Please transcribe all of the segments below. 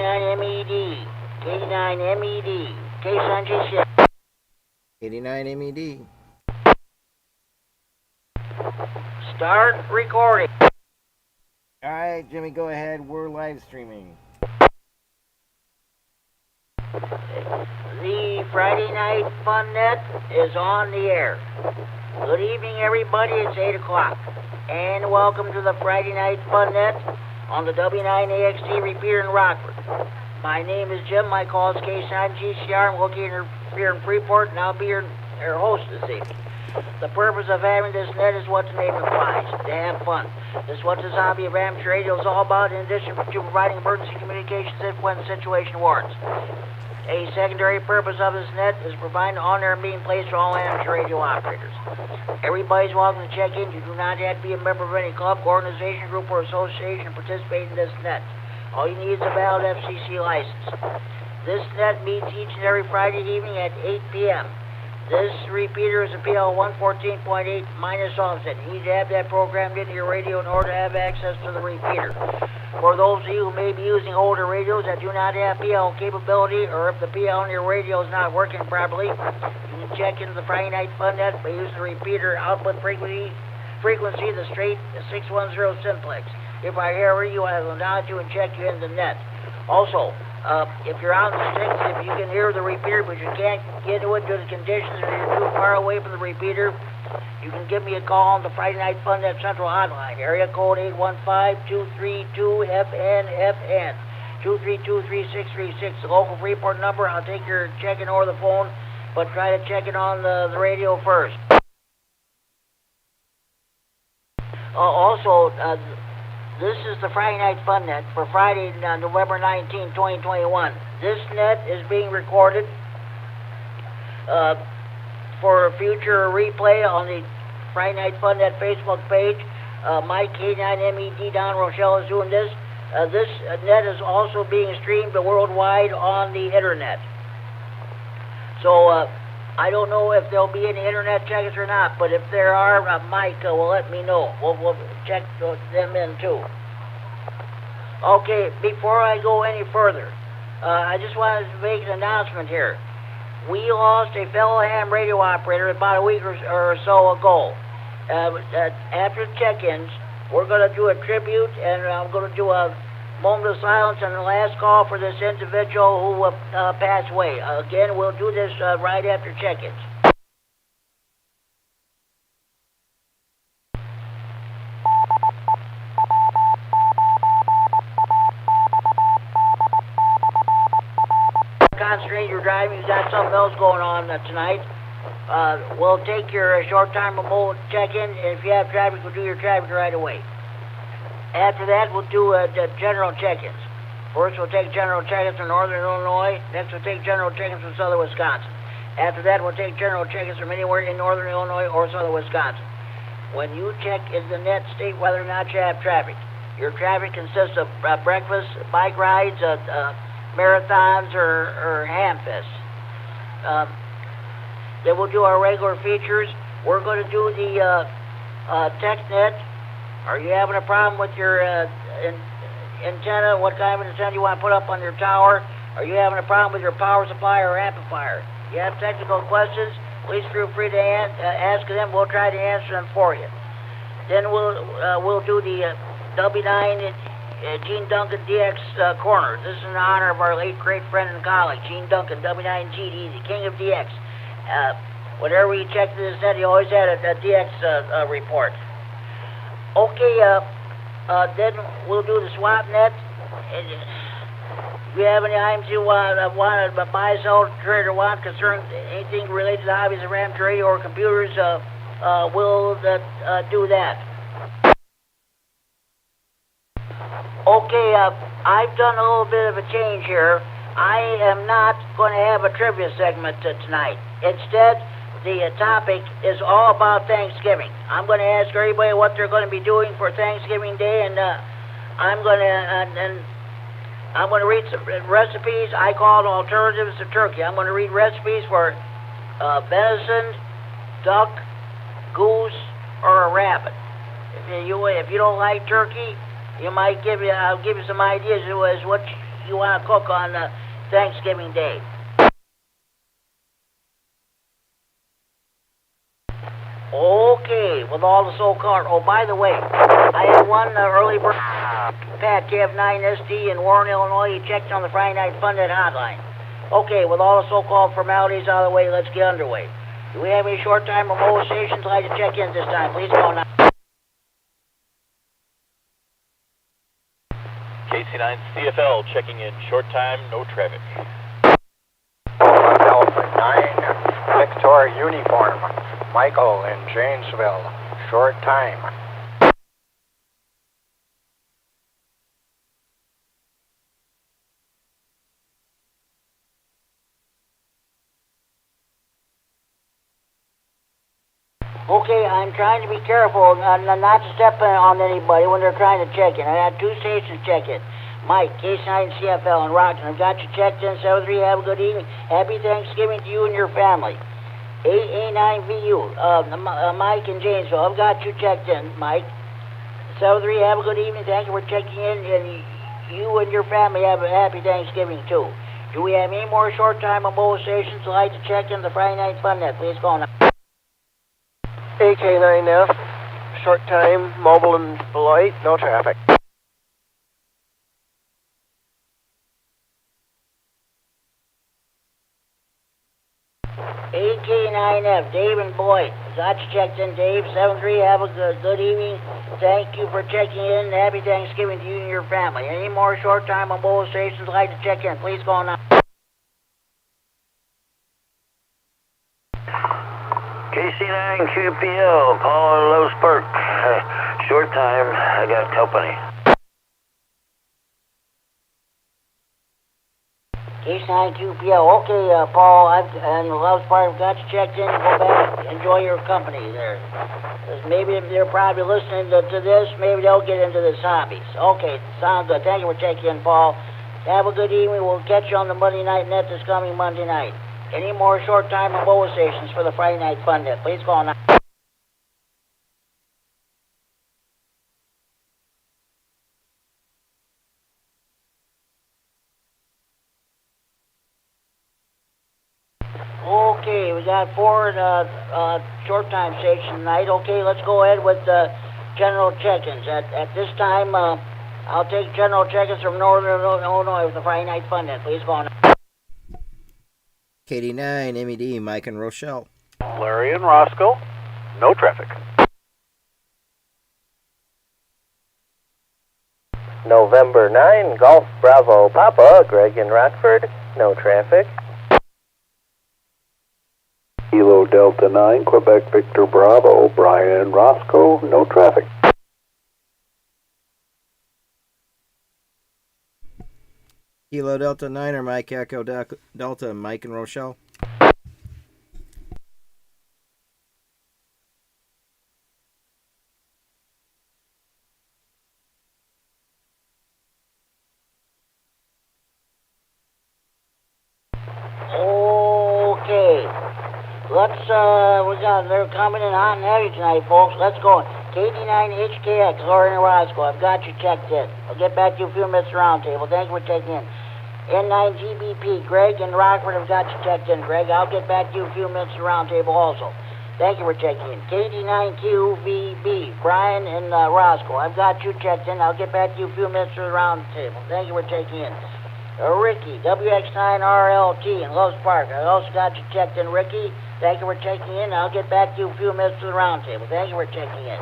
K9MED, K9MED, K9RFD. KD9MED. Start recording. Alright, Jimmy, go ahead. We're live streaming. The Friday Night Fun Net is on the air. Good evening, everybody. It's 8 o'clock. And welcome to the Friday Night Fun Net on the W9AXD Repeater in Rockford. My name is Jim. My call is K9GCR. I'm located here in Freeport, and I'll be your host this evening. The purpose of having this net is what the name implies, to have fun. This is what the zombie of amateur radio is all about, in addition to providing emergency communications if when the situation warrants. A secondary purpose of this net is providing an on-air meeting place for all amateur radio operators. Everybody's welcome to check in. You do not have to be a member of any club, organization, group, or association to participate in this net. All you need is a valid FCC license. This net meets each and every Friday evening at 8 p.m. This repeater is a PL 114.8 minus offset. You need to have that programmed into your radio in order to have access to the repeater. For those of you who may be using older radios that do not have PL capability, or if the PL on your radio is not working properly, you can check into the Friday Night Fun Net by using the repeater output frequency, the straight 610 simplex. If I hear you, I will nod you and check you in the net. Also, if you're out in the sticks, if you can hear the repeater but you can't get to it due to conditions or you're too far away from the repeater, you can give me a call on the Friday Night Fun Net Central Hotline, area code 815-232-FNFN, 232-3636, the local Freeport number. I'll take your check-in over the phone, but try to check it on the radio first. This is the Friday Night Fun Net for Friday, November 19, 2021. This net is being recorded for future replay on the Friday Night Fun Net Facebook page. Mike K9MED Don Rochelle is doing this. This net is also being streamed worldwide on the internet. So I don't know if there'll be any internet checkers or not, but if there are, Mike will let me know. We'll check them in too. Okay, before I go any further, I just wanted to make an announcement here. We lost a fellow ham radio operator about a week or so ago. After check-ins, we're going to do a tribute, and I'm going to do a moment of silence and the last call for this individual who passed away. Again, we'll do this right after check-ins. Concentrate your driving. You got something else going on tonight. We'll take your short time remote check-in, and if you have traffic, we'll do your traffic right away. After that, we'll do the general check-ins. First, we'll take general check-ins from northern Illinois. Next, we'll take general check-ins from southern Wisconsin. After that, we'll take general check-ins from anywhere in northern Illinois or southern Wisconsin. When you check in the net, state whether or not you have traffic. Your traffic consists of breakfast, bike rides, marathons, or hamfests. Then we'll do our regular features. We're going to do the text net. Are you having a problem with your antenna? What kind of antenna you want to put up on your tower? Are you having a problem with your power supply or amplifier? If you have technical questions, please feel free to ask them. We'll try to answer them for you. Then we'll do the W9 Gene Duncan DX corner. This is in honor of our late great friend and colleague, Gene Duncan, W9GD, the king of DX. Whenever we checked this net, he always had a DX report. Okay, then we'll do the swap net. And if you have any items you want to buy, sell, trade, or want concerning anything related to the hobbies of amateur radio or computers, we'll do that. Okay, I've done a little bit of a change here. I am not going to have a trivia segment tonight. Instead, the topic is all about Thanksgiving. I'm going to ask everybody what they're going to be doing for Thanksgiving Day, and I'm going to read some recipes. I call it alternatives to turkey. I'm going to read recipes for venison, duck, goose, or a rabbit. If you don't like turkey, I'll give you some ideas as what you want to cook on Thanksgiving Day. Okay, with all the so-called... Oh, by the way, I had one early bird, Pat, K9RFD in Warren, Illinois. He checked on the Friday Night Fun Net hotline. Okay, with all the so-called formalities out of the way, let's get underway. Do we have any short-time remote stations like to check in this time? Please call now. KC9 CFL checking in. Short time, no traffic. Delta 9, Victor Uniform. Michael in Janesville. Short time. Okay, I'm trying to be careful not to step on anybody when they're trying to check in. I had two stations check in. Mike, K9 CFL and Rockton. I've got you checked in. 73, have a good evening. Happy Thanksgiving to you and your family. AA9VU, Mike in Janesville. I've got you checked in, Mike. 73, have a good evening. Thank you for checking in. And you and your family have a happy Thanksgiving, too. Do we have any more short-time mobile stations that like to check in the Friday Night Fun Net? Please call now. AK9F, short time, mobile and light, no traffic. AK9F, Dave and Boyd. Got you checked in, Dave. 73, have a good evening. Thank you for checking in. Happy Thanksgiving to you and your family. Any more short time mobile stations like to check in? Please call now. KC9QPL, calling Lowe's Park. Short time, I got company. K9QPL. Okay, Paul, and the Love's Park, I've got you checked in. Go back, enjoy your company there. 'Cause maybe if they're probably listening to this, maybe they'll get into this hobbies. Okay, sounds good. Thank you for checking in, Paul. Have a good evening. We'll catch you on the Monday Night Net this coming Monday night. Any more short time mobile stations for the Friday Night Fun Net? Please call now. Okay, we got four short time stations tonight. Okay, let's go ahead with general check-ins. At this time, I'll take general check-ins from Northern Illinois with the Friday Night Fun Net. Please call now. KD9MED, Mike and Rochelle. Larry and Roscoe, no traffic. November 9, Golf Bravo Papa, Greg in Rockford, no traffic. Kilo Delta 9, Quebec Victor Bravo, Brian and Roscoe, no traffic. Kilo Delta 9 or Mike Echo Delta, Mike and Rochelle. Okay. They're coming in hot and heavy tonight, folks. Let's go. KD9HKX, Lauren and Roscoe. I've got you checked in. I'll get back to you a few minutes roundtable. Thank you for checking in. N9GBP, Greg and Rockford have got you checked in, Greg. I'll get back to you a few minutes roundtable also. Thank you for checking in. KD9QVB, Brian and Roscoe. I've got you checked in. I'll get back to you a few minutes to the roundtable. Thank you for checking in. Ricky, WX9RLT in Lowe's Park. I also got you checked in, Ricky. Thank you for checking in. I'll get back to you a few minutes to the roundtable. Thank you for checking in.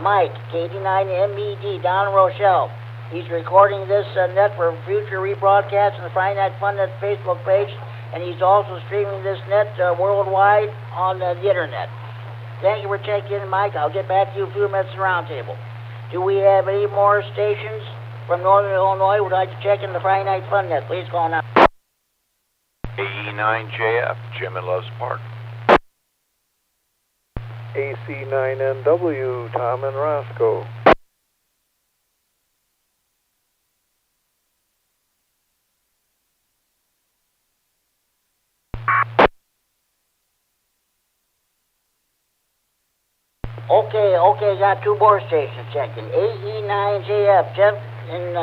Mike, KD9MED, down in Rochelle. He's recording this net for future rebroadcast on the Friday Night Fun Net Facebook page, and he's also streaming this net worldwide on the internet. Thank you for checking in, Mike. I'll get back to you a few minutes to the roundtable. Do we have any more stations from Northern Illinois would like to check in the Friday Night Fun Net? Please call now. AE9JF, Jim in Loves Park. AC9NW, Tom and Roscoe. Okay, got two more stations checking. AE9JF, Jeff in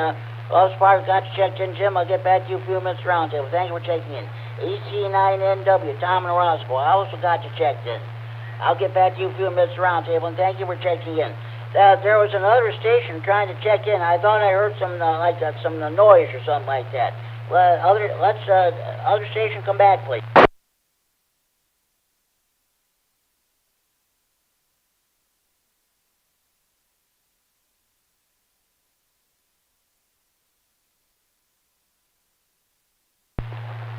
Officer Parker, got you checked in, Jim. I'll get back to you a few minutes roundtable. Thank you for checking in. K9NW, Tom and Roscoe, I also got you checked in. I'll get back to you a few minutes roundtable, and thank you for checking in. There was another station trying to check in. I thought I heard some some noise or something like that. Other station, come back, please.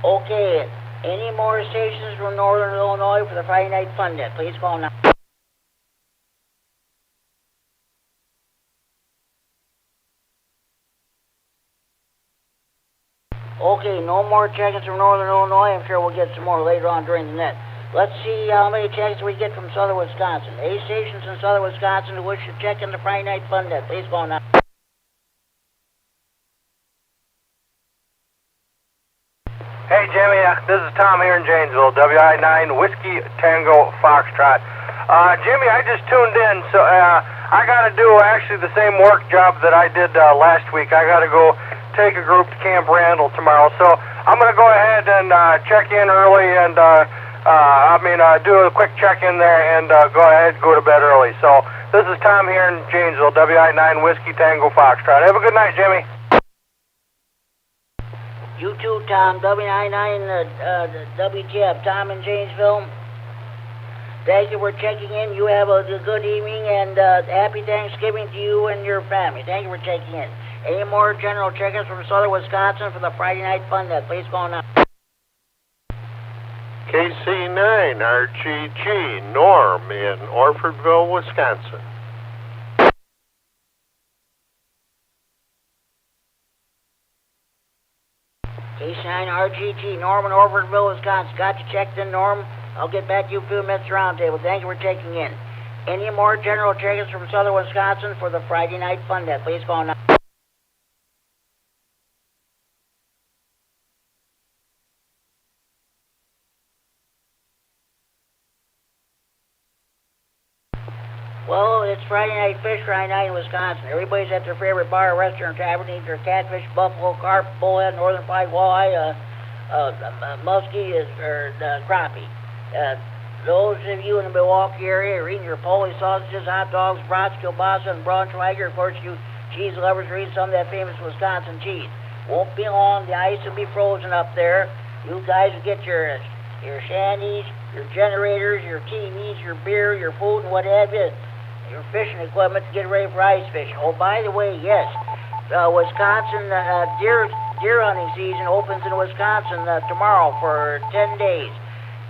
Okay, any more stations from Northern Illinois for the Friday Night Fun Net? Please call now. Okay, no more check-ins from Northern Illinois. I'm sure we'll get some more later on during the net. Let's see how many check-ins we get from Southern Wisconsin. 8 stations in Southern Wisconsin who wish to check in the Friday Night Fun Net. Please call now. Hey, Jimmy, this is Tom here in Janesville, WI9 Whiskey Tango Foxtrot. Jimmy, I just tuned in, so I got to do actually the same work job that I did last week. I got to go take a group to Camp Randall tomorrow, so I'm going to go ahead and check in early and, do a quick check-in there and go ahead and go to bed early. So this is Tom here in Janesville, WI9 Whiskey Tango Foxtrot. Have a good night, Jimmy. You too, Tom. W9 WTF. Tom in Janesville. Thank you for checking in. You have a good evening, and happy Thanksgiving to you and your family. Thank you for checking in. Any more general check-ins from Southern Wisconsin for the Friday Night Fun Net? Please call now. KC9RGG Norm in Orfordville, Wisconsin. K9RGG, Norm in Orfordville, Wisconsin. Got you checked in, Norm. I'll get back to you a few minutes roundtable. Thank you for checking in. Any more general check-ins from Southern Wisconsin for the Friday Night Fun Net? Please call now. Well, it's Friday Night Fish Friday night in Wisconsin. Everybody's at their favorite bar, restaurant, tavern, eating their catfish, buffalo, carp, bullhead, northern pike, walleye, muskie, or crappie. Those of you in the Milwaukee area are eating your Polish sausages, hot dogs, brats, kielbasa, and Braunschweiger. Of course, you cheese lovers are eating some of that famous Wisconsin cheese. Won't be long. The ice will be frozen up there. You guys will get your shandies, your generators, your TVs, your beer, your food, and what have you. Your fishing equipment to get ready for ice fishing. Oh, by the way, yes, Wisconsin deer hunting season opens in Wisconsin tomorrow for 10 days.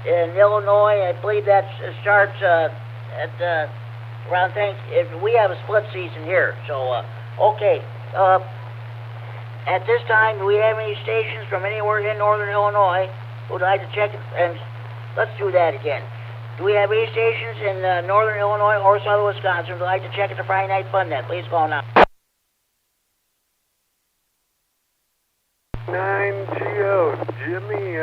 In Illinois, I believe that starts at around Thanksgiving. We have a split season here, so okay. At this time, do we have any stations from anywhere in Northern Illinois who'd like to check it? And let's do that again. Do we have any stations in Northern Illinois or Southern Wisconsin who'd like to check at the Friday Night Fun Net? Please call now. 9GO, Jimmy,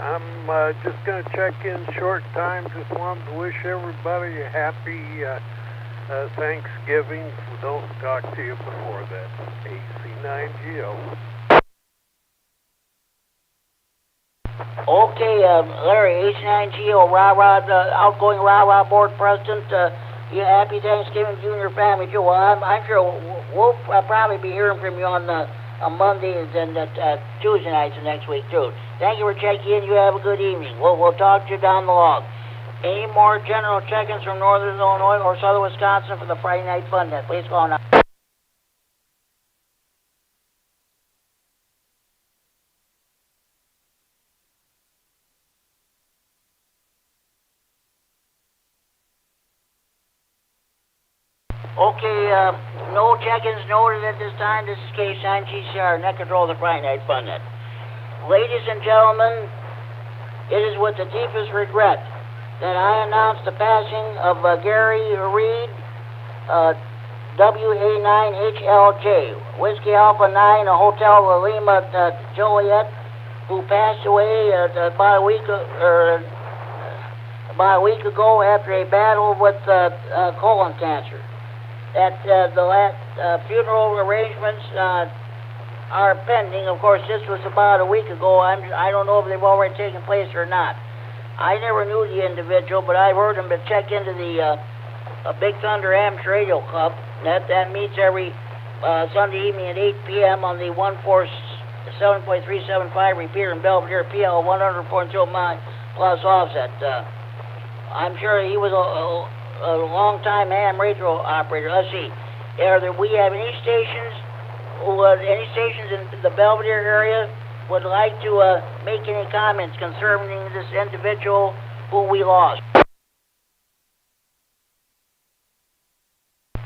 I'm just going to check in short time. Just wanted to wish everybody a happy Thanksgiving. Don't talk to you before that. AC9GO. Okay, Larry, H9GO, outgoing Rah-Rah board president. You happy Thanksgiving to you and your family, too. Well, I'm sure we'll probably be hearing from you on Mondays and Tuesday nights of next week, too. Thank you for checking in. You have a good evening. We'll talk to you down the log. Any more general check-ins from Northern Illinois or Southern Wisconsin for the Friday Night Fun Net? Please call now. Okay, no check-ins noted at this time. This is K9GCR, net control of the Friday Night Fun Net. Ladies and gentlemen, it is with the deepest regret that I announce the passing of Gary Reed, WA9HLJ, Whiskey Alpha 9, a Hotel Lima Joliet, who passed away about a week ago after a battle with colon cancer. At the last funeral arrangements are pending. Of course, this was about a week ago. I don't know if they've already taken place or not. I never knew the individual, but I've heard him to check into the Big Thunder Amateur Radio Club. That meets every Sunday evening at 8 p.m. on the 147.375 repeater in Belvedere, PL 100.0 mile plus offset. I'm sure he was a long-time ham radio operator. Let's see. We have any stations in the Belvedere area would like to make any comments concerning this individual who we lost?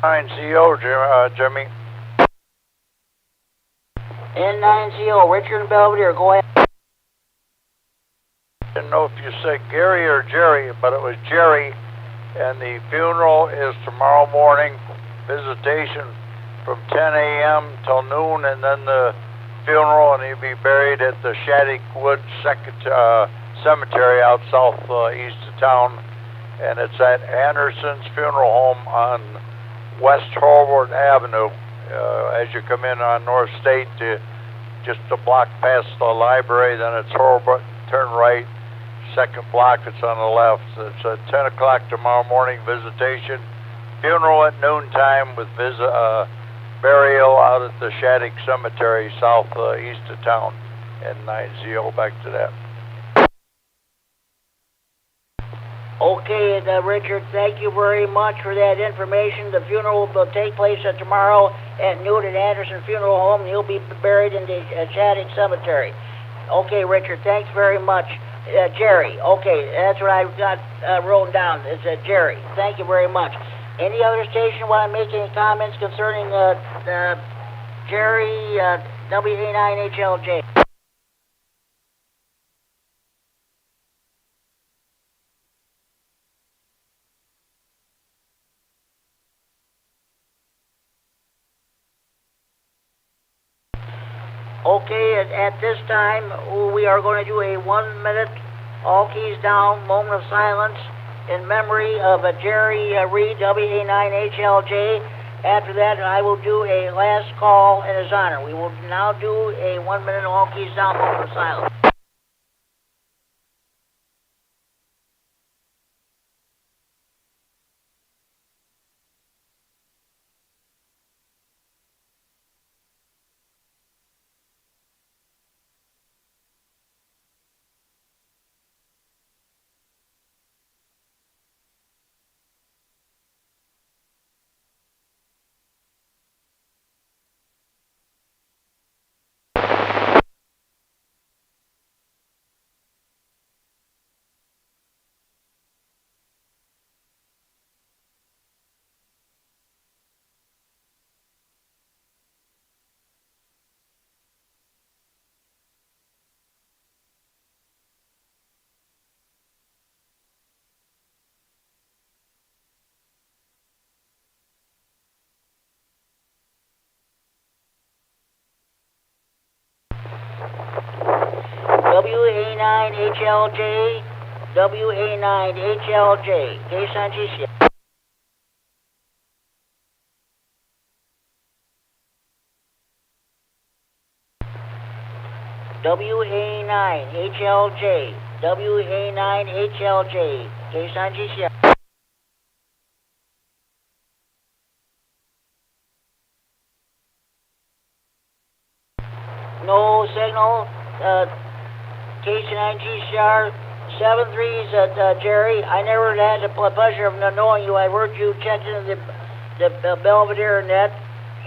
N9CO, Jimmy. N9CO, Richard and Belvedere, go ahead. I didn't know if you said Gary or Jerry, but it was Jerry, and the funeral is tomorrow morning, visitation from 10 a.m. till noon, and then the funeral, and he'll be buried at the Shattuck Woods Cemetery out east of town, and it's at Anderson's Funeral Home on West Horwood Avenue. As you come in on North State, just a block past the library, then it's Horwood, turn right, second block, it's on the left. It's at 10 o'clock tomorrow morning, visitation. Funeral at noontime with burial out at the Shattuck Cemetery southeast of town. N9CO, back to that. Okay, Richard, thank you very much for that information. The funeral will take place tomorrow at noon at Anderson Funeral Home. He'll be buried in the Shattuck Cemetery. Okay, Richard, thanks very much. Jerry, okay, that's what I've got wrote down. It's Jerry. Thank you very much. Any other station want to make any comments concerning Jerry, W9AXD? Okay, at this time, we are going to do a 1 minute, all keys down, moment of silence in memory of Jerry Reed, WA9HLJ. After that, I will do a last call in his honor. We will now do a 1 minute, all keys down, moment of silence. WA9HLJ, WA9HLJ, K9RFD. WA9HLJ, WA9HLJ, K9RFD. No signal. K9GCR 73's Jerry. I never had the pleasure of knowing you. I've heard you checked into the Belvedere net.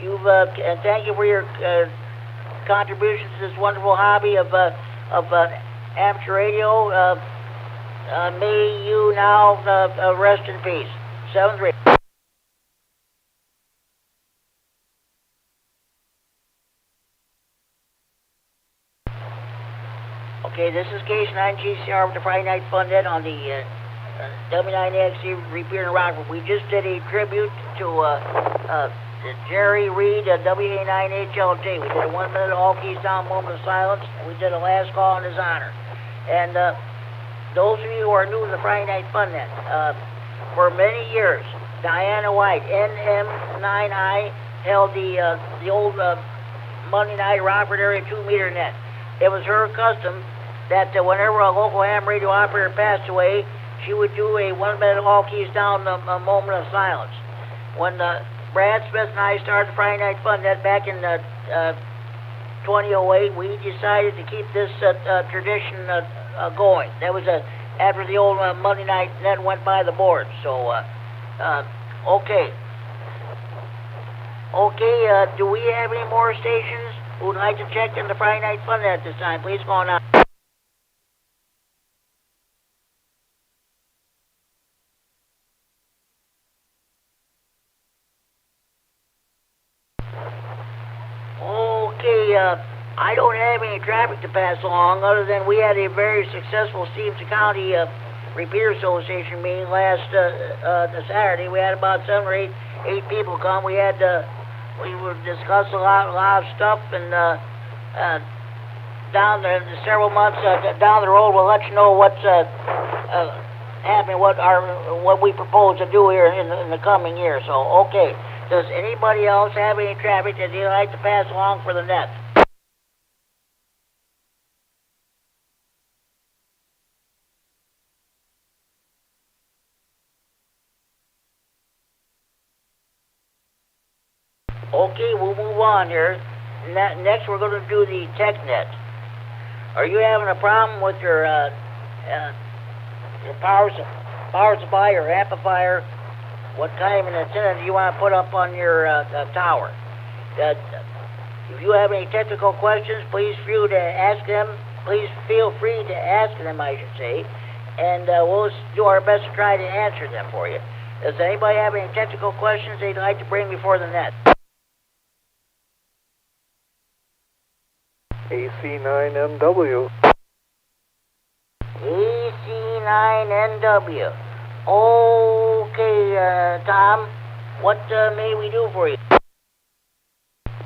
And thank you for your contributions to this wonderful hobby of amateur radio. May you now rest in peace. 73. Okay, this is K9GCR with the Friday Night Fun Net on the W9AXD Repeater in Rockford. We just did a tribute to Jerry Reed, WA9HLJ. We did a 1 minute, all keys down, moment of silence, and we did a last call in his honor. And those of you who are new to the Friday Night Fun Net, for many years, Diana White, NM9I, held the old Monday night Rockford area 2-meter net. It was her custom that whenever a local ham radio operator passed away, she would do a 1-minute all keys down a moment of silence. When Brad Smith and I started the Friday Night Fun Net back in 2008, we decided to keep this tradition going. That was after the old Monday night net went by the board. So, okay. Okay, do we have any more stations who would like to check in the Friday Night Fun Net at this time? Please go on out. Okay, I don't have any traffic to pass along other than we had a very successful Stevenson County Repeater Association meeting last Saturday. We had about 7 or 8 people come. We had we were discussing a lot of stuff, and down the several months down the road, we'll let you know what's happening, what we propose to do here in the coming year. So, okay. Does anybody else have any traffic that they'd like to pass along for the net? Okay, we'll move on here. Next, we're going to do the TechNet. Are you having a problem with your power supply or amplifier? What kind of an antenna do you want to put up on your tower? If you have any technical questions, please feel free to ask them. Please feel free to ask them, I should say, and we'll do our best to try to answer them for you. Does anybody have any technical questions they'd like to bring before the net? AC9MW. AC9NW. Okay, Tom, what may we do for you?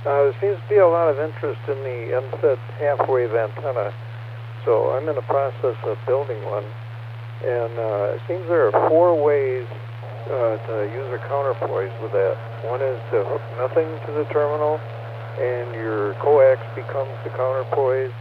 There seems to be a lot of interest in the MSET half-wave antenna, so I'm in the process of building one. And it seems there are 4 ways to use a counterpoise with that. One is to hook nothing to the terminal, and your coax becomes the counterpoise.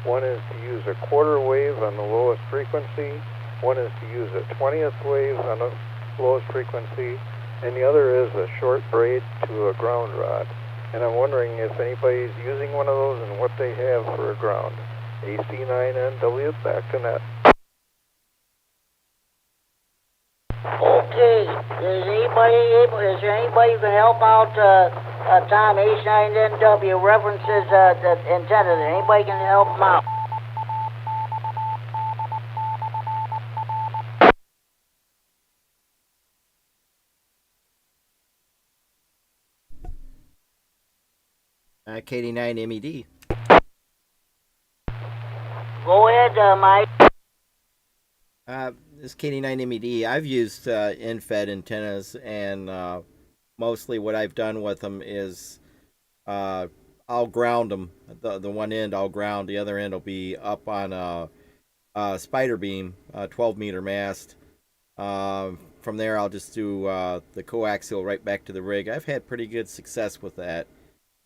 One is to use a quarter wave on the lowest frequency. One is to use a 20th wave on the lowest frequency, and the other is a short braid to a ground rod. And I'm wondering if anybody's using one of those and what they have for a ground. AC9NW, back to net. Okay, is there anybody who can help out Tom? AC9NW references the antenna. Anybody can help him out? KD9MED. Go ahead, Mike. This KD9MED, I've used in-fed antennas, and mostly what I've done with them is I'll ground them. The one end I'll ground, the other end will be up on a spider beam, 12-meter mast. From there, I'll just do the coaxial right back to the rig. I've had pretty good success with that.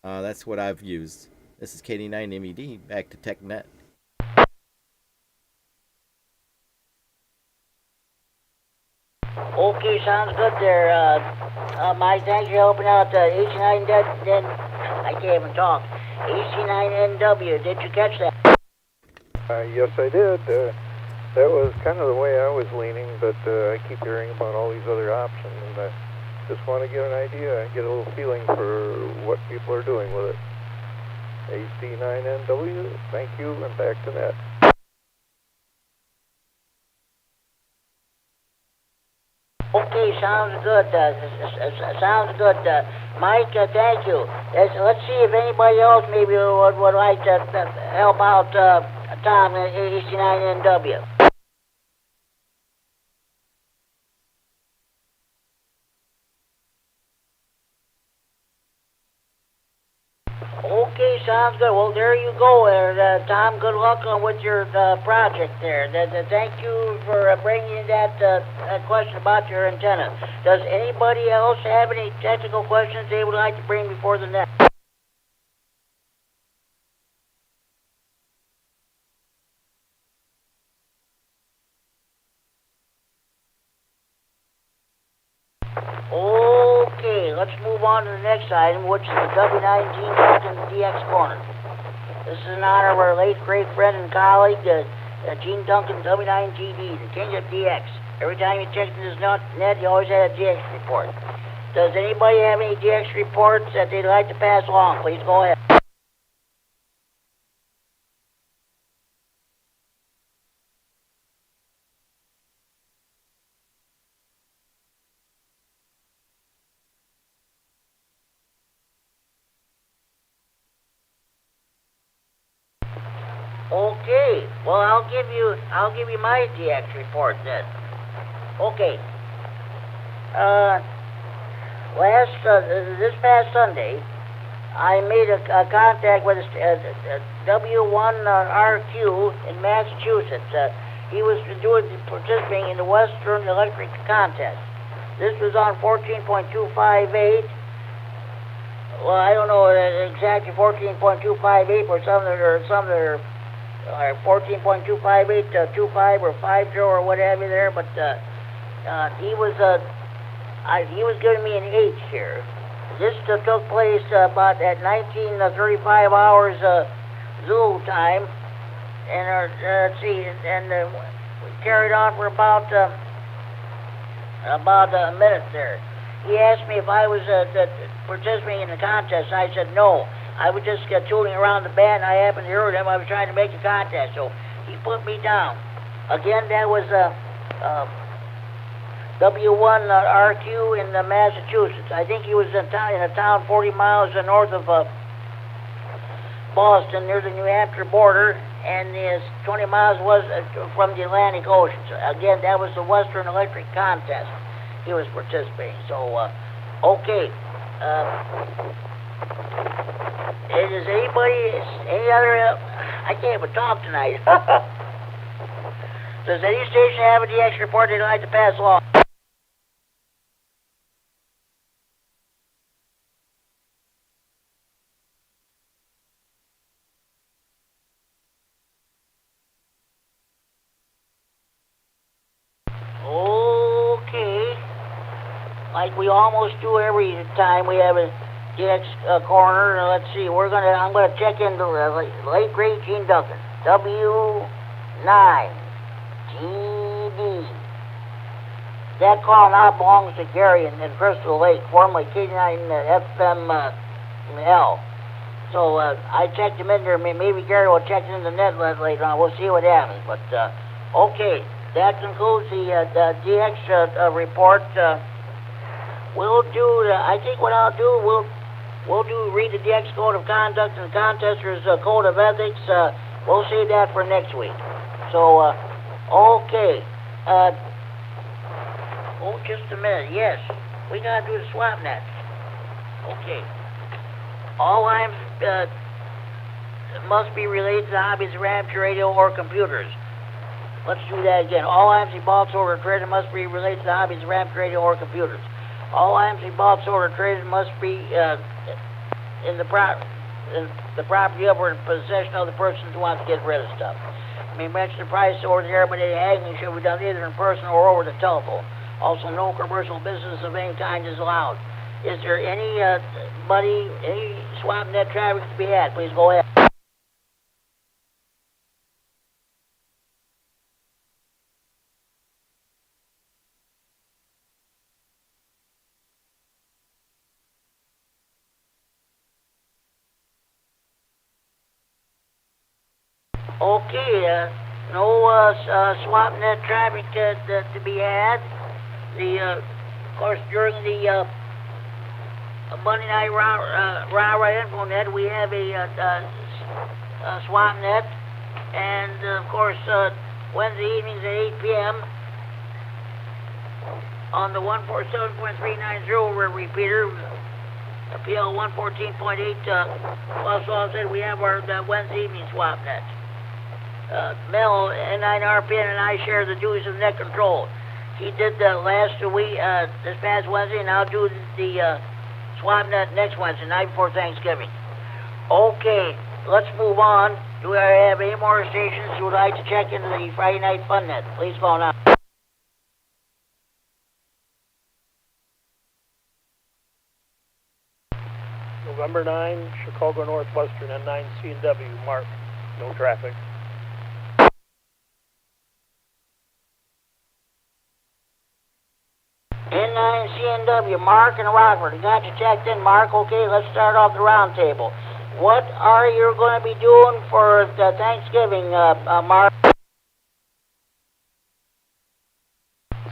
That's what I've used. This is KD9MED, back to TechNet. Okay, sounds good there, Mike. Thanks for helping out AC9. I can't even talk. AC9NW. Did you catch that? Yes, I did. That was kind of the way I was leaning, but I keep hearing about all these other options, and I just want to get an idea and get a little feeling for what people are doing with it. AC9NW, thank you, and back to net. Okay, sounds good. Sounds good. Mike, thank you. Let's see if anybody else maybe would like to help out Tom at AC9NW. Okay, sounds good. Well, there you go, Tom. Good luck with your project there. Thank you for bringing that question about your antenna. Does anybody else have any technical questions they would like to bring before the net? Okay, let's move on to the next item, which is the W9 Gene Duncan DX Corner. This is in honor of our late great friend and colleague, Gene Duncan, W9GD, the king of DX. Every time you checked in his net, you always had a DX report. Does anybody have any DX reports that they'd like to pass along? Please go ahead. Okay, well I'll give you my DX report then. Okay. This past Sunday, I made a contact with W9RFD in Massachusetts. He was participating in the Western Electric Contest. This was on 14.258. Well, I don't know exactly 14.258, or some that are 14.258, 25 or 50 or whatever there, but he was giving me an H here. This took place about at 19:35 hours Zulu time, and let's see, and we carried on for about a minute there. He asked me if I was participating in the contest, and I said no. I was just tooling around the band, and I happened to hear him. I was trying to make a contest, so he put me down. Again, that was W9RFD in Massachusetts. I think he was in a town 40 miles north of Boston, near the New Hampshire border, and 20 miles was from the Atlantic Ocean. So again, that was the Western Electric Contest he was participating. So, okay. Is any other, I can't even talk tonight. Does any station have a DX report they'd like to pass along? Okay. Like we almost do every time we have a DX corner. Let's see. I'm gonna check into the late great Gene Duncan. W9GD. That call now belongs to Gary in Crystal Lake, formerly K9FM So I checked him in there. Maybe Gary will check in the net later on. We'll see what happens. But okay, that concludes the DX report. We'll do. I think what I'll do, we'll read the DX Code of Conduct and the Contesters Code of Ethics. We'll save that for next week. So, okay. Just a minute. Yes, we gotta do the swap net. Okay. All lines must be related to the hobbies of amateur radio or computers. Let's do that again. All items involved sold or traded must be related to the hobbies of amateur radio or computers. All items involved sold or traded must be in the property of or in possession of the person who wants to get rid of stuff. I mean, mention the price over the air, but any haggling should be done either in person or over the telephone. Also, no commercial business of any kind is allowed. Is there any swap net traffic to be had? Please go ahead. Okay, no swap net traffic to be had. Of course, during the Monday Night Rah Info Net, we have a swap net, and of course, Wednesday evenings at 8 p.m. on the 147.390 repeater, PL 114.8 offset, we have our Wednesday evening swap net. Mel, K9RFD, and I share the duties of net control. He did the last week, this past Wednesday, and I'll do the swap net next Wednesday, night before Thanksgiving. Okay, let's move on. Do I have any more stations who would like to check into the Friday Night Fun Net? Please call now. November 9, Chicago Northwestern, N9 C&W, Mark. No traffic. N9 C&W, Mark and Rockford. You got you checked in, Mark. Okay, let's start off the round table. What are you going to be doing for Thanksgiving, Mark?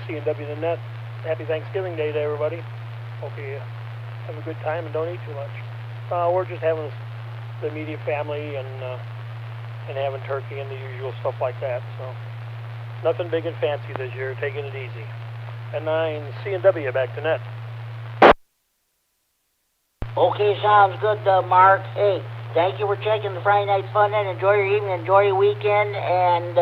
C&W to net. Happy Thanksgiving Day to everybody. Hope you have a good time and don't eat too much. We're just having the immediate family and having turkey and the usual stuff like that. So nothing big and fancy this year. Taking it easy. N9 C&W back to net. Okay, sounds good, Mark. Hey, thank you for checking the Friday Night Fun Net. Enjoy your evening, enjoy your weekend, and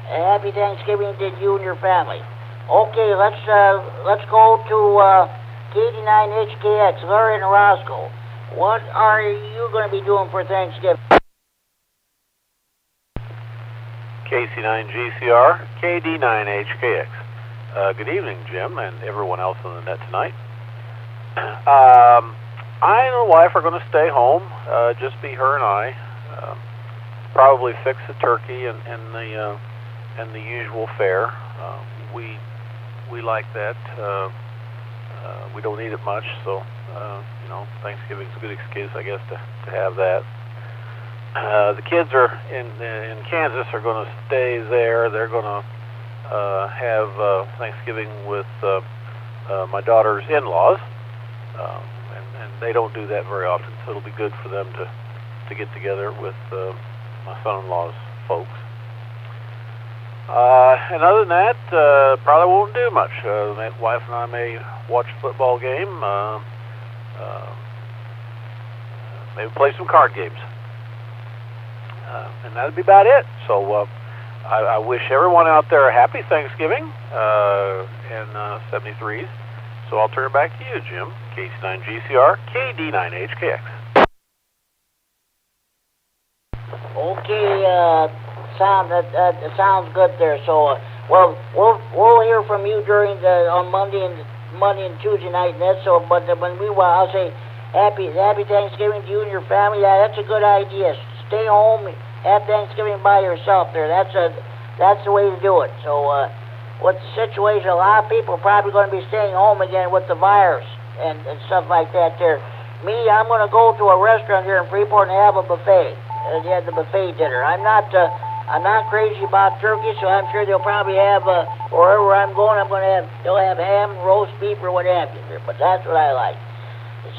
happy Thanksgiving to you and your family. Okay, let's go to KD9HKX, Larry and Roscoe. What are you going to be doing for Thanksgiving? KC9GCR, KD9HKX. Good evening, Jim, and everyone else on the net tonight. I and the wife are going to stay home, just be her and I. Probably fix the turkey and the usual fare. We like that. We don't eat it much, so Thanksgiving's a good excuse, I guess, to have that. The kids are in Kansas are going to stay there. They're going to have Thanksgiving with my daughter's in-laws, and they don't do that very often, so it'll be good for them to get together with my son-in-law's folks. And other than that, probably won't do much. My wife and I may watch a football game, maybe play some card games. And that'll be about it. So I wish everyone out there a happy Thanksgiving in 73s. So I'll turn it back to you, Jim. KC9GCR, KD9HKX. Okay, sounds good there. So, well, we'll hear from you during on Monday and Tuesday night. And that's so. But when I'll say happy Thanksgiving to you and your family. Yeah, that's a good idea. Stay home, have Thanksgiving by yourself. That's the way to do it. So, with the situation, a lot of people are probably going to be staying home again with the virus and stuff like that. There, me, I'm going to go to a restaurant here in Freeport and have a buffet. They had the buffet dinner. I'm not crazy about turkey, so I'm sure they'll probably have wherever I'm going. They'll have ham, roast beef, or what have you. But that's what I like.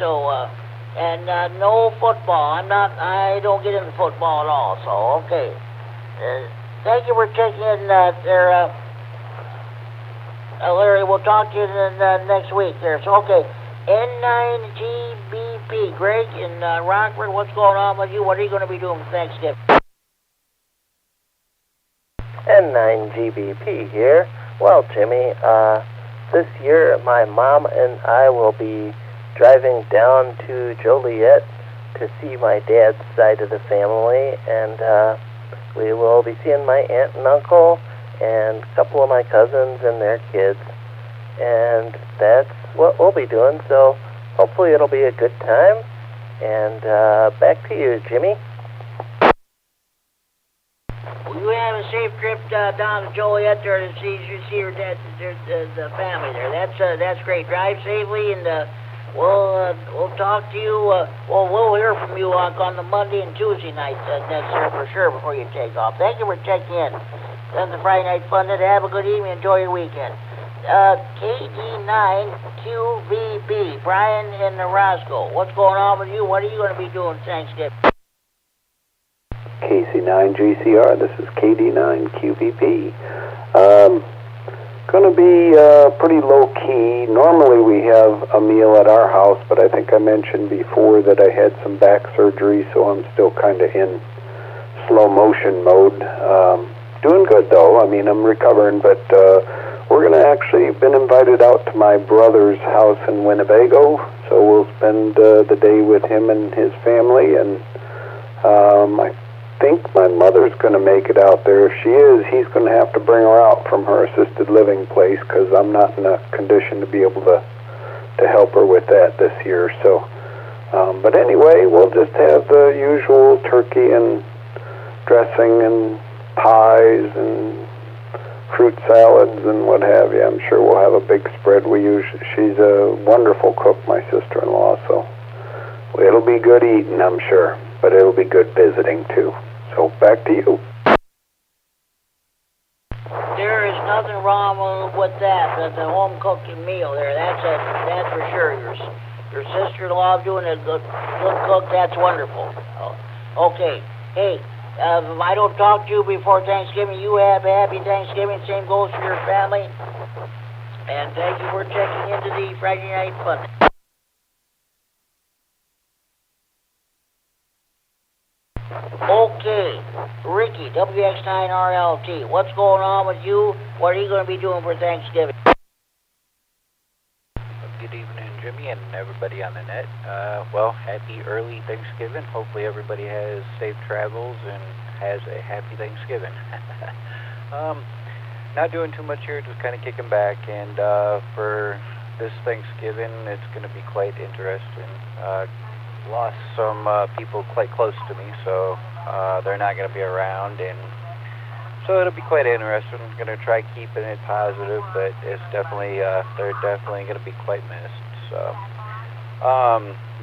So, and no football. I don't get into football at all. So, okay. Thank you for checking in there, Larry. We'll talk to you next week there. So, okay. N9GBP, Greg in Rockford, what's going on with you? What are you going to be doing for Thanksgiving? N9GBP here. Well, Jimmy, this year my mom and I will be driving down to Joliet to see my dad's side of the family, and we will be seeing my aunt and uncle and a couple of my cousins and their kids, and that's what we'll be doing, so hopefully it'll be a good time, and back to you, Jimmy. Well, you have a safe trip down to Joliet there to see your dad, the family there. That's great. Drive safely, and we'll talk to you. We'll hear from you on the Monday and Tuesday night. That's there for sure before you take off. Thank you for checking in. That's the Friday Night Fun. Have a good evening. Enjoy your weekend. KD9QVB, Brian in Roscoe. What's going on with you? What are you going to be doing Thanksgiving? KC9GCR, this is KD9QVB. Going to be pretty low-key. Normally we have a meal at our house, but I think I mentioned before that I had some back surgery, so I'm still kind of in slow motion mode. Doing good, though. I mean, I'm recovering, but we're going to actually been invited out to my brother's house in Winnebago, so we'll spend the day with him and his family, and I think my mother's going to make it out there. If she is, he's going to have to bring her out from her assisted living place, because I'm not in a condition to be able to help her with that this year. So But anyway, we'll just have the usual turkey and dressing and pies and fruit salads and what have you. I'm sure we'll have a big spread. She's a wonderful cook, my sister-in-law, so it'll be good eating, I'm sure. But it'll be good visiting, too. So back to you. There is nothing wrong with that. The home cooking meal there. That's for sure. Your sister-in-law doing a good cook. That's wonderful. Okay. Hey, if I don't talk to you before Thanksgiving, you have a happy Thanksgiving. Same goes for your family. And thank you for checking into the Friday Night Fun. Okay, Ricky, WX9RLT, what's going on with you? What are you going to be doing for Thanksgiving? Good evening, Jimmy, and everybody on the net. Well, happy early Thanksgiving. Hopefully everybody has safe travels and has a happy Thanksgiving. Not doing too much here, just kind of kicking back. And for this Thanksgiving, it's going to be quite interesting. Lost some people quite close to me, so they're not going to be around, and so it'll be quite interesting. I'm going to try keeping it positive, but it's definitely they're definitely going to be quite missed. So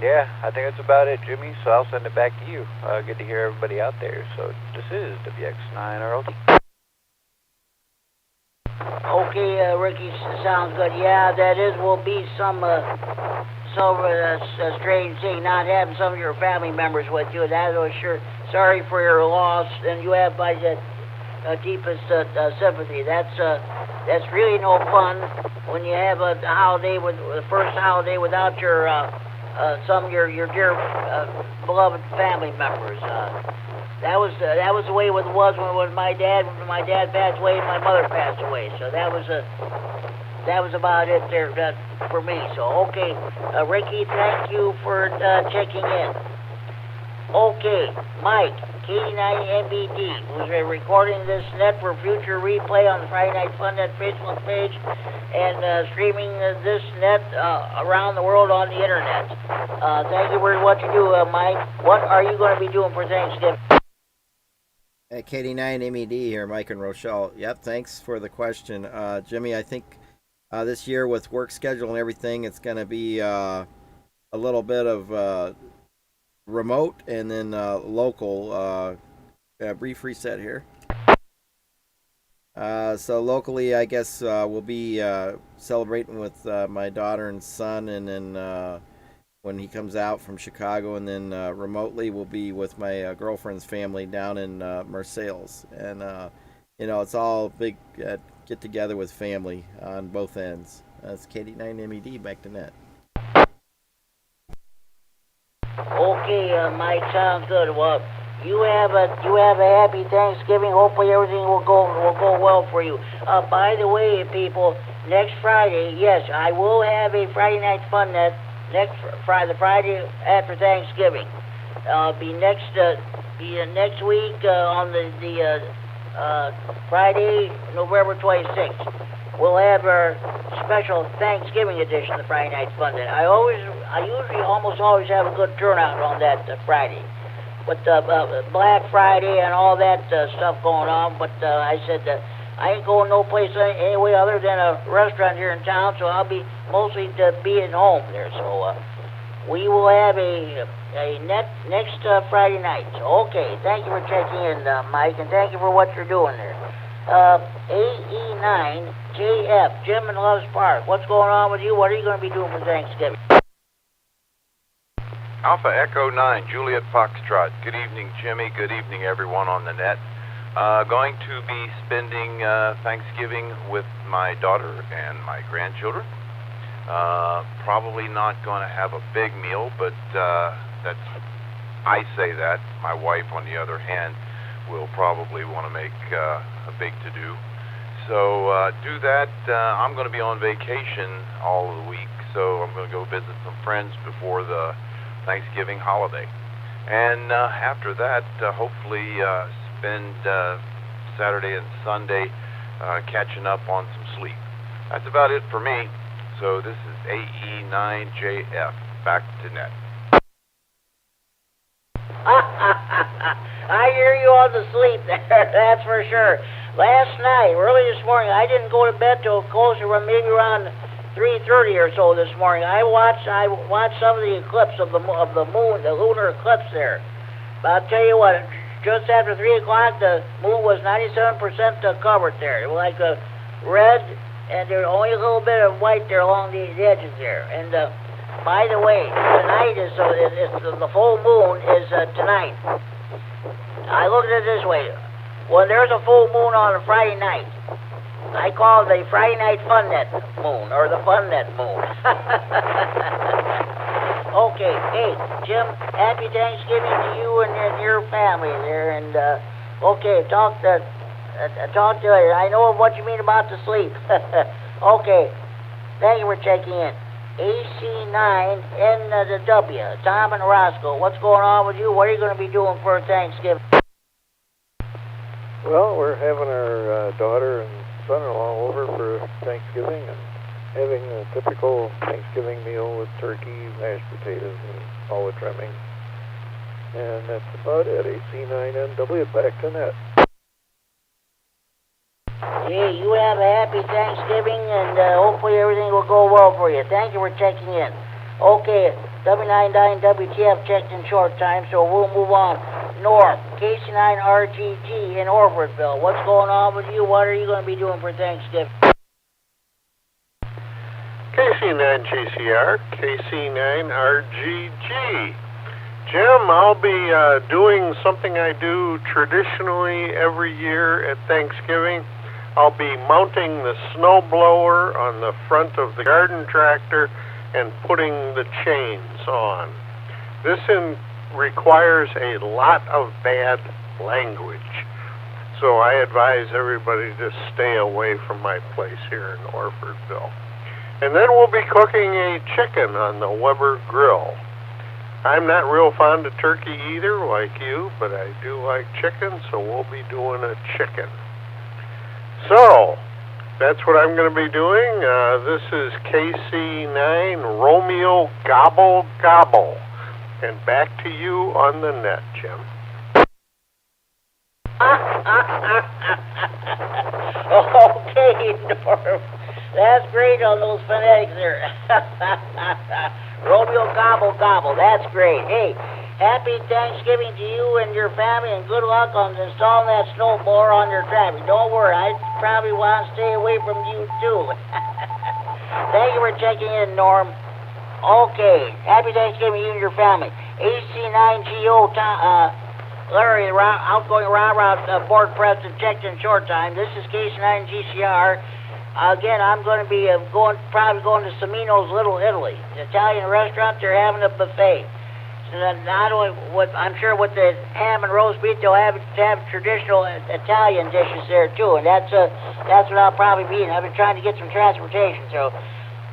yeah, I think that's about it, Jimmy. So I'll send it back to you. Good to hear everybody out there. So this is WX9RLT. Okay, Ricky, sounds good. Yeah, will be some strange thing not having some of your family members with you. That was sure. Sorry for your loss, and you have my deepest sympathy. That's really no fun when you have a holiday the first holiday without your some of your dear beloved family members. That was the way it was when my dad passed away and my mother passed away. So that was about it there for me. So okay, Ricky, thank you for checking in. Okay, Mike, KD9MED, who's recording this net for future replay on the Friday Night Fun Net Facebook page and streaming this net around the world on the internet. Thank you for what you do, Mike. What are you going to be doing for Thanksgiving? KD9MED here, Mike and Rochelle. Yep, thanks for the question. Jimmy, I think this year with work schedule and everything, it's going to be a little bit of remote and then local. Brief reset here. So locally, I guess we'll be celebrating with my daughter and son, and then when he comes out from Chicago, and then remotely we'll be with my girlfriend's family down in Marseilles. And it's all big get together with family on both ends. That's KD9MED, back to net. Okay, Mike, sounds good. Well, you have a happy Thanksgiving. Hopefully everything will go well for you. By the way, people, next Friday, yes, I will have a Friday Night Fun Net next Friday, the Friday after Thanksgiving. Be next week on the Friday, November 26th. We'll have our special Thanksgiving edition of the Friday Night Fun Net. I usually almost always have a good turnout on that Friday. With Black Friday and all that stuff going on, but I said I ain't going no place anyway other than a restaurant here in town, so I'll be mostly being home there. So we will have a net next Friday night. So, okay, thank you for checking in, Mike, and thank you for what you're doing there. AE9JF, Jim in Loves Park. What's going on with you? What are you going to be doing for Thanksgiving? Alpha Echo 9, Juliet Foxtrot. Good evening, Jimmy. Good evening, everyone on the net. Going to be spending Thanksgiving with my daughter and my grandchildren. Probably not going to have a big meal, but I say that. My wife, on the other hand, will probably want to make a big to-do. So do that. I'm going to be on vacation all of the week, so I'm going to go visit some friends before the Thanksgiving holiday. And after that, hopefully spend Saturday and Sunday catching up on some sleep. That's about it for me. So this is AE9JF. Back to net. you on to sleep there, that's for sure. Last night, early this morning, I didn't go to bed till closer, maybe around 3:30 or so this morning. I watched some of the eclipse of the moon, the lunar eclipse there. But I'll tell you what, just after 3 o'clock, the moon was 97% covered there. It was like a red, and there was only a little bit of white there along the edges there. And by the way, tonight is the full moon is tonight. I look at it this way: when there's a full moon on a Friday night, I call it the Friday night fun net moon, or the fun net moon. Okay, hey, Jim, happy Thanksgiving to you and your family there, and, okay, talk to you later. I know what you mean about the sleep. Okay, thank you for checking in. AC9NW, Tom and Roscoe, what's going on with you? What are you going to be doing for Thanksgiving? Well, we're having our daughter and son-in-law over for Thanksgiving and having a typical Thanksgiving meal with turkey, mashed potatoes, and all the trimmings. And that's about it. AC9NW, back to net. Hey, you have a happy Thanksgiving, and hopefully everything will go well for you. Thank you for checking in. Okay, W9AXD checked in short time, so we'll move on. Norm, K9RFD in Orfordville. What's going on with you? What are you going to be doing for Thanksgiving? KC9GCR, KC9RGG. Jim, I'll be doing something I do traditionally every year at Thanksgiving. I'll be mounting the snow blower on the front of the garden tractor and putting the chains on. This requires a lot of bad language, so I advise everybody to stay away from my place here in Orfordville. And then we'll be cooking a chicken on the Weber grill. I'm not real fond of turkey either, like you, but I do like chicken, so we'll be doing a chicken. So, that's what I'm going to be doing. This is KC9 Romeo Gobble Gobble. And back to you on the net, Jim. Okay, Norm. That's great on those phonetics there. Romeo Gobble Gobble. That's great. Hey, happy Thanksgiving to you and your family, and good luck on installing that snowblower on your tractor. Don't worry, I probably want to stay away from you too. Thank you for checking in, Norm. Okay, happy Thanksgiving to you and your family. AC9GO, Larry, outgoing route board president, checked in short time. This is KC9GCR. Again, I'm going to be probably going to Semino's Little Italy, the Italian restaurant. They're having a buffet. So not only I'm sure with the ham and roast beef, they'll have traditional Italian dishes there too, and that's what I'll probably be eating. I've been trying to get some transportation,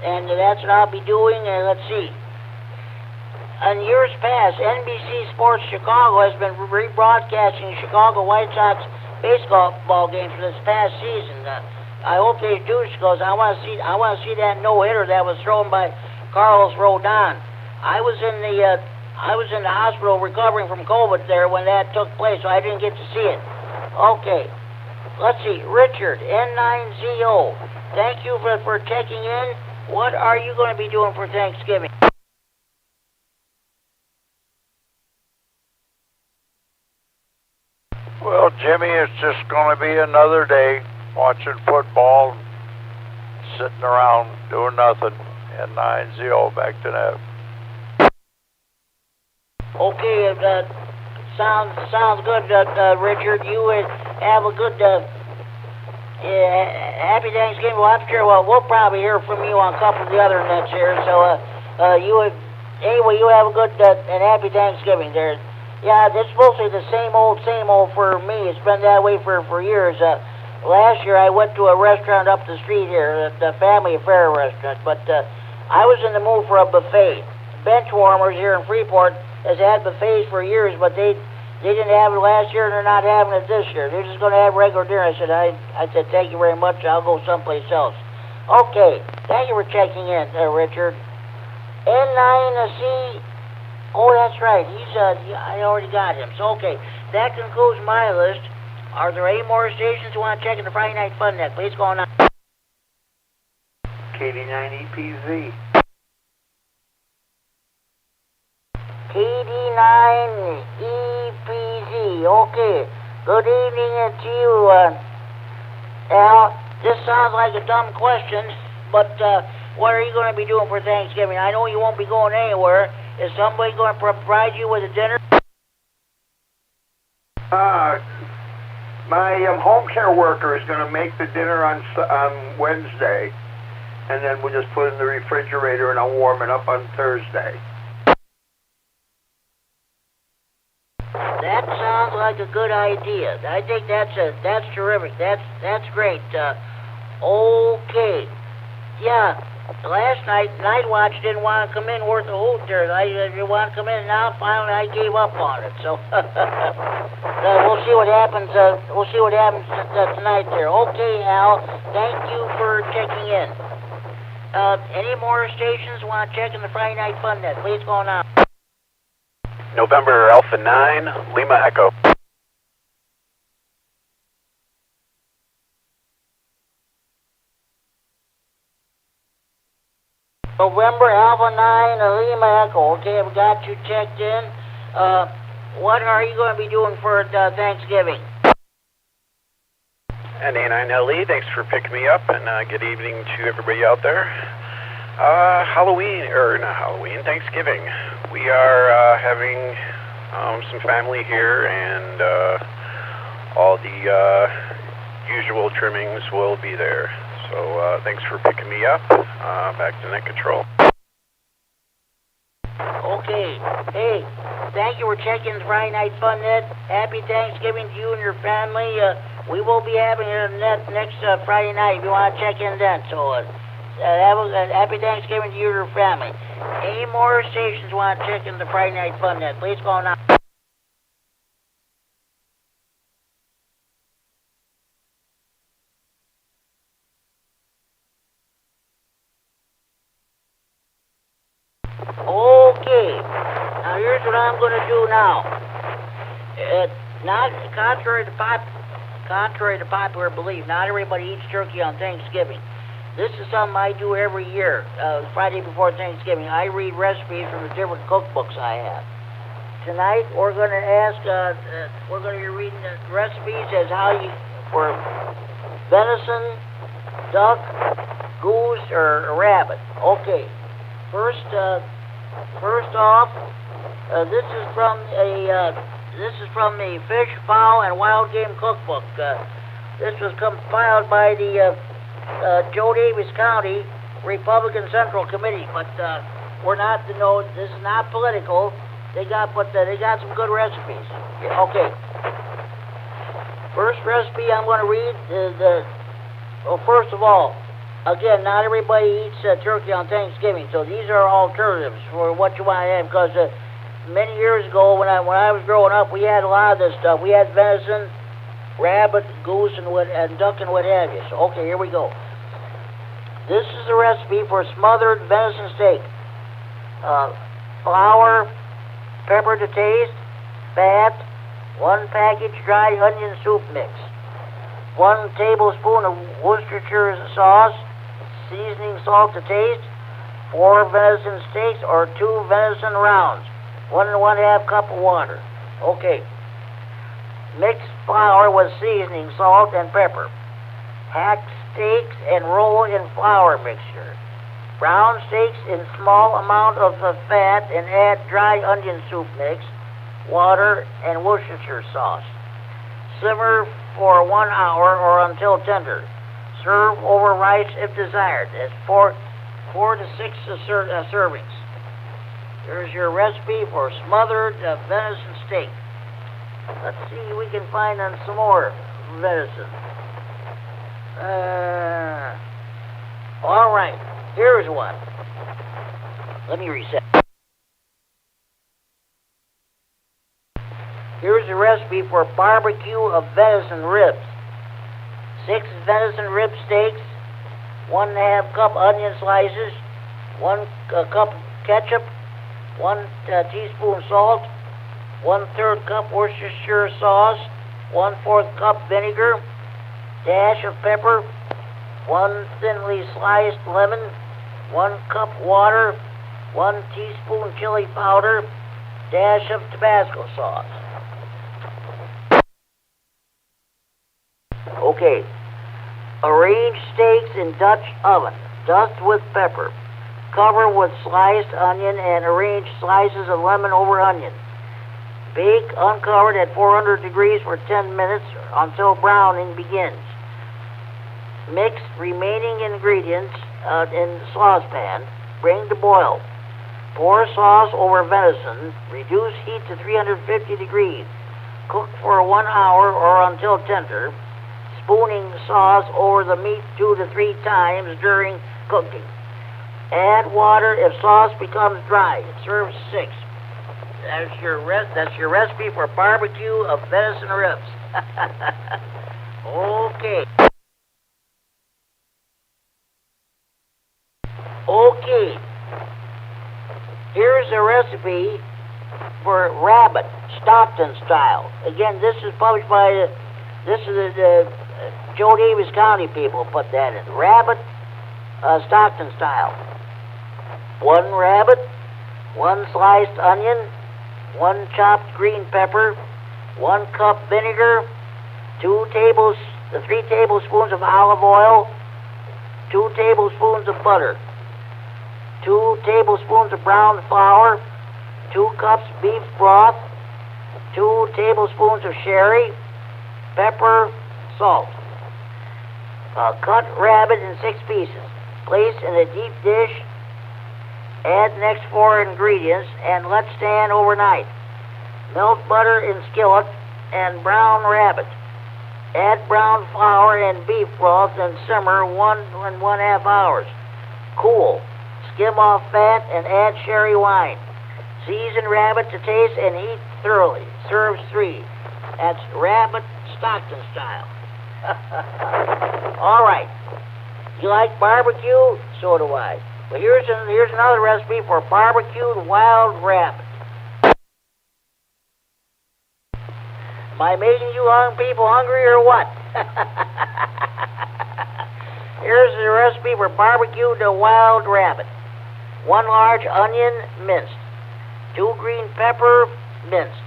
and that's what I'll be doing. Let's see. In years past, NBC Sports Chicago has been rebroadcasting Chicago White Sox baseball games for this past season. I hope they do, because I want to see that no-hitter that was thrown by Carlos Rodon. I was in the hospital recovering from COVID there when that took place, so I didn't get to see it. Okay, let's see. Richard, N9ZO. Thank you for checking in. What are you going to be doing for Thanksgiving? Well, Jimmy, it's just going to be another day watching football, sitting around doing nothing. And 9-0 back to net. Okay, sounds good, Richard. You have a good happy Thanksgiving. Well, I'm sure we'll probably hear from you on a couple of the other nets here. So anyway, you have a good and happy Thanksgiving there. Yeah, it's mostly the same old for me. It's been that way for years. Last year I went to a restaurant up the street here, the Family Affair restaurant, but I was in the mood for a buffet. Benchwarmers here in Freeport has had buffets for years, but they didn't have it last year, and they're not having it this year. They're just going to have regular dinner. I said, thank you very much. I'll go someplace else. Okay, thank you for checking in, Richard. N9C. Oh, that's right. I already got him. So, okay. that concludes my list. Are there any more stations you want to check in the Friday Night Fun Net? Please go on. KD9EPZ. KD9EPZ. Okay. Good evening to you, Al. This sounds like a dumb question, but what are you going to be doing for Thanksgiving? I know you won't be going anywhere. Is somebody going to provide you with a dinner? My home care worker is going to make the dinner on Wednesday, and then we'll just put it in the refrigerator and I'll warm it up on Thursday. That sounds like a good idea. I think that's terrific. That's great. Okay. Yeah. Last night, Night Watch didn't want to come in worth a hoot there. They didn't want to come in, and now finally I gave up on it. So we'll see what happens. We'll see what happens tonight there. Okay, Al. Thank you for checking in. Any more stations want to check in the Friday Night Fun Net? Please go on. November Alpha 9, Lima Echo. November Alpha 9, Lima Echo. Okay, I've got you checked in. What are you going to be doing for Thanksgiving? And A9LE, thanks for picking me up, and good evening to everybody out there. Thanksgiving. We are having some family here, and all the usual trimmings will be there. So thanks for picking me up. Back to net control. Okay. Hey, thank you for checking the Friday Night Fun Net. Happy Thanksgiving to you and your family. We will be having a net next Friday night if you want to check in then. So happy Thanksgiving to you and your family. Any more stations want to check in the Friday Night Fun Net? Please call now. Okay. Now here's what I'm going to do now. Not contrary to popular belief, not everybody eats turkey on Thanksgiving. This is something I do every year, Friday before Thanksgiving. I read recipes from the different cookbooks I have. Tonight we're going to we're going to be reading the recipes as for venison, duck, goose, or rabbit. Okay. First off, this is from the Fish, Fowl, and Wild Game Cookbook. This was compiled by the Joe Davis County Republican Central Committee, but we're not to know. This is not political. They got some good recipes. Okay. First recipe I'm going to read is first of all. Again, not everybody eats turkey on Thanksgiving, so these are alternatives for what you want to have. Because many years ago, when I was growing up, we had a lot of this stuff. We had venison, rabbit, goose, and duck, and what have you. So, okay, here we go. This is a recipe for smothered venison steak. Flour, pepper to taste, fat, 1 package dry onion soup mix, 1 tablespoon of Worcestershire sauce, seasoning salt to taste, 4 venison steaks or 2 venison rounds, 1 1/2 cup of water. Okay. Mix flour with seasoning, salt, and pepper. Hack steaks and roll in flour mixture. Brown steaks in small amount of the fat and add dry onion soup mix, water, and Worcestershire sauce. Simmer for 1 hour or until tender. Serve over rice if desired. That's 4 to 6 servings. Here's your recipe for smothered venison steak. Let's see if we can find on some more venison. All right, here's one. Let me reset. Here's a recipe for barbecue of venison ribs. 6 venison rib steaks, 1 1/2 cup onion slices, 1 cup ketchup, 1 teaspoon salt, 1/3 cup Worcestershire sauce, 1/4 cup vinegar, dash of pepper, 1 thinly sliced lemon, 1 cup water, 1 teaspoon chili powder, dash of Tabasco sauce. Okay. Arrange steaks in Dutch oven. Dust with pepper. Cover with sliced onion and arrange slices of lemon over onion. Bake uncovered at 400 degrees for 10 minutes until browning begins. Mix remaining ingredients in the saucepan. Bring to boil. Pour sauce over venison. Reduce heat to 350 degrees. Cook for 1 hour or until tender. Spooning sauce over the meat 2 to 3 times during cooking. Add water if sauce becomes dry. Serve 6. That's your recipe for barbecue of venison ribs. Okay. Okay. Here's a recipe for rabbit, Stockton style. Again, this is published by the Joe Davis County people put that in. Rabbit, Stockton style. 1 rabbit, 1 sliced onion, 1 chopped green pepper, 1 cup vinegar, 3 tablespoons of olive oil, 2 tablespoons of butter, 2 tablespoons of brown flour, 2 cups beef broth, 2 tablespoons of sherry, pepper, salt. Cut rabbit in 6 pieces. Place in a deep dish. Add next 4 ingredients and let stand overnight. Melt butter in skillet and brown rabbit. Add brown flour and beef broth and simmer 1 and 1/2 hours. Cool. Skim off fat and add sherry wine. Season rabbit to taste and heat thoroughly. Serve 3. That's rabbit Stockton style. All right. You like barbecue? So do I. Well, here's another recipe for barbecued wild rabbit. Am I making you people hungry or what? Here's the recipe for barbecued wild rabbit. 1 large onion, minced. 2 green pepper, minced.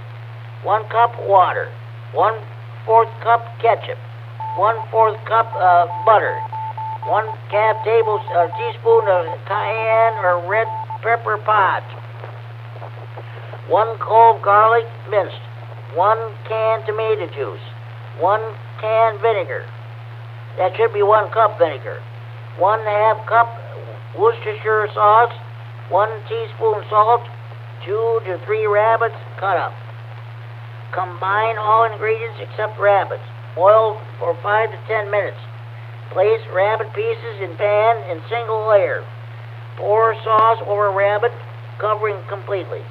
1 cup water. 1/4 cup ketchup. 1/4 cup butter. 1 teaspoon of cayenne or red pepper pot. 1 clove garlic, minced. 1 can tomato juice. 1 can vinegar. That should be 1 cup vinegar. 1/2 cup Worcestershire sauce. 1 teaspoon salt. 2 to 3 rabbits cut up. Combine all ingredients except rabbits. Boil for 5 to 10 minutes. Place rabbit pieces in pan in single layer. Pour sauce over rabbit, covering completely.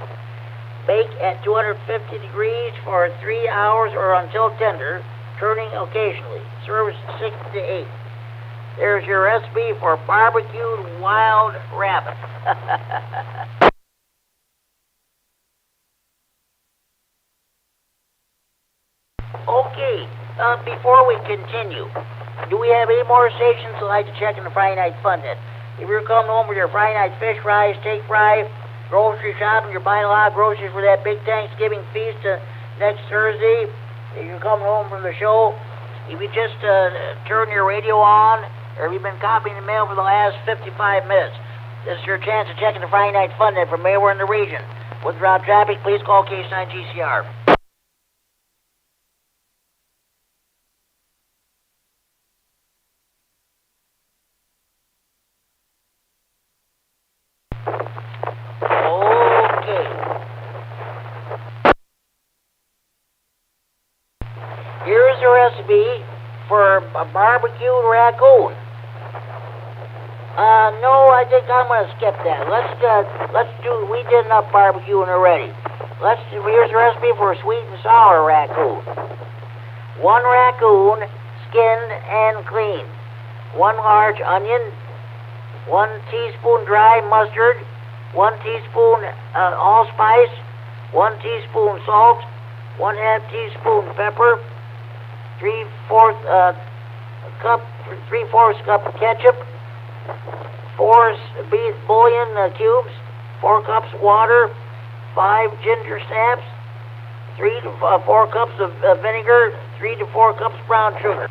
Bake at 250 degrees for 3 hours or until tender, turning occasionally. Serve 6 to 8. There's your recipe for barbecued wild rabbit. Okay, before we continue, do we have any more stations that like to check in the Friday Night Fun Net? If you're coming home with your Friday night fish fry, steak fry, grocery shopping, you're buying a lot of groceries for that big Thanksgiving feast next Thursday, if you're coming home from the show, if you just turn your radio on, or if you've been copying the mail for the last 55 minutes, this is your chance to check in the Friday Night Fun Net from anywhere in the region. With drop traffic, please call K9 GCR. Here's a recipe for a barbecued raccoon. No, I think I'm gonna skip that. We did enough barbecuing already. Here's a recipe for a sweet and sour raccoon. 1 raccoon, skinned and cleaned. 1 large onion. 1 teaspoon dry mustard. 1 teaspoon allspice. 1 teaspoon salt, 1/2 teaspoon pepper, 3/4 cup ketchup, 4 beef bouillon cubes, 4 cups water, 5 ginger snaps, 3 to 4 cups of vinegar, 3 to 4 cups brown sugar.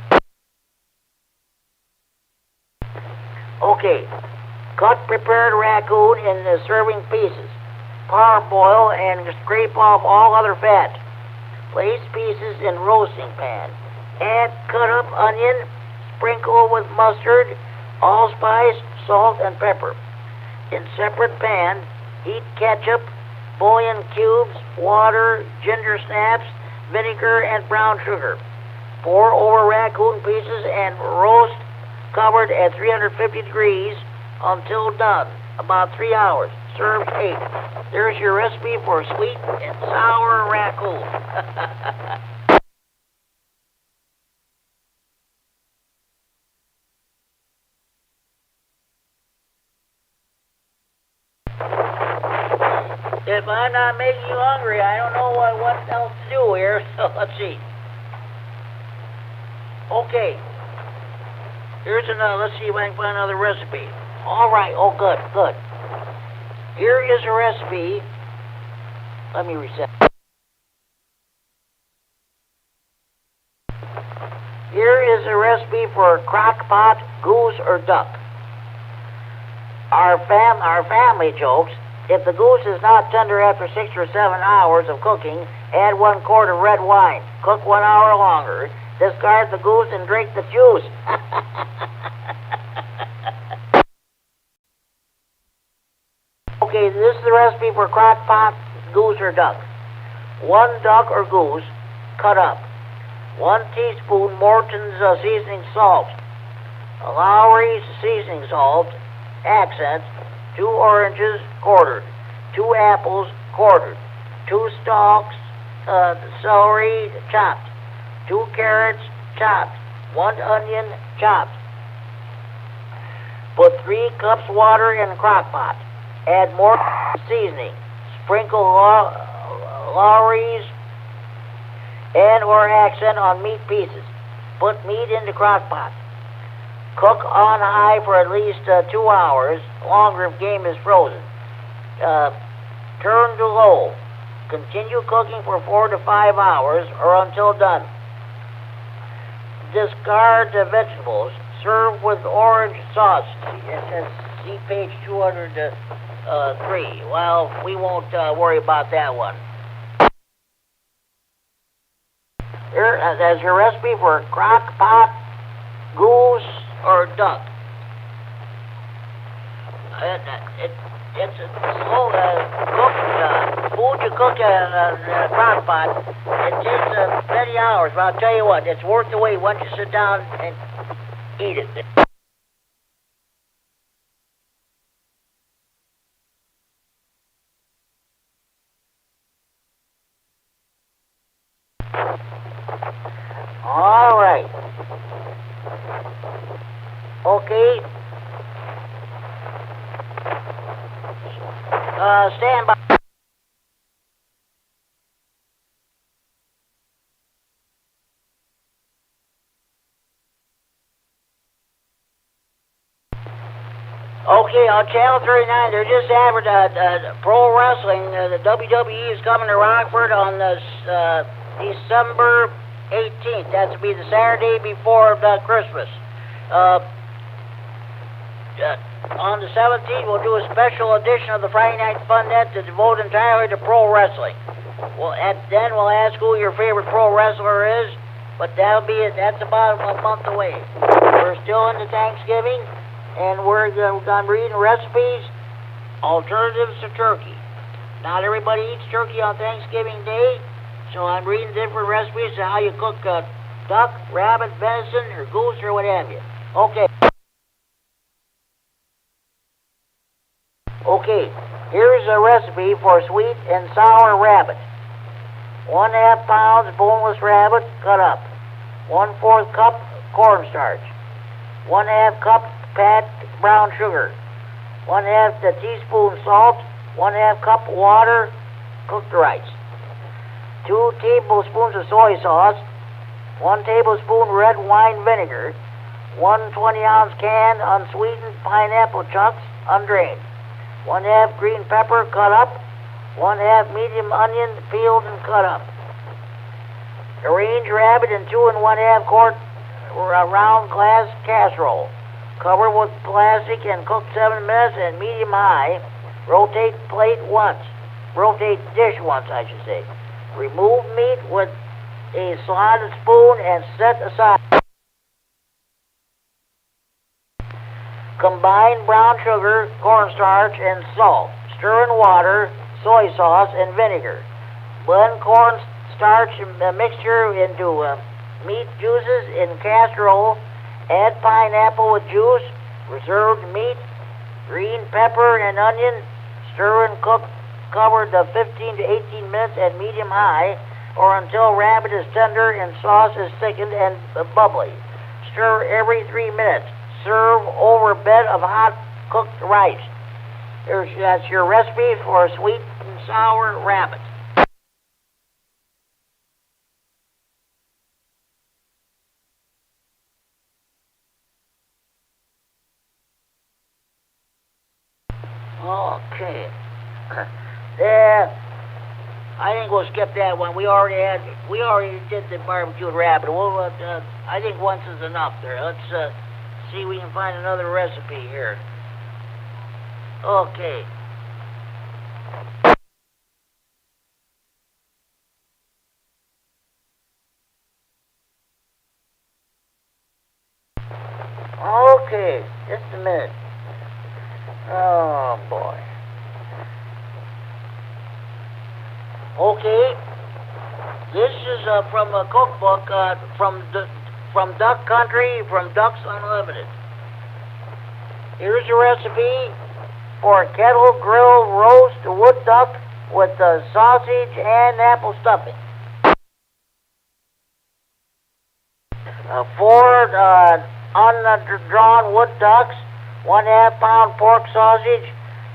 Okay, cut prepared raccoon in serving pieces. Parboil and scrape off all other fat. Place pieces in roasting pan. Add cut up onion, sprinkle with mustard, allspice, salt, and pepper. In separate pan, heat ketchup, bouillon cubes, water, ginger snaps, vinegar, and brown sugar. Pour over raccoon pieces and roast covered at 350 degrees until done, about 3 hours. Serve 8. There's your recipe for sweet and sour raccoon. If I'm not making you hungry, I don't know what else to do here, so let's see. Okay. Here's another, let's see if I can find another recipe. All right, oh good, good. Here is a recipe. Let me reset. Here is a recipe for crock pot, goose, or duck. Our family jokes, if the goose is not tender after 6 or 7 hours of cooking, add 1 quart of red wine. Cook 1 hour longer. Discard the goose and drink the juice. Okay, this is the recipe for crock pot, goose, or duck. 1 duck or goose, cut up. 1 teaspoon Morton's seasoning salt. Lowry's seasoning salt, accents. 2 oranges, quartered. 2 apples, quartered. 2 stalks, celery, chopped. 2 carrots, chopped. 1 onion, chopped. Put 3 cups water in a crock pot. Add more seasoning. Sprinkle Lowry's and or accent on meat pieces. Put meat into crock pot. Cook on high for at least 2 hours, longer if game is frozen. Turn to low. Continue cooking for 4 to 5 hours or until done. Discard the vegetables. Serve with orange sauce. See page 203. Well, we won't worry about that one. Here, there's your recipe for crock pot, goose, or duck. It's a slow cooked food you cook in a crock pot. It takes many hours, but I'll tell you what, it's worth the wait once you sit down and eat it. All right. Okay. Stand by. Okay, on Channel 39, they're just advertising pro wrestling. The WWE is coming to Rockford on December 18th. That will be the Saturday before Christmas. On the 17th, we'll do a special edition of the Friday Night Fun Net to devote entirely to pro wrestling. Well, then we'll ask who your favorite pro wrestler is, but that's about a month away. We're still into Thanksgiving, and I'm reading recipes, alternatives to turkey. Not everybody eats turkey on Thanksgiving Day, so I'm reading different recipes of how you cook duck, rabbit, venison, or goose, or what have you. Okay. Okay, here's a recipe for sweet and sour rabbit. 1/2 pounds boneless rabbit, cut up. 1/4 cup cornstarch. 1/2 cup pat brown sugar. 1/2 teaspoon salt. 1/2 cup water. cooked rice. 2 tablespoons of soy sauce. 1 tablespoon red wine vinegar. 1 20-ounce can unsweetened pineapple chunks, undrained. 1/2 green pepper cut up. 1/2 medium onion peeled and cut up. Arrange rabbit in 2 1/2 quart round glass casserole. Cover with plastic and cook 7 minutes at medium-high. Rotate dish once, I should say. Remove meat with a slotted spoon and set aside. Combine brown sugar, cornstarch, and salt. Stir in water, soy sauce, and vinegar. Blend cornstarch mixture into meat juices in casserole. Add pineapple with juice, reserved meat, green pepper, and onion. Stir and cook, covered 15 to 18 minutes at medium-high, or until rabbit is tender and sauce is thickened and bubbly. Stir every 3 minutes. Serve over a bed of hot cooked rice. That's your recipe for sweet and sour rabbit. Okay. Yeah, I think we'll skip that one. We already did the barbecued rabbit. I think once is enough there. Let's see if we can find another recipe here. Okay. Okay, just a minute. Oh boy. Okay, this is from a cookbook from Duck Country, from Ducks Unlimited. Here's a recipe for a kettle grill roast wood duck with sausage and apple stuffing. 4 undrawn wood ducks, 1/2 pound pork sausage,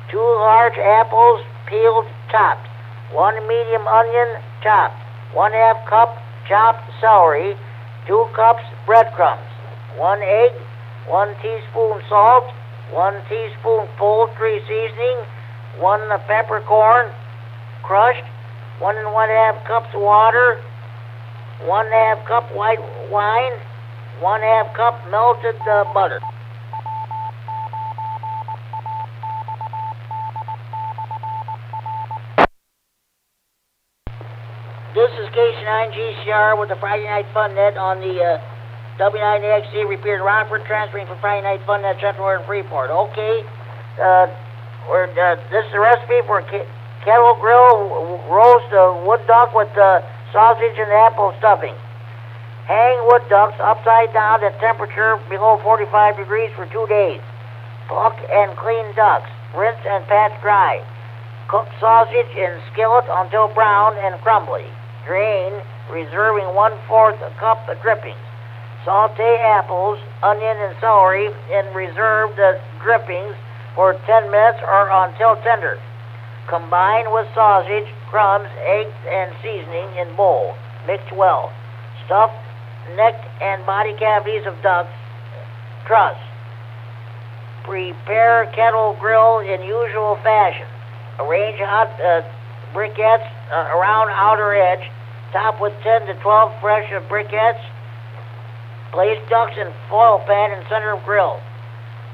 2 large apples peeled chopped, 1 medium onion chopped, 1/2 cup chopped celery, 2 cups breadcrumbs, 1 egg, 1 teaspoon salt, 1 teaspoon poultry seasoning, 1 peppercorn crushed, 1 1/2 cups water, 1/2 cup white wine, 1/2 cup melted butter. This is K9GCR with the Friday Night Fun Net on the W9AXD Repeater Rockford, transferring from Friday Night Fun Net Central and Freeport. Okay, this is a recipe for kettle grill roast wood duck with sausage and apple stuffing. Hang wood ducks upside down at temperature below 45 degrees for 2 days. Pluck and clean ducks. Rinse and pat dry. Cook sausage in skillet until brown and crumbly. Drain, reserving 1/4 cup of drippings. Saute apples, onion, and celery in reserved drippings for 10 minutes or until tender. Combine with sausage, crumbs, eggs, and seasoning in bowl. Mix well. Stuff neck and body cavities of ducks. Truss. Prepare kettle grill in usual fashion. Arrange hot briquettes around outer edge. Top with 10 to 12 fresh briquettes. Place ducks in foil pan in center of grill.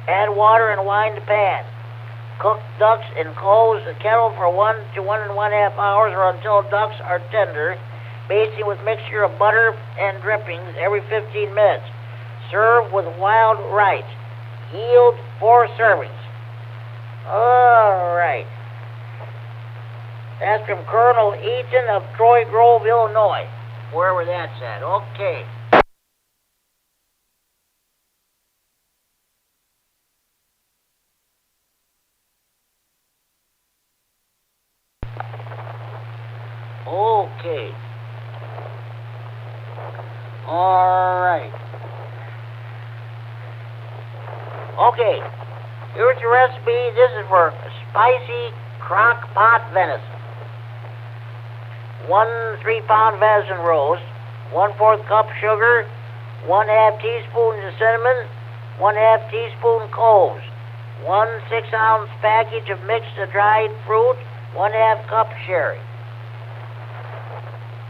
Add water and wine to pan. Cook ducks in close the kettle for 1 to 1 1/2 hours or until ducks are tender, basting with mixture of butter and drippings every 15 minutes. Serve with wild rice. Yield 4 servings. All right. That's from Colonel Eaton of Troy Grove, Illinois, wherever that's at. Okay. Okay. All right. Okay. Here's the recipe. This is for spicy crock pot venison. 1 3-pound venison roast, 1/4 cup sugar, 1/2 teaspoon of cinnamon, 1/2 teaspoon cloves, 1 6-ounce package of mixed dried fruit, 1/2 cup sherry.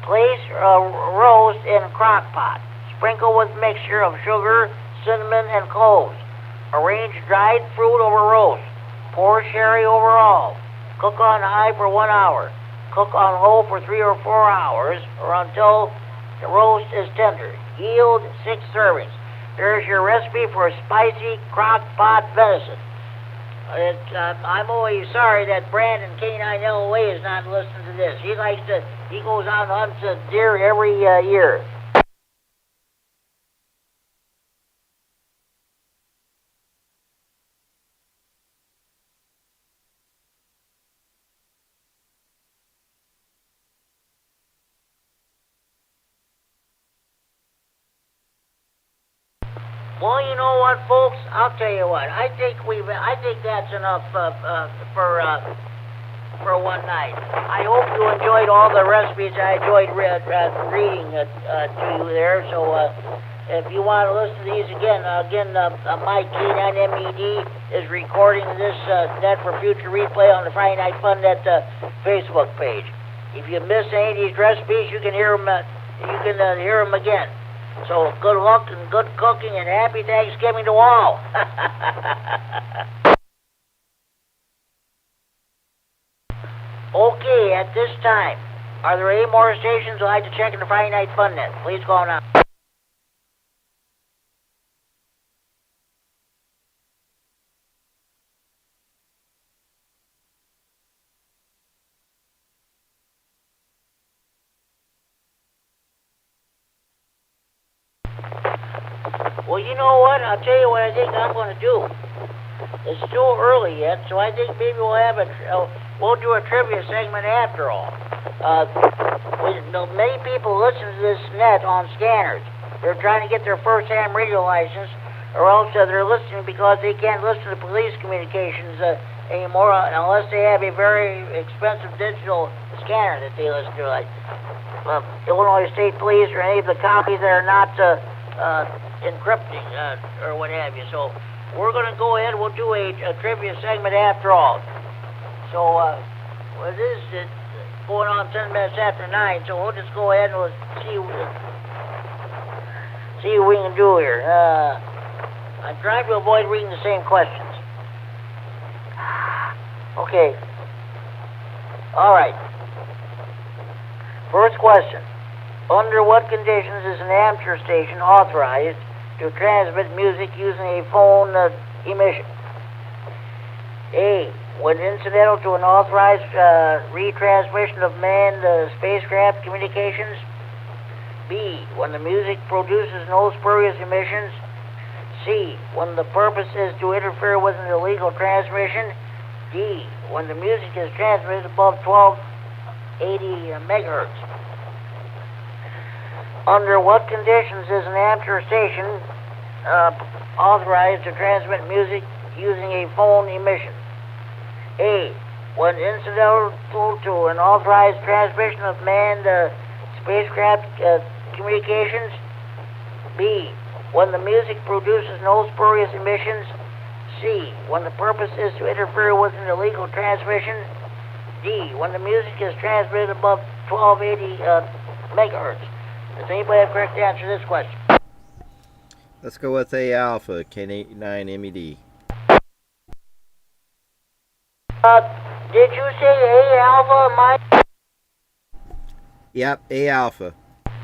Place roast in a crock pot. Sprinkle with mixture of sugar, cinnamon, and cloves. Arrange dried fruit over roast. Pour sherry over all. Cook on high for 1 hour. Cook on low for 3 or 4 hours or until the roast is tender. Yield 6 servings. There's your recipe for spicy crock pot venison. I'm always sorry that Brandon K9LOA is not listening to this. He goes out and hunts deer every year. Well, you know what, folks? I'll tell you what. I think that's enough for one night. I hope you enjoyed all the recipes. I enjoyed reading to you there. So, if you want to listen to these again, my K9MED is recording this net for future replay on the Friday Night Fun Net Facebook page. If you miss any of these recipes, you can hear them. Hear them again. So good luck and good cooking and happy Thanksgiving to all. Okay, at this time, are there any more stations you'd like to check in the Friday Night Fun Net? Please call now. Well, you know what? I'll tell you what I think I'm going to do. It's still early yet, so I think maybe we'll do a trivia segment after all. Many people listen to this net on scanners. They're trying to get their first-hand radio license, or else they're listening because they can't listen to police communications anymore unless they have a very expensive digital scanner that they listen to, like Illinois State Police or any of the counties that are not encrypting or what have you. So we're going to go ahead. We'll do a trivia segment after all. So it is going on 10 minutes after 9. So we'll just go ahead and we'll see what we can do here. I'm trying to avoid reading the same questions. Okay. All right. First question. Under what conditions is an amateur station authorized to transmit music using a phone emission? A. When incidental to an authorized retransmission of manned spacecraft communications. B. When the music produces no spurious emissions. C. When the purpose is to interfere with an illegal transmission. D. When the music is transmitted above 1280 megahertz. Under what conditions is an amateur station authorized to transmit music using a phone emission? A. When incidental to an authorized transmission of manned spacecraft communications. B. When the music produces no spurious emissions. C. When the purpose is to interfere with an illegal transmission. D. When the music is transmitted above 1280 megahertz. Does anybody have a correct answer to this question? Let's go with A alpha, K9MED. Did you say A alpha, Mike? Yep, A alpha.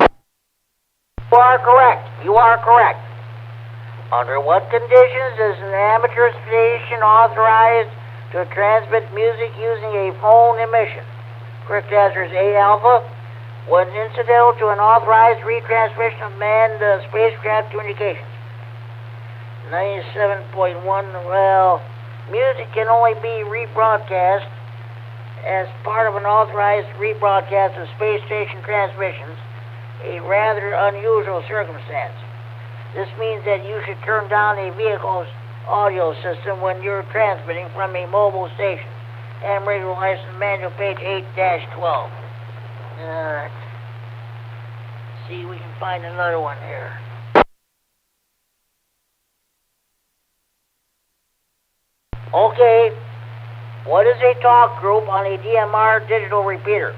You are correct. You are correct. Under what conditions is an amateur station authorized to transmit music using a phone emission? Correct answer is A alpha. When incidental to an authorized retransmission of manned spacecraft communications. 97.1, well, music can only be rebroadcast as part of an authorized rebroadcast of space station transmissions, a rather unusual circumstance. This means that you should turn down a vehicle's audio system when you're transmitting from a mobile station. Ham Radio License Manual, page 8-12. Alright. See if we can find another one here. Okay. What is a talk group on a DMR digital repeater?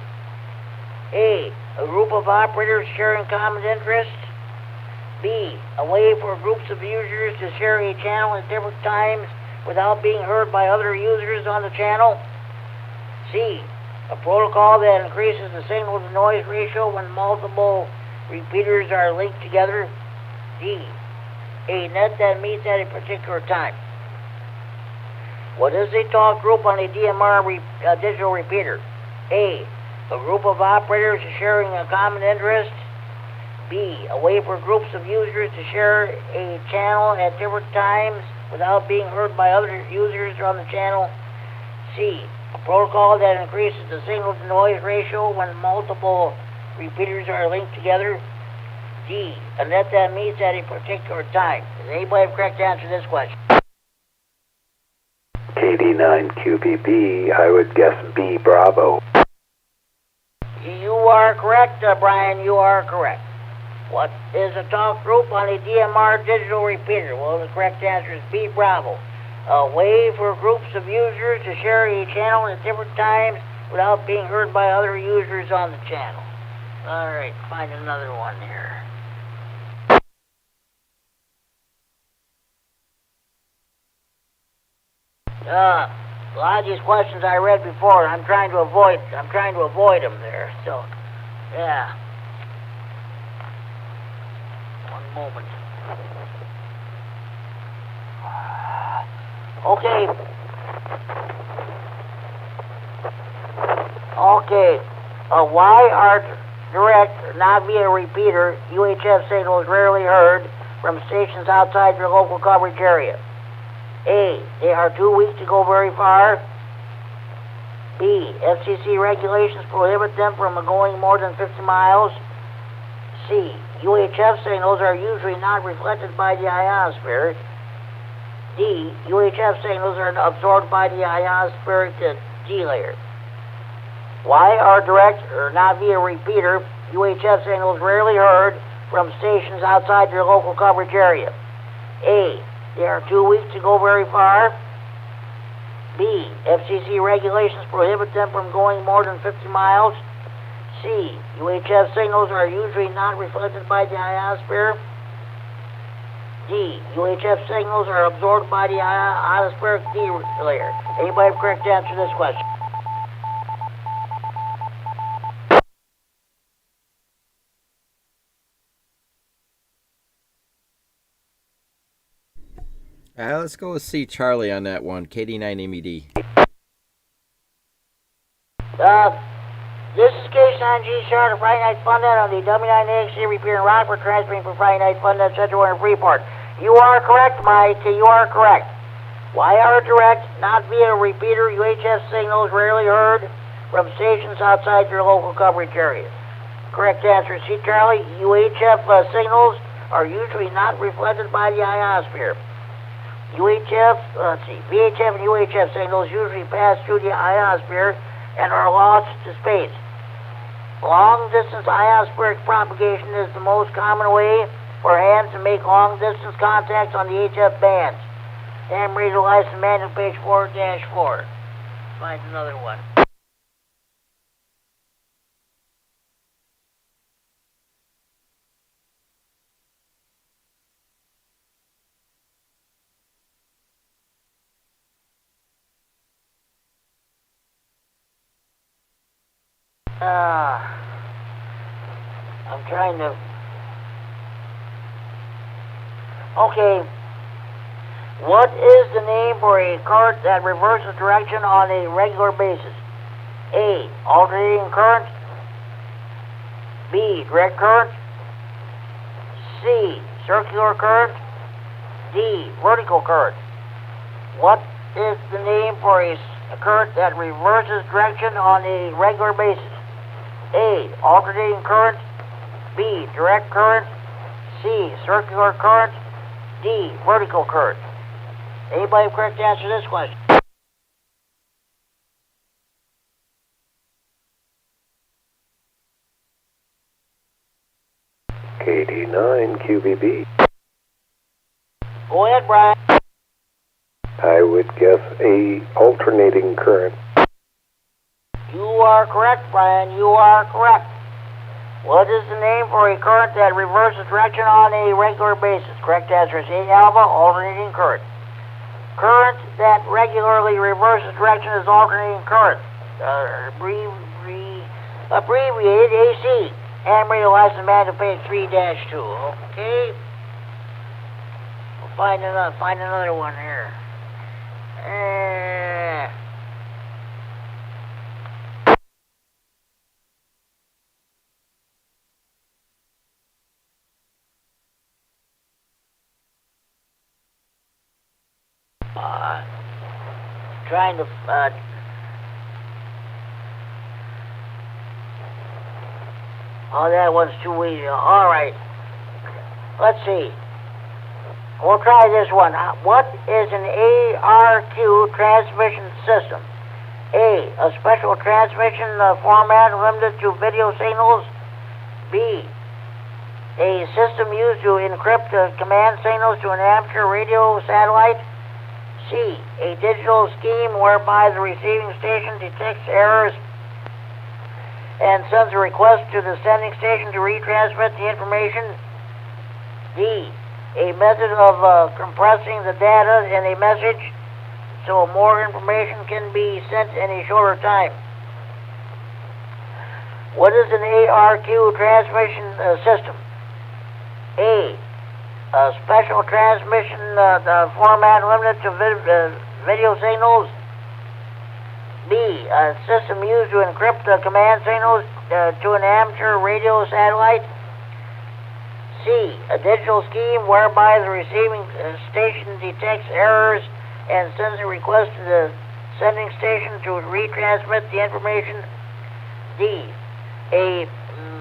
A. A group of operators sharing common interests. B. A way for groups of users to share a channel at different times without being heard by other users on the channel. C. A protocol that increases the signal-to-noise ratio when multiple repeaters are linked together. D. A net that meets at a particular time. What is a talk group on a DMR digital repeater? A. A group of operators sharing a common interest. B. A way for groups of users to share a channel at different times without being heard by other users on the channel. C. A protocol that increases the signal-to-noise ratio when multiple repeaters are linked together. D. A net that meets at a particular time. Does anybody have a correct answer to this question? KD9QBB, I would guess B, Bravo. You are correct, Brian. You are correct. What is a talk group on a DMR digital repeater? Well, the correct answer is B, Bravo. A way for groups of users to share a channel at different times without being heard by other users on the channel. All right, find another one here. A lot of these questions I read before, I'm trying to avoid them there. So, yeah. One moment. Okay. Why are direct, not via repeater, UHF signals rarely heard from stations outside your local coverage area? A. They are too weak to go very far. B. FCC regulations prohibit them from going more than 50 miles. C. UHF signals are usually not reflected by the ionosphere. D. UHF signals are absorbed by the ionospheric D layer. Why are direct, or not via repeater, UHF signals rarely heard from stations outside your local coverage area? A. They are too weak to go very far. B. FCC regulations prohibit them from going more than 50 miles. C. UHF signals are usually not reflected by the ionosphere. D. UHF signals are absorbed by the ionospheric D layer. Anybody have a correct answer to this question? Let's go with C, Charlie, on that one. KD9MED. This is K9G Charter, Friday Night Funnet on the W9AXD Repeater and Rockford, transmitting from Friday Night Funnet, Central and Freeport. You are correct, Mike. You are correct. Why are direct, not via repeater, UHF signals rarely heard from stations outside your local coverage area? Correct answer, C, Charlie. UHF signals are usually not reflected by the ionosphere. VHF and UHF signals usually pass through the ionosphere and are lost to space. Long-distance ionospheric propagation is the most common way for hands to make long-distance contacts on the HF bands. Ham radio license manual, page 4-4. Find another one. I'm trying to... Okay. What is the name for a current that reverses direction on a regular basis? A. Alternating current. B. Direct current. C. Circular current. D. Vertical current. What is the name for a current that reverses direction on a regular basis? A. Alternating current. B. Direct current. C. Circular current. D. Vertical current. Anybody have a correct answer to this question? KD9QBB. Go ahead, Brian. I would guess a alternating current. You are correct, Brian. You are correct. What is the name for a current that reverses direction on a regular basis? Correct answer is A alpha, alternating current. Current that regularly reverses direction is alternating current. Abbreviated AC. And radio license manual page 3-2. Okay. We'll find another one here. Trying to oh, that one's too easy. All right, let's see. We'll try this one. What is an ARQ transmission system? A special transmission format limited to video signals. B, a system used to encrypt command signals to an amateur radio satellite. C, a digital scheme whereby the receiving station detects errors and sends a request to the sending station to retransmit the information. D, a method of compressing the data in a message so more information can be sent in a shorter time. What is an ARQ transmission system? A special transmission format limited to video signals. B, a system used to encrypt command signals to an amateur radio satellite. C, a digital scheme whereby the receiving station detects errors and sends a request to the sending station to retransmit the information. D, a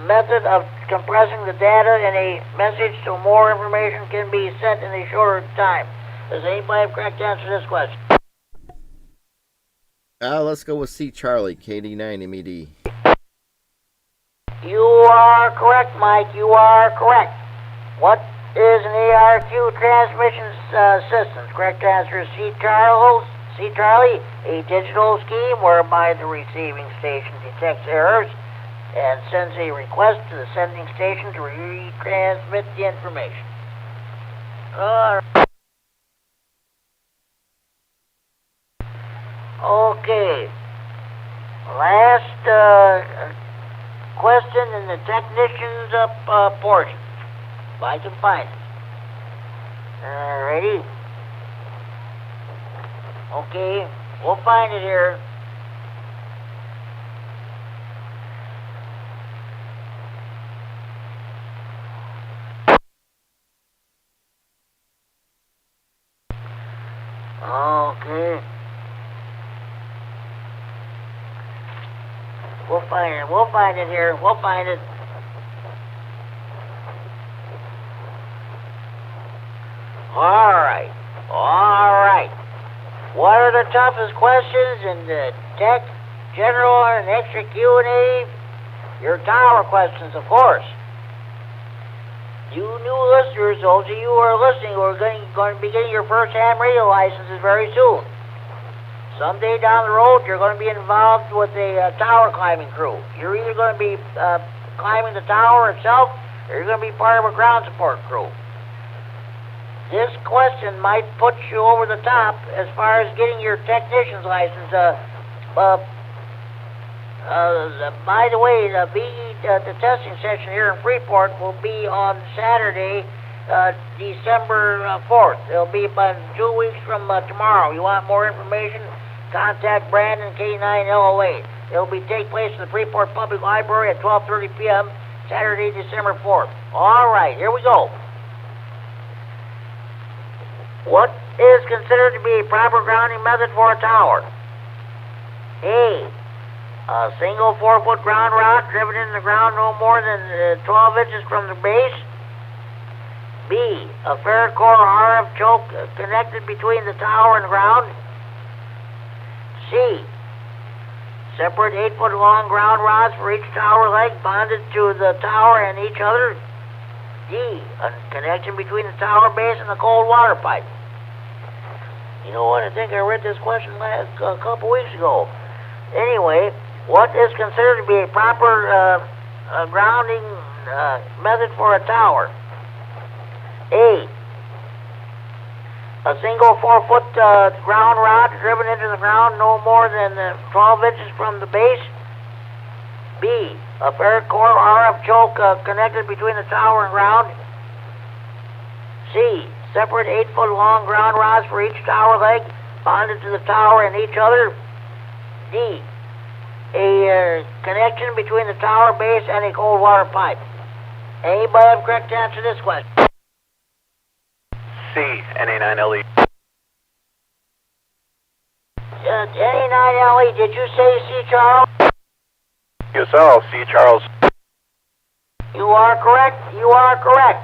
method of compressing the data in a message so more information can be sent in a shorter time. Does anybody have a correct answer to this question? Let's go with C. Charlie, KD9MED. You are correct, Mike. You are correct. What is an ARQ transmission system? Correct answer is C. Charlie, a digital scheme whereby the receiving station detects errors and sends a request to the sending station to retransmit the information. All right. Okay. Last question in the technician's portion. If I can find it. Ready? Okay. We'll find it here. Okay. We'll find it here. We'll find it. All right. What are the toughest questions in the tech, general, and extra Q&A? Your tower questions, of course. You new listeners, those of you who are listening, are going to be getting your first ham radio licenses very soon. Someday down the road, you're going to be involved with a tower climbing crew. You're either going to be climbing the tower itself, or you're going to be part of a ground support crew. This question might put you over the top as far as getting your technician's license. By the way, the testing session here in Freeport will be on Saturday, December 4th. It'll be about 2 weeks from tomorrow. You want more information? Contact Brandon K9LOA. It'll take place in the Freeport Public Library at 12:30 p.m. Saturday, December 4th. All right, here we go. What is considered to be a proper grounding method for a tower? A single 4-foot ground rod driven in the ground no more than 12 inches from the base. B, a Ferrocore RF choke connected between the tower and ground. C, separate 8-foot long ground rods for each tower leg bonded to the tower and each other. D, a connection between the tower base and the cold water pipe. You know what, I think I read this question a couple weeks ago. Anyway, what is considered to be a proper grounding method for a tower? A, a single 4-foot ground rod driven into the ground no more than 12 inches from the base. B, a paracord RF choke connected between the tower and ground. C, separate 8-foot long ground rods for each tower leg bonded to the tower and each other. D, a connection between the tower base and a cold water pipe. Anybody have a correct answer to this question? C, NA9LE. NA9LE, did you say C, Charles? QSL, C, Charles. You are correct. You are correct.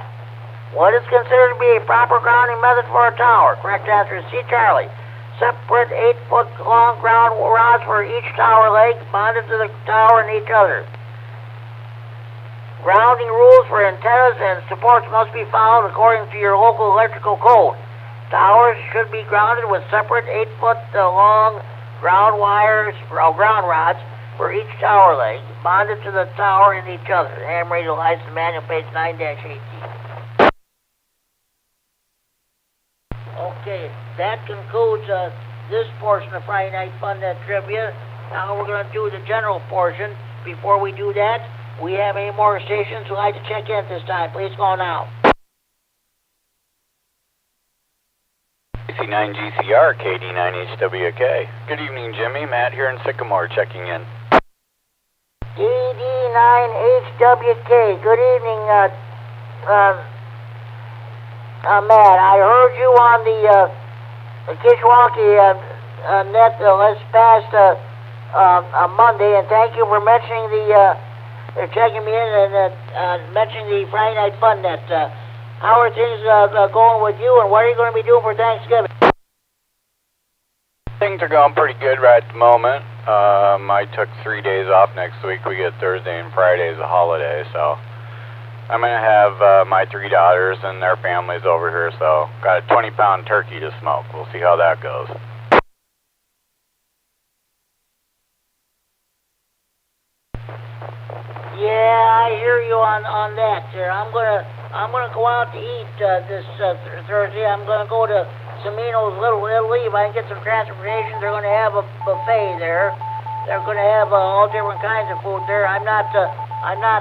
What is considered to be a proper grounding method for a tower? Correct answer is C, Charlie. Separate 8-foot long ground rods for each tower leg bonded to the tower and each other. Grounding rules for antennas and supports must be followed according to your local electrical code. Towers should be grounded with separate 8-foot long ground wires, or ground rods, for each tower leg, bonded to the tower and each other. Ham radio license manual, page 9-18. Okay, that concludes this portion of Friday Night Fun Net Trivia. Now we're going to do the general portion. Before we do that, we have any more stations who'd like to check in at this time. Please go now. KC9GCR, KD9HWK. Good evening, Jimmy. Matt here in Sycamore checking in. KD9HWK. Good evening, Matt. I heard you on the Kishwaukee net this past Monday, and thank you for mentioning they're checking me in and mentioning the Friday Night Fun Net. How are things going with you, and what are you going to be doing for Thanksgiving? Things are going pretty good right at the moment. I took 3 days off next week. We get Thursday and Friday as a holiday, so I'm going to have my 3 daughters and their families over here, so got a 20-pound turkey to smoke. We'll see how that goes. Yeah, I hear you on that, sir. I'm gonna go out to eat this Thursday. I'm gonna go to Semino's Little Italy. If I can get some transportation, they're gonna have a buffet there. They're gonna have all different kinds of food there. I'm not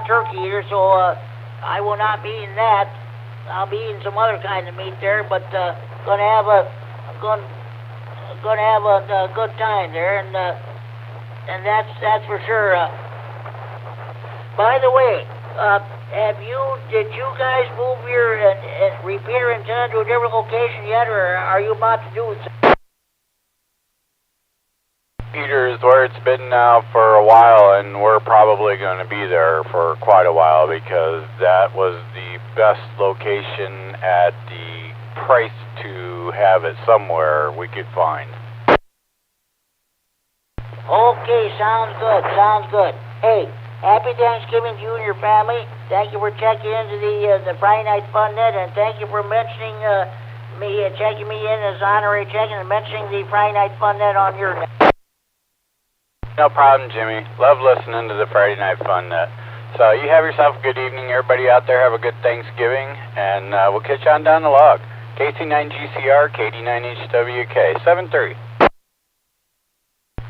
turkey eater, so I will not be eating that. I'll be eating some other kind of meat there, but gonna have a good time there, and that's for sure. By the way, did you guys move your repeater antenna to a different location yet, or are you about to do it? Repeater is where it's been now for a while, and we're probably going to be there for quite a while because that was the best location at the price to have it somewhere we could find. Okay, sounds good, sounds good. Hey, happy Thanksgiving to you and your family. Thank you for checking into the Friday Night Fun Net, and thank you for mentioning checking me in as honorary checking and mentioning the Friday Night Fun Net on your net. No problem, Jimmy. Love listening to the Friday Night Fun Net. So you have yourself a good evening. Everybody out there have a good Thanksgiving, and we'll catch you on down the log. KC9GCR, KD9HWK, 7-3.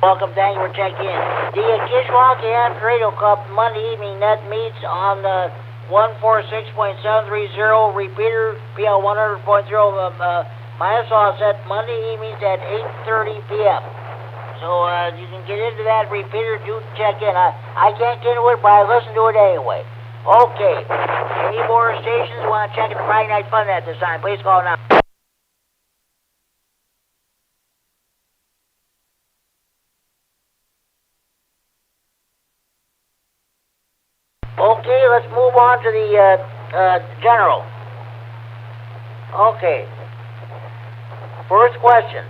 Welcome, thank you for checking in. The Kishwaukee Amateur Radio Club Monday evening net meets on 146.730 repeater, PL 100.0 Minnesota set Monday evenings at 8:30 p.m. So you can get into that repeater, do check in. I can't get into it, but I listen to it anyway. Okay. Any more stations want to check in the Friday Night Fun at this time? Please call now. Okay, let's move on to the general. Okay. First question.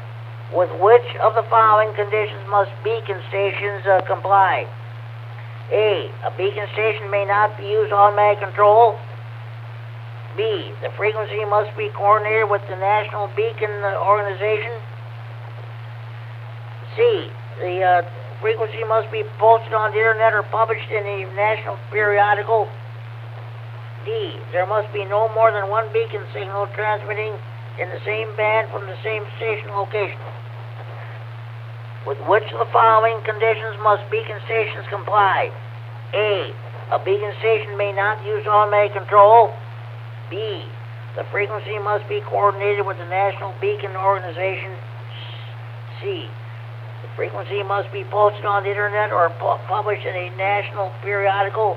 With which of the following conditions must beacon stations comply? A beacon station may not be used automatic control. B, the frequency must be coordinated with the National Beacon Organization. C, the frequency must be posted on the internet or published in a national periodical. D, there must be no more than one beacon signal transmitting in the same band from the same station location. With which of the following conditions must beacon stations comply? A, a beacon station may not use automatic control. B, the frequency must be coordinated with the National Beacon Organization. C, the frequency must be posted on the internet or published in a national periodical.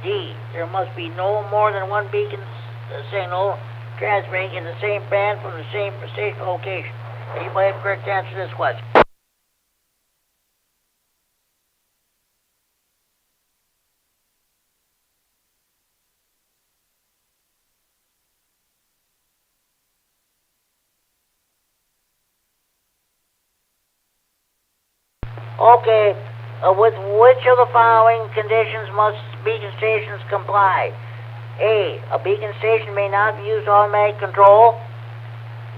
D, there must be no more than one beacon signal transmitting in the same band from the same station location. Anybody have a correct answer to this question? Okay, with which of the following conditions must beacon stations comply? A, a beacon station may not use automatic control.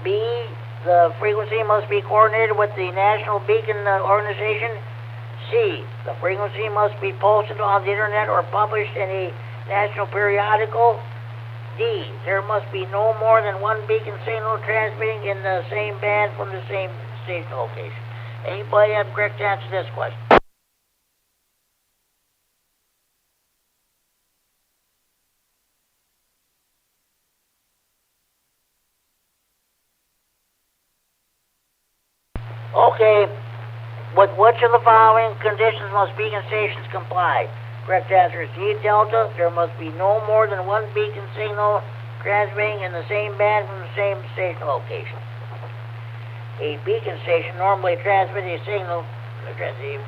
B, the frequency must be coordinated with the National Beacon Organization. C, the frequency must be posted on the internet or published in a national periodical. D, there must be no more than one beacon signal transmitting in the same band from the same station location. Anybody have a correct answer to this question? Okay, with which of the following conditions must beacon stations comply? Correct answer is D, Delta. There must be no more than one beacon signal transmitting in the same band from the same station location. A beacon station normally transmits a signal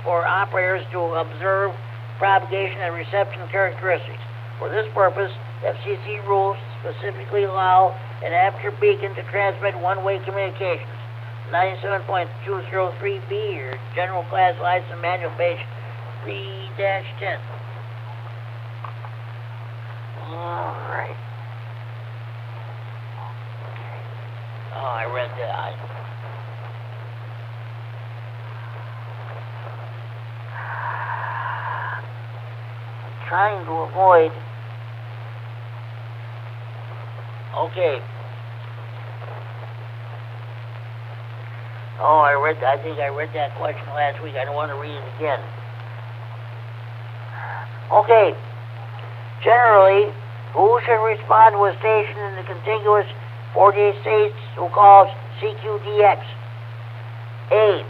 for operators to observe propagation and reception characteristics. For this purpose, FCC rules specifically allow an amateur beacon to transmit one-way communications. 97.203B, your General Class License Manual, page 3-10. All right. Oh, I read that. Trying to avoid. Okay. Oh, I think I read that question last week. I don't want to read it again. Okay. Generally, who should respond to a station in the contiguous 48 states who calls CQDX? A,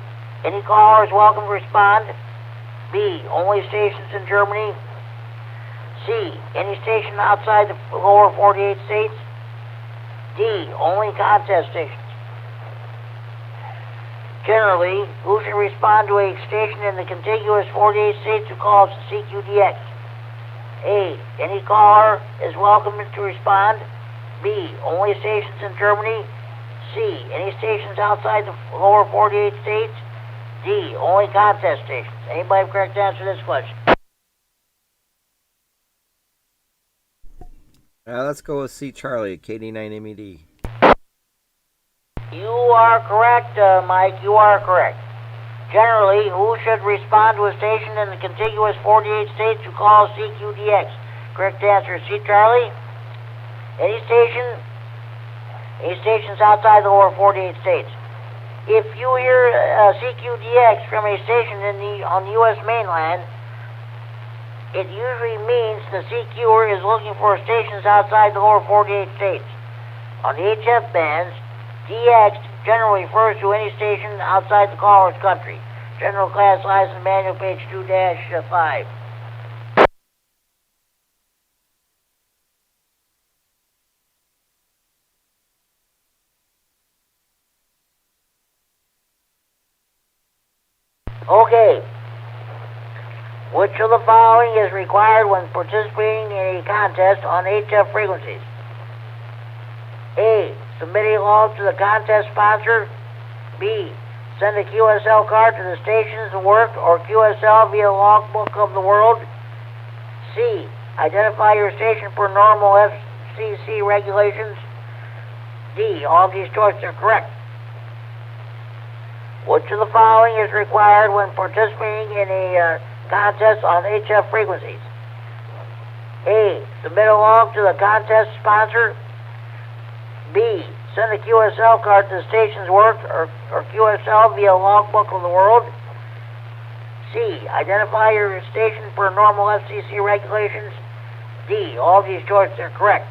any caller is welcome to respond. B, only stations in Germany. C, any station outside the lower 48 states. D, only contest stations. Generally, who should respond to a station in the contiguous 48 states who calls CQDX? A, any caller is welcome to respond. B, only stations in Germany. C, any stations outside the lower 48 states. D, only contest stations. Anybody have a correct answer to this question? Let's go with C. Charlie, KD9MED. You are correct, Mike. You are correct. Generally, who should respond to a station in the contiguous 48 states who calls CQDX? Correct answer is C. Charlie. Any stations outside the lower 48 states. If you hear CQDX from a station on the U.S. mainland, it usually means the CQer is looking for stations outside the lower 48 states. On the HF bands, DX generally refers to any station outside the caller's country. General Class License Manual, page 2-5. Okay. Which of the following is required when participating in a contest on HF frequencies? A, submit a log to the contest sponsor. B, send a QSL card to the stations to work or QSL via logbook of the world. C, identify your station per normal FCC regulations? D, all of these choices are correct. Which of the following is required when participating in a contest on HF frequencies? A, submit a log to the contest sponsor. B, send a QSL card to the station's work or QSL via logbook of the world. C, identify your station per normal FCC regulations. D, all of these choices are correct.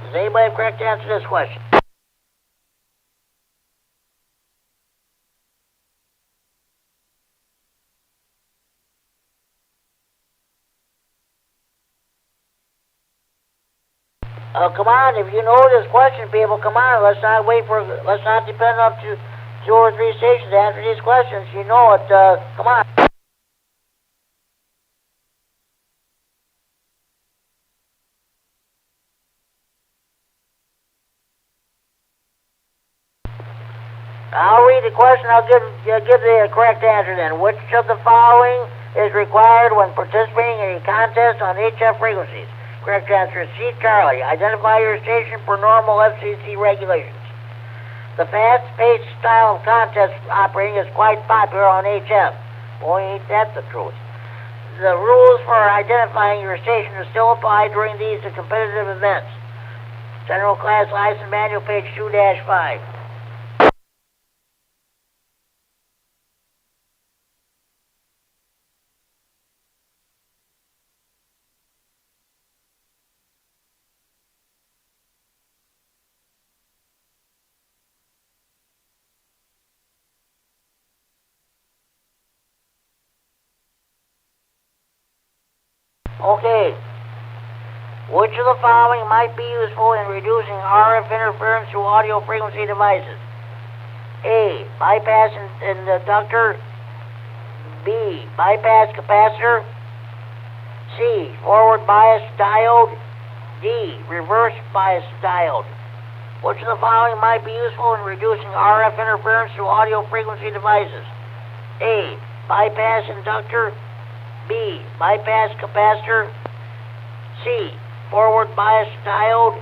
Does anybody have correct answer to this question? Come on, if you know this question, people, come on. Let's not depend on two or three stations to answer these questions. You know it, come on. I'll read the question. I'll give the correct answer then. Which of the following is required when participating in a contest on HF frequencies? Correct answer is C, Charlie. Identify your station per normal FCC regulations. The fast-paced style of contest operating is quite popular on HF. Boy, ain't that the truth. The rules for identifying your station still apply during these competitive events. General Class License Manual, page 2-5. Okay. Which of the following might be useful in reducing RF interference through audio frequency devices? A, bypass inductor. B, bypass capacitor. C, forward bias diode. D, reverse bias diode. Which of the following might be useful in reducing RF interference through audio frequency devices? A, bypass inductor. B, bypass capacitor. C, forward bias diode.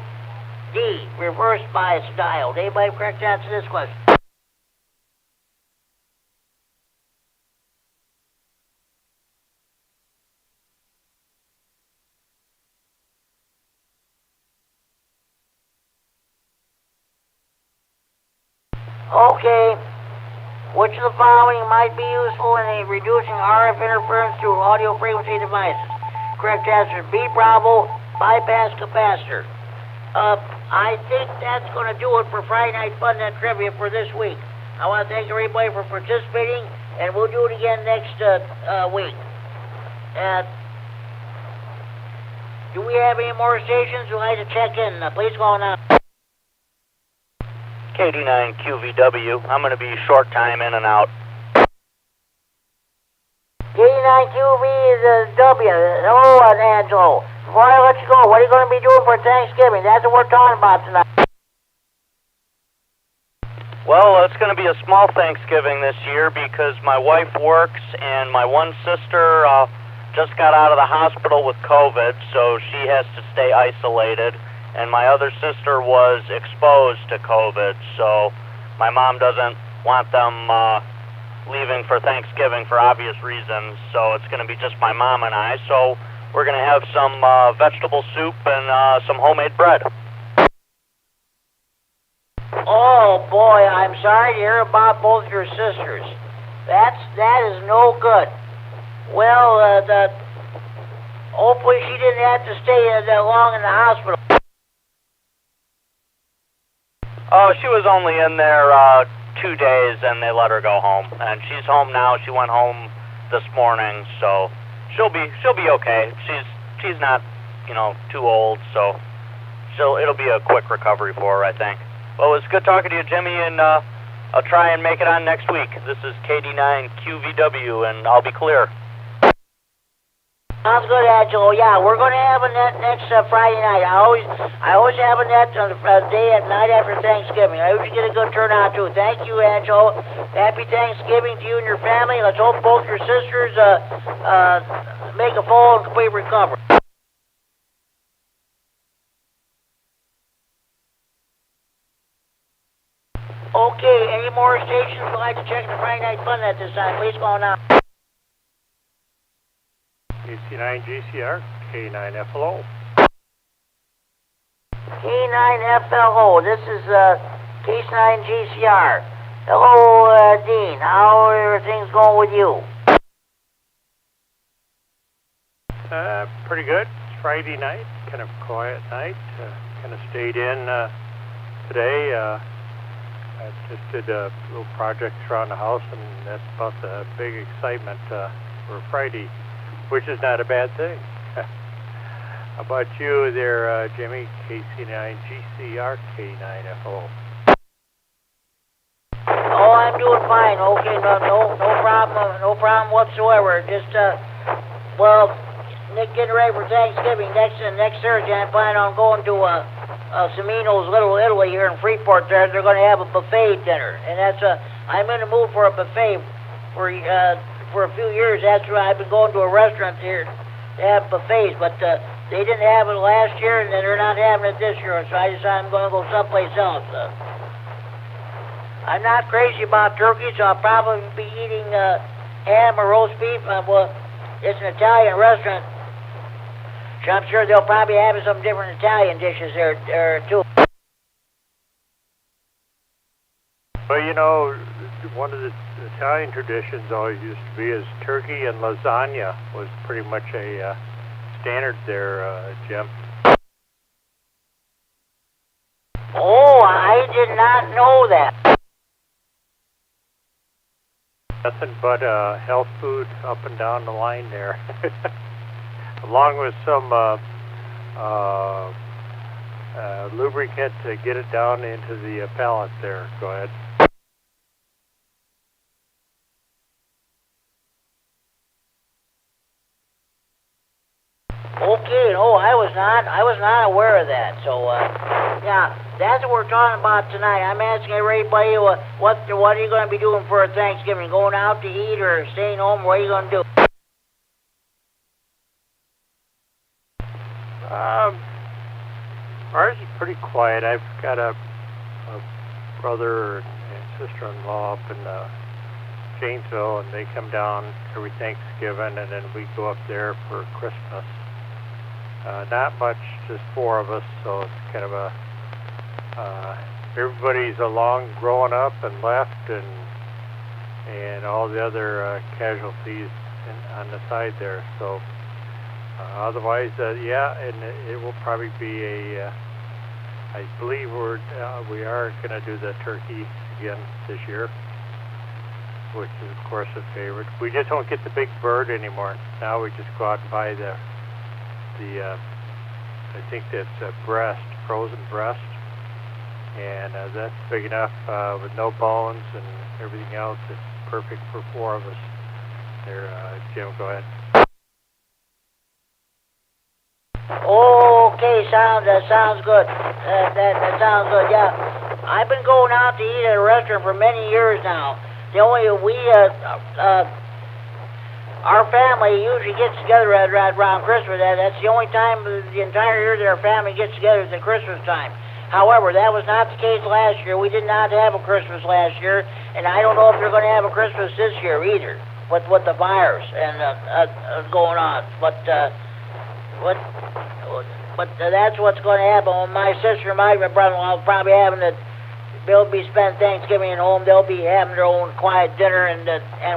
D, reverse bias diode. Anybody have correct answer to this question? Okay. Which of the following might be useful in reducing RF interference through audio frequency devices? Correct answer, B, Bravo, bypass capacitor. I think that's going to do it for Friday Night Fun Net Trivia for this week. I want to thank everybody for participating, and we'll do it again next week. Do we have any more stations who'd like to check in? Please call now. KD9QVW. I'm going to be short time in and out. KD9QV is a W. Hello, Angelo. Before I let you go, what are you going to be doing for Thanksgiving? That's what we're talking about tonight. Well, it's going to be a small Thanksgiving this year because my wife works and my one sister just got out of the hospital with COVID, so she has to stay isolated. And my other sister was exposed to COVID, so my mom doesn't want them leaving for Thanksgiving for obvious reasons, so it's going to be just my mom and I. So we're going to have some vegetable soup and some homemade bread. Oh, boy, I'm sorry to hear about both your sisters. That is no good. Well, hopefully she didn't have to stay that long in the hospital. Oh, she was only in there 2 days, and they let her go home. And she's home now. She went home this morning, so she'll be okay. She's not, too old, so it'll be a quick recovery for her, I think. Well, it was good talking to you, Jimmy, and I'll try and make it on next week. This is KD9QVW, and I'll be clear. Sounds good, Angelo. Yeah, we're going to have a net next Friday night. I always have a net on the day at night after Thanksgiving. I usually get a good turnout too. Thank you, Angelo. Happy Thanksgiving to you and your family. Let's hope both your sisters make a full and complete recovery. more stations would like to check the Friday Night Fun at this time. Please call now. KC9GCR, K9FLO. K9FLO, this is K9GCR. Hello, Dean. How are things going with you? Pretty good. It's Friday night, kind of quiet night. Kind of stayed in today. I just did little projects around the house, and that's about the big excitement for Friday, which is not a bad thing. How about you there, Jimmy? KC9GCR, K9FO. Oh, I'm doing fine. Okay, no problem whatsoever. Just well, Nick, getting ready for Thanksgiving next Thursday. I'm planning on going to Semino's Little Italy here in Freeport. They're going to have a buffet dinner, and that's I'm in the mood for a buffet. For a few years, that's why I've been going to a restaurant here to have buffets, but they didn't have it last year, and they're not having it this year. So I decided I'm going to go someplace else. I'm not crazy about turkey, so I'll probably be eating ham or roast beef. Well, it's an Italian restaurant. So I'm sure they'll probably have some different Italian dishes there too. Well, you know, one of the Italian traditions always used to be is turkey and lasagna was pretty much a standard there, Jim. Oh, I did not know that. Nothing but health food up and down the line there. Along with some lubricant to get it down into the palate there. Go ahead. Okay, no, I was not aware of that. So, yeah, that's what we're talking about tonight. I'm asking everybody what are you going to be doing for Thanksgiving? Going out to eat or staying home? What are you going to do? Ours is pretty quiet. I've got a brother and sister-in-law up in Janesville, and they come down every Thanksgiving, and then we go up there for Christmas. Not much, just four of us, so it's kind of a everybody's along growing up and left, and all the other casualties on the side there. So otherwise, yeah, and it will probably be a. I believe we are going to do the turkey again this year, which is of course a favorite. We just don't get the big bird anymore. Now we just go out and buy the I think that's a breast, frozen breast, and that's big enough with no bones and everything else. It's perfect for four of us. There, Jim, go ahead. Okay, that sounds good. That sounds good. Yeah, I've been going out to eat at a restaurant for many years now. Our family usually gets together right around Christmas. That's the only time the entire year that our family gets together is at Christmas time. However, that was not the case last year. We did not have a Christmas last year, and I don't know if they're going to have a Christmas this year either, with the virus and going on. But that's what's going to happen. My sister and my brother-in-law will probably they'll be spending Thanksgiving at home. They'll be having their own quiet dinner and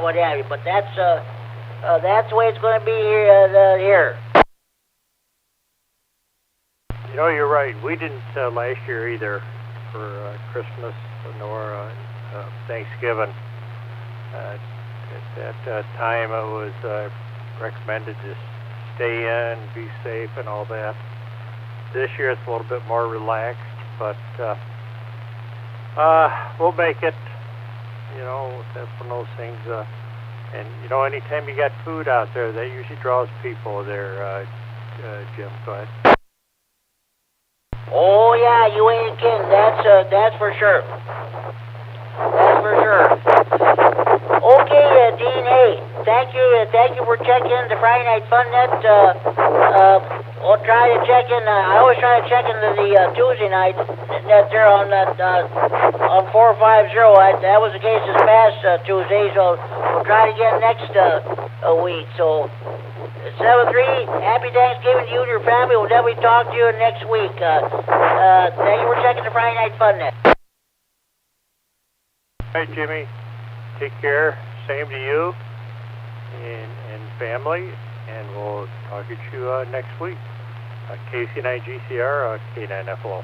what have you. But that's the way it's going to be here. You know, you're right. We didn't last year either for Christmas nor Thanksgiving. At that time, it was recommended to stay in, be safe, and all that. This year, it's a little bit more relaxed, but we'll make it. You know, that's one of those things. And, you know, anytime you got food out there, that usually draws people there. Jim, go ahead. Oh, yeah, you ain't kidding. That's for sure. That's for sure. Okay, Dean, hey, thank you for checking the Friday Night Fun Net. We'll try to check in. I always try to check into the Tuesday night net there on that on 450. That was the case this past Tuesday, so we'll try it again next week. So 7-3. Happy Thanksgiving to you and your family. We'll definitely talk to you next week. Thank you for checking the Friday Night Fun Net. Hi, Jimmy. Take care. Same to you and family, and we'll talk to you next week. KC9GCR, K9FO.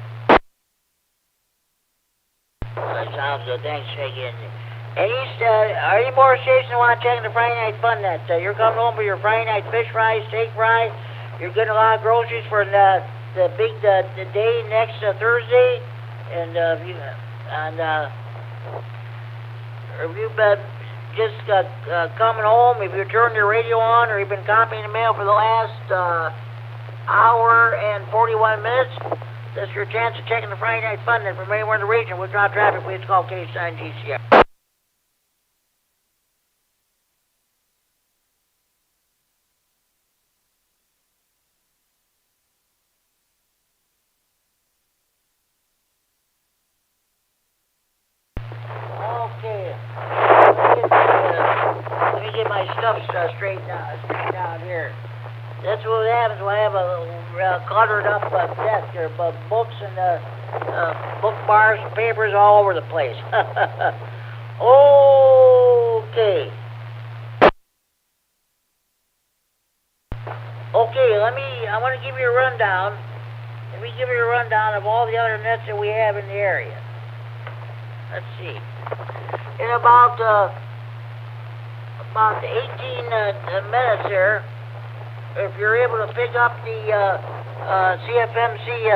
Sounds good. Thanks again. Are any more stations that want to check in the Friday Night Fun Net? You're coming home for your Friday night fish fry, steak fry. You're getting a lot of groceries for the big the day next Thursday, and if you've just coming home, if you turned your radio on or you've been copying the mail for the last hour and 41 minutes, this is your chance of checking the Friday Night Fun Net from anywhere in the region. We'll drop traffic. Please call K9GCR. Straighten out here. That's what happens when I have a cluttered up desk. There are books and book bars and papers all over the place. Okay. Okay, I want to give you a rundown. Let me give you a rundown of all the other nets that we have in the area. Let's see. In about 18 minutes here, if you're able to pick up the CFMC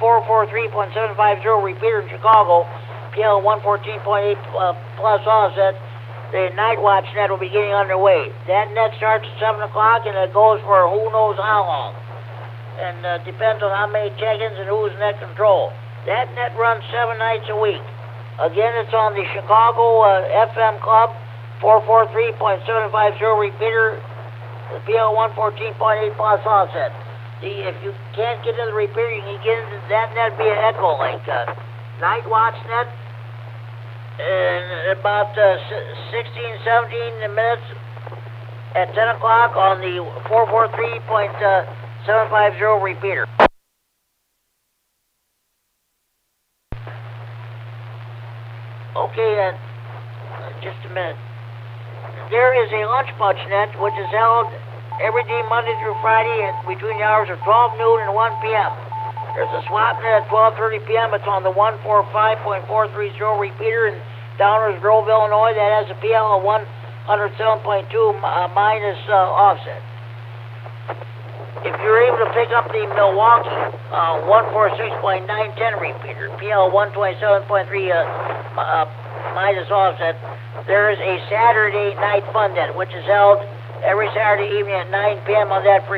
443.750 repeater in Chicago, PL 114.8 plus offset, the night watch net will be getting underway. That net starts at 7 o'clock and it goes for who knows how long. And depends on how many check-ins and who's net control. That net runs 7 nights a week. Again, it's on the Chicago FM Club 443.750 repeater, the PL 114.8 plus offset. If you can't get into the repeater, you can get into that net via echo link. Night watch net, in about 16-17 minutes at 10 o'clock on the 443.750 repeater. Okay, just a minute. There is a lunch punch net which is held every day Monday through Friday between the hours of 12 noon and 1 p.m. There's a swap net at 12:30 p.m. It's on the 145.430 repeater in Downers Grove, Illinois. That has a PL of 107.2 minus offset. If you're able to pick up the Milwaukee 146.910 repeater, PL 127.3 minus offset, there is a Saturday night fun net, which is held every Saturday evening at 9 p.m. on that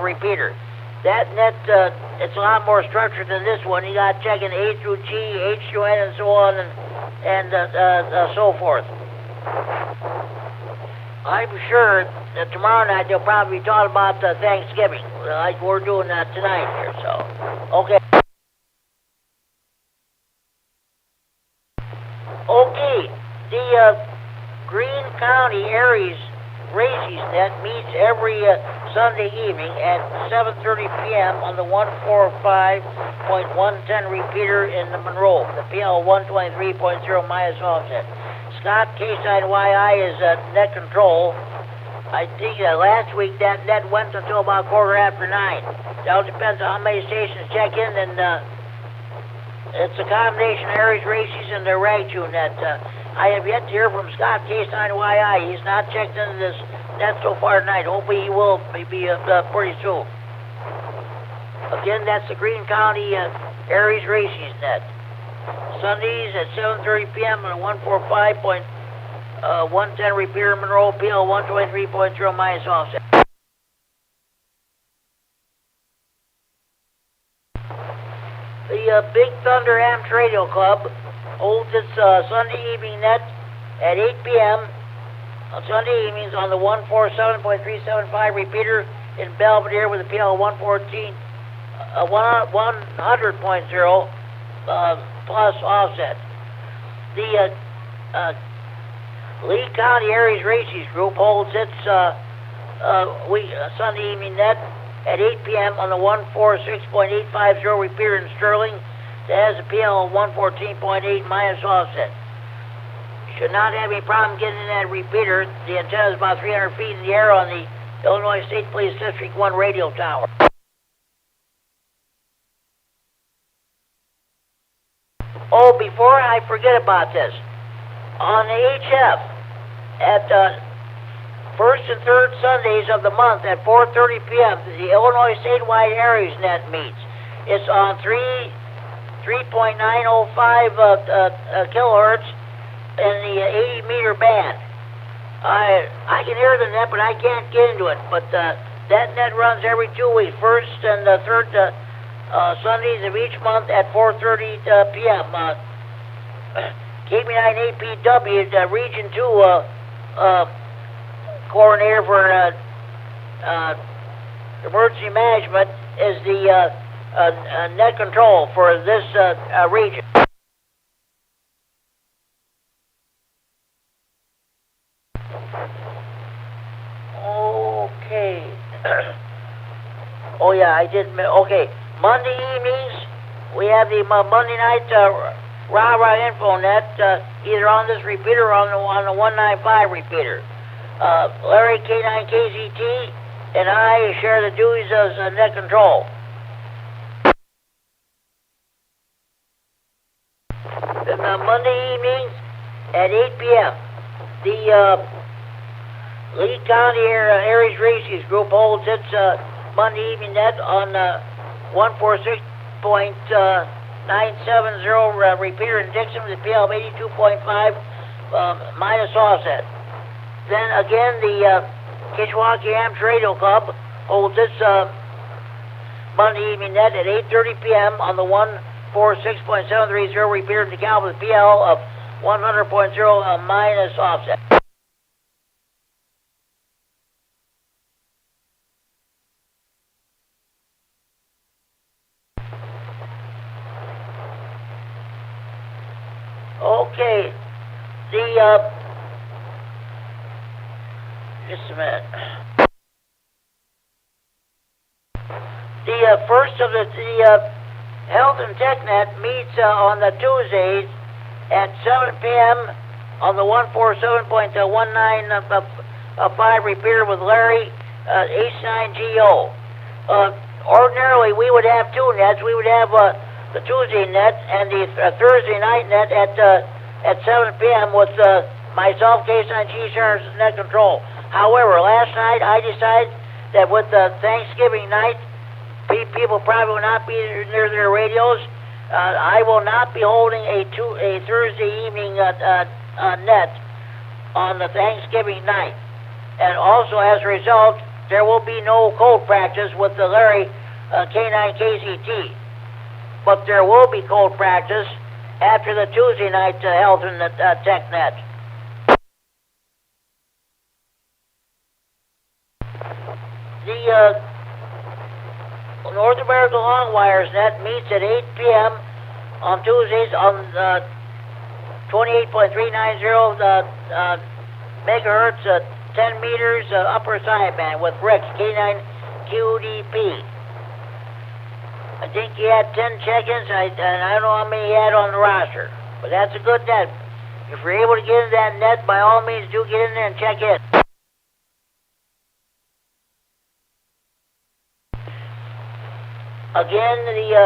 repeater. That net, it's a lot more structured than this one. You got checking A through G, H through N, and so on, and so forth. I'm sure that tomorrow night they'll probably be talking about Thanksgiving, like we're doing tonight here. So, okay. Okay, the Greene County Aries Races net meets every Sunday evening at 7:30 p.m. on the 145.110 repeater in the Monroe, the PL 123.0 minus offset. Scott K9YI is net control. I think last week that net went until about 9:15. That all depends on how many stations check in, and it's a combination of Aries Races and the Ragtune net. I have yet to hear from Scott K9YI. He's not checked into this net so far tonight. Hopefully he will be pretty soon. Again, that's the Greene County Aries Races net. Sundays at 7:30 p.m. on 145.110 repeater Monroe, PL 123.0 minus offset. The Big Thunder Amps Radio Club holds its Sunday evening net at 8 p.m. On Sunday evenings on the 147.375 repeater in Belvedere with a PL 114, 100.0 plus offset. The Lee County Aries Races Group holds its Sunday evening net at 8 p.m. on the 146.850 repeater in Sterling that has a PL 114.8 minus offset. Should not have any problem getting in that repeater. The antenna is about 300 feet in the air on the Illinois State Police District 1 radio tower. Oh, before I forget about this, on the HF, at first and third Sundays of the month at 4:30 p.m., the Illinois Statewide Aries Net meets. It's on 3.905 kilohertz in the 80-meter band. I can hear the net, but I can't get into it. But that net runs every 2 weeks, first and third Sundays of each month at 4:30 p.m. K9RFD Region 2 coordinator for emergency management is the net control for this region. Okay. Oh yeah, I did. Okay, Monday evenings we have the Monday night rah-rah info net either on this repeater or on the 195 repeater. Larry K9KZT and I share the duties as net control. Then Monday evenings at 8 p.m. the Lee County Aries Races Group holds its Monday evening net on 146.970 repeater in Dixon with a PL of 82.5 minus offset. Then again, the Kishwaukee Amps Radio Club holds its Monday evening net at 8:30 p.m. on the 146.730 repeater in DeKalb with a PL of 100.0 minus offset. Okay, just a minute. The first of the Health and TechNet meets on the Tuesdays at 7 p.m. on the 147.195 repeater with Larry H9GO. Ordinarily, we would have two nets. We would have the Tuesday net and the Thursday night net at 7 p.m. with myself, K9G Services Net Control. However, last night I decided that with the Thanksgiving night, people probably will not be near their radios. I will not be holding a Thursday evening net on the Thanksgiving night. And also, as a result, there will be no cold practice with the Larry K9KZT. But there will be cold practice after the Tuesday night Health and TechNet. The North America Long Wires net meets at 8 p.m. on Tuesdays on 28.390 megahertz, 10 meters upper sideband with Rex K9QDP. I think he had 10 check-ins, and I don't know how many he had on the roster. But that's a good net. If you're able to get in that net, by all means, do get in there and check in. Again, the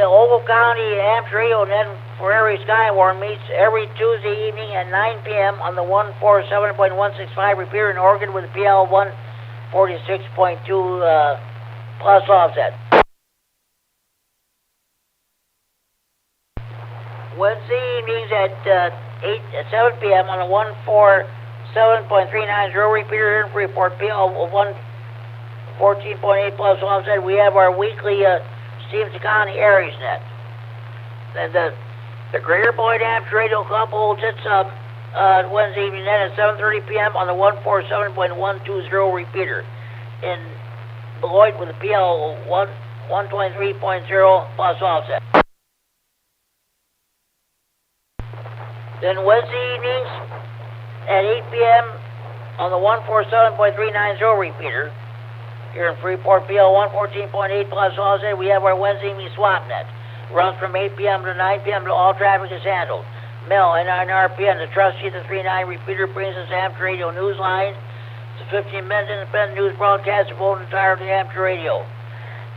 Ogle County Amps Radio Net for Erie Skywarn meets every Tuesday evening at 9 p.m. on the 147.165 repeater in Oregon with a PL 146.2 plus offset. Wednesday evenings at 7 p.m. on the 147.390 repeater in Freeport, PL 114.8 plus offset. We have our weekly Stevenson County Aries net. And the Greater Boyd Amps Radio Club holds its Wednesday evening then at 7:30 p.m. on the 147.120 repeater in Beloit with a PL 123.0 plus offset. Then Wednesday evenings at 8 p.m. on the 147.390 repeater here in Freeport, PL 114.8 plus offset. We have our Wednesday evening swap net. Runs from 8 p.m. to 9 p.m. till all traffic is handled. Mel, K9RFD, the trustee of the 39 repeater, brings us Amateur Radio News Line. It's a 15-minute independent news broadcast devoted entirely to amateur radio.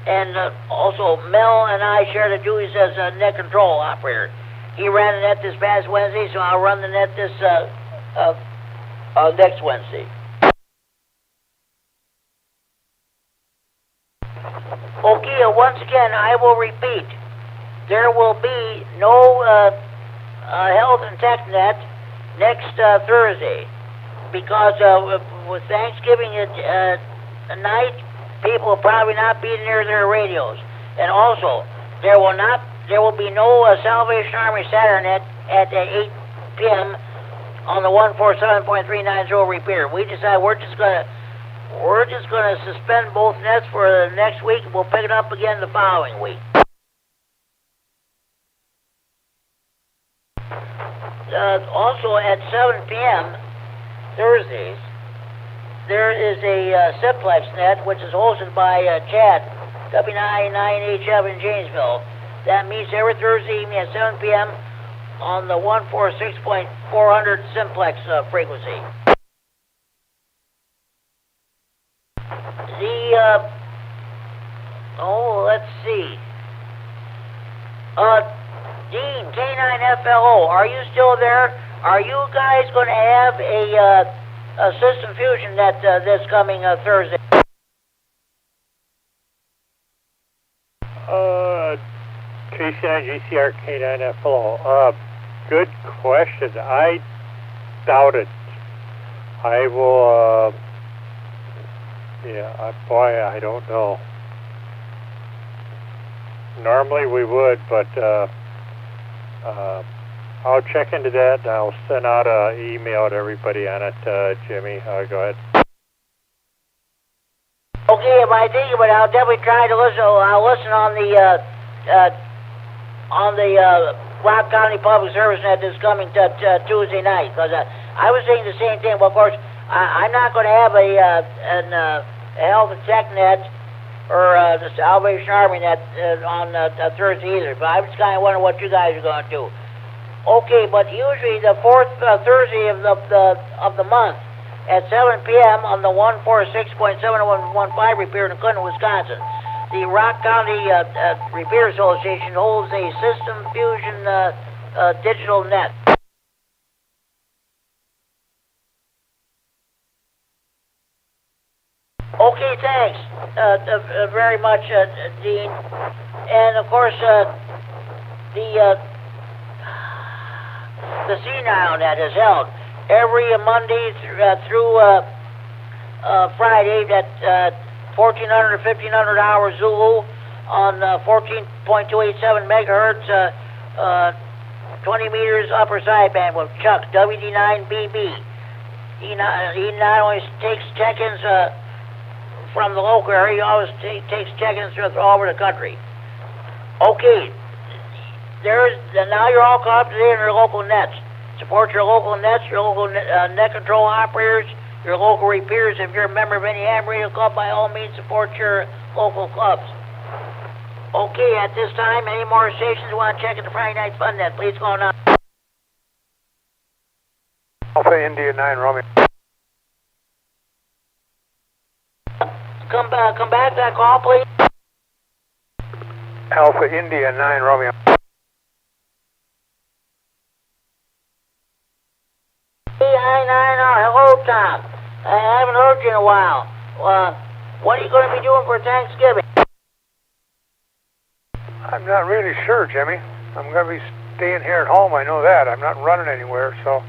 And also, Mel and I share the duties as a net control operator. He ran the net this past Wednesday, so I'll run the net this next Wednesday. Okay, once again, I will repeat. There will be no Health and Tech Net next Thursday because with Thanksgiving night, people will probably not be near their radios. And also, there will be no Salvation Army Saturday Net at 8 p.m. on the 147.390 repeater. We decided we're just gonna suspend both nets for the next week, and we'll pick it up again the following week. Also at 7 p.m. Thursdays, there is a Simplex net, which is hosted by Chad, W9AXD in Janesville. That meets every Thursday evening at 7 p.m. on the 146.400 Simplex frequency. Let's see. Dean, K9FLO, are you still there? Are you guys going to have a System Fusion net this coming Thursday? KC9GCR K9FLO. Good question. I doubt it. I will, boy, I don't know. Normally we would, but I'll check into that, and I'll send out an email to everybody on it. Jimmy, go ahead. Okay, if I think of it, I'll definitely try to listen. I'll listen on the Rock County Public Service Net this coming Tuesday night, because I was saying the same thing. Well, of course, I'm not going to have a Health and Tech Net or the Salvation Army Net on Thursday either, but I was kind of wondering what you guys are going to do. Okay, but usually the fourth Thursday of the month at 7 p.m. on the 146.7115 repeater in Clinton, Wisconsin, the Rock County Repeater Association holds a System Fusion digital net. Okay, thanks very much, Dean. And of course, the Senile Net is held every Monday through Friday at 1400 to 1500 hours Zulu on 14.287 megahertz, 20 meters upper sideband with Chuck, WD9BB. He not only takes check-ins from the local area, he always takes check-ins all over the country. Okay, now you're all caught up to date on your local nets. Support your local nets, your local net control operators, your local repeaters. If you're a member of any ham radio club, by all means support your local clubs. Okay, at this time, any more stations want to check at the Friday Night Fun Net, please go on. Alpha India 9 Romeo. Come back to that call, please. Alpha India 9 Romeo. K9R, hello, Tom. I haven't heard you in a while. What are you going to be doing for Thanksgiving? I'm not really sure, Jimmy. I'm going to be staying here at home, I know that. I'm not running anywhere, so.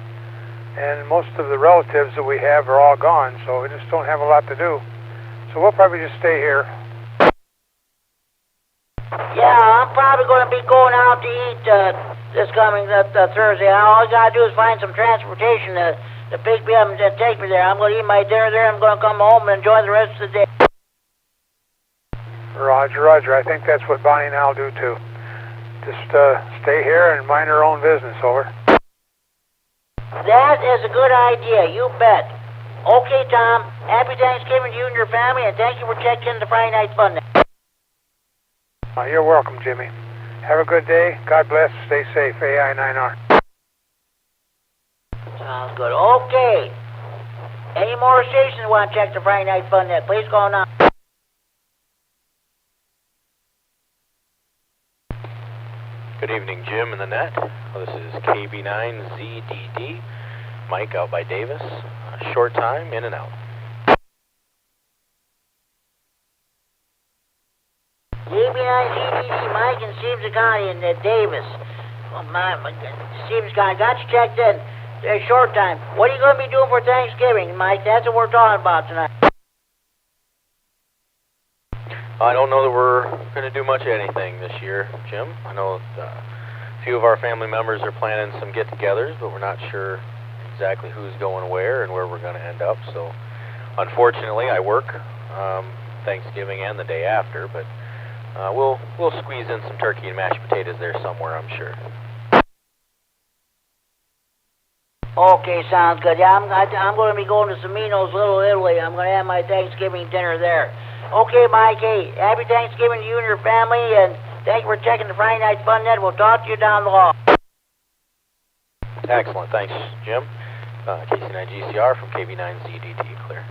And most of the relatives that we have are all gone, so we just don't have a lot to do. So we'll probably just stay here. Yeah, I'm probably going to be going out to eat this coming Thursday. All I gotta do is find some transportation to pick me up and to take me there. I'm gonna eat my dinner there. I'm gonna come home and enjoy the rest of the day. Roger, Roger. I think that's what Bonnie and I'll do too. Just stay here and mind our own business, over. That is a good idea, you bet. Okay, Tom. Happy Thanksgiving to you and your family, and thank you for checking the Friday Night Fun. You're welcome, Jimmy. Have a good day. God bless. Stay safe. AI9R. Sounds good. Okay. Any more stations want to check the Friday Night Fun net? Please call now. Good evening, Jim and the net. This is KB9ZDD. Mike out by Davis. Short time, in and out. KB9ZDD, Mike and Stevens County in Davis. Stevens County, got you checked in. Short time. What are you going to be doing for Thanksgiving, Mike? That's what we're talking about tonight. I don't know that we're going to do much of anything this year, Jim. I know a few of our family members are planning some get-togethers, but we're not sure exactly who's going where and where we're going to end up. So, unfortunately, I work Thanksgiving and the day after, but we'll squeeze in some turkey and mashed potatoes there somewhere, I'm sure. Okay, sounds good. Yeah, I'm going to be going to Semino's Little Italy. I'm going to have my Thanksgiving dinner there. Okay, Mike, hey, happy Thanksgiving to you and your family, and thank you for checking the Friday Night Fun net. We'll talk to you down the hall. Excellent. Thanks, Jim. KC9GCR from KB9ZDT, clear.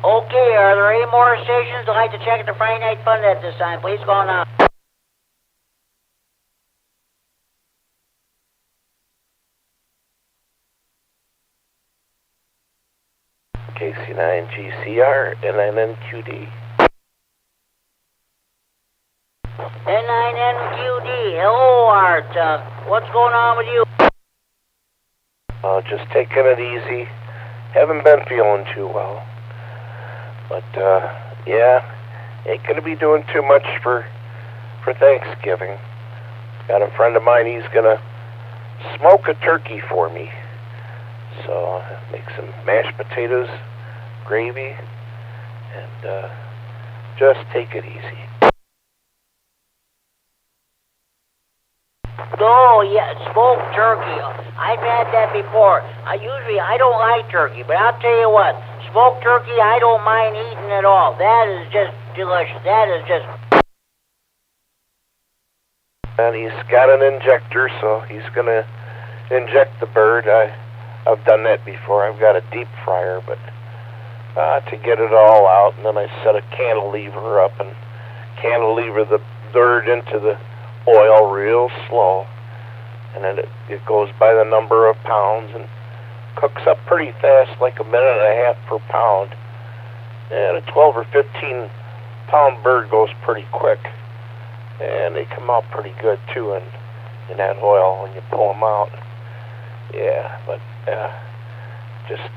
Okay, are there any more stations that'd like to check the Friday Night Fun net this time? Please call now. KC9GCR, N9NQD. N9NQD, hello, Art. What's going on with you? Just taking it easy. Haven't been feeling too well. But, yeah, ain't gonna be doing too much for Thanksgiving. Got a friend of mine, he's gonna smoke a turkey for me. So, make some mashed potatoes, gravy, and just take it easy. Oh, yeah, smoked turkey. I've had that before. I don't like turkey, but I'll tell you what, smoked turkey I don't mind eating at all. That is just delicious. That is just... And he's got an injector, so he's gonna inject the bird. I've done that before. I've got a deep fryer, but to get it all out, and then I set a cantilever up and cantilever the bird into the oil real slow, and then it goes by the number of pounds and cooks up pretty fast, like a minute and a half per pound. And a 12 or 15 pound bird goes pretty quick, and they come out pretty good too in that oil when you pull them out. Yeah, but just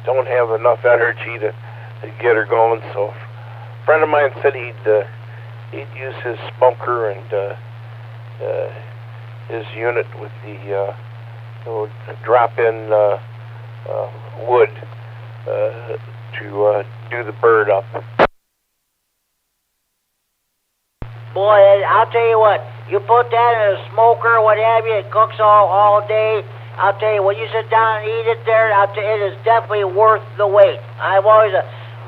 don't have enough energy to get her going. So a friend of mine said he'd use his smoker and his unit with the drop-in wood to do the bird up. Boy, I'll tell you what, you put that in a smoker, what have you, it cooks all day. I'll tell you, when you sit down and eat it there, it is definitely worth the wait. I've always,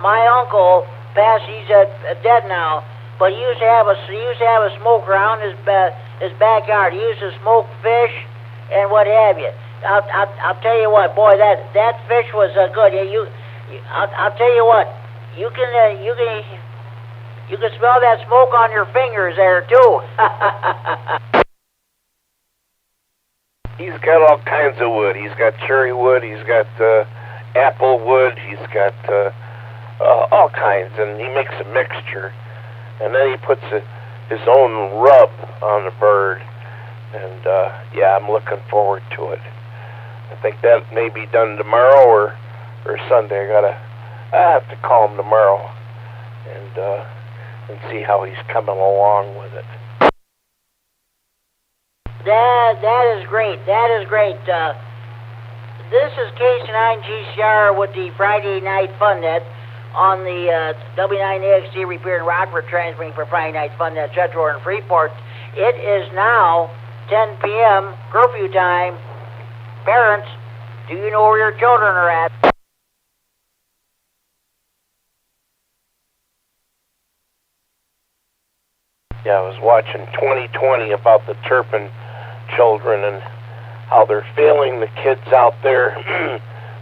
my uncle passed, he's dead now, but he used to have a smoker out in his backyard. He used to smoke fish and what have you. I'll tell you what, boy, that fish was good. I'll tell you what, you can smell that smoke on your fingers there too. He's got all kinds of wood. He's got cherry wood. He's got apple wood. He's got all kinds, and he makes a mixture. And then he puts his own rub on the bird. And yeah, I'm looking forward to it. I think that may be done tomorrow or Sunday. I have to call him tomorrow and and see how he's coming along with it. That is great. That is great. This is K9GCR with the Friday Night Fun Net on the W9AXD Repeater in Rockford, transmitting for Friday Night Fun Net Central and Freeport. It is now 10 p.m. curfew time. Parents, do you know where your children are at? Yeah, I was watching 2020 about the Turpin children and how they're failing the kids out there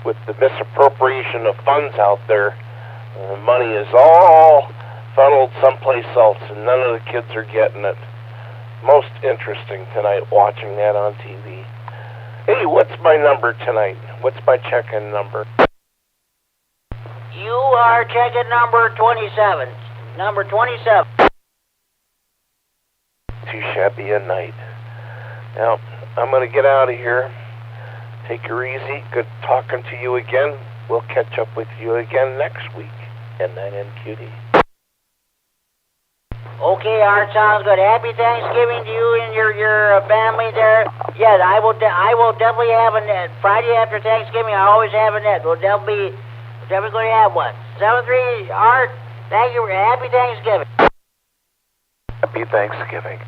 with the misappropriation of funds out there. The money is all funneled someplace else and none of the kids are getting it. Most interesting tonight watching that on TV. Hey, what's my number tonight? What's my check-in number? You are check-in number 27. Number 27. Too shabby a night. Now, I'm going to get out of here. Take her easy. Good talking to you again. We'll catch up with you again next week. N9NQD. Okay, Art, sounds good. Happy Thanksgiving to you and your family there. Yes, I will definitely have a net. Friday after Thanksgiving, I always have a net. We're definitely going to have one. 73, Art, thank you. Happy Thanksgiving. Happy Thanksgiving.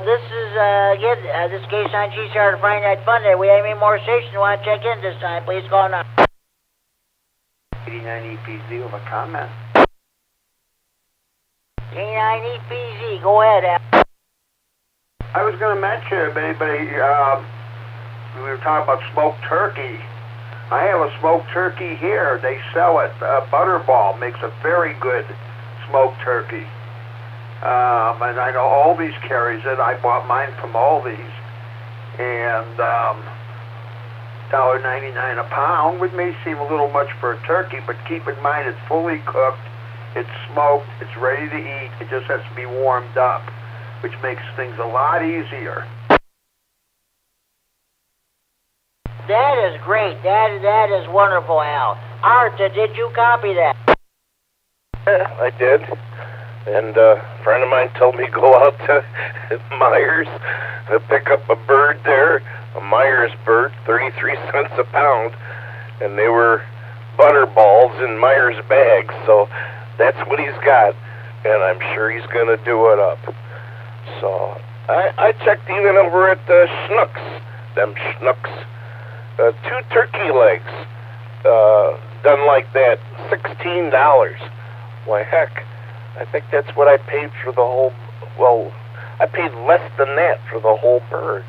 This is, again, this is K9GCR Friday Night Fun Day. We have any more stations you want to check in this time, please call now. KD9EPZ with a comment. K9EPZ, go ahead, Al. I was going to mention, if anybody, we were talking about smoked turkey. I have a smoked turkey here. They sell it. Butterball makes a very good smoked turkey. And I know Aldi's carries it. I bought mine from Aldi's. And $1.99 a pound, which may seem a little much for a turkey, but keep in mind it's fully cooked, it's smoked, it's ready to eat. It just has to be warmed up, which makes things a lot easier. That is great. That is wonderful, Al. Art, did you copy that? Yeah, I did. And a friend of mine told me go out to Myers to pick up a bird there, a Myers bird, 33 cents a pound, and they were butterballs in Myers bags, so that's what he's got, and I'm sure he's going to do it up. So I checked even over at Schnucks, them Schnucks, 2 turkey legs, done like that, $16. Why, heck, I think that's what I paid for the whole, well, I paid less than that for the whole bird.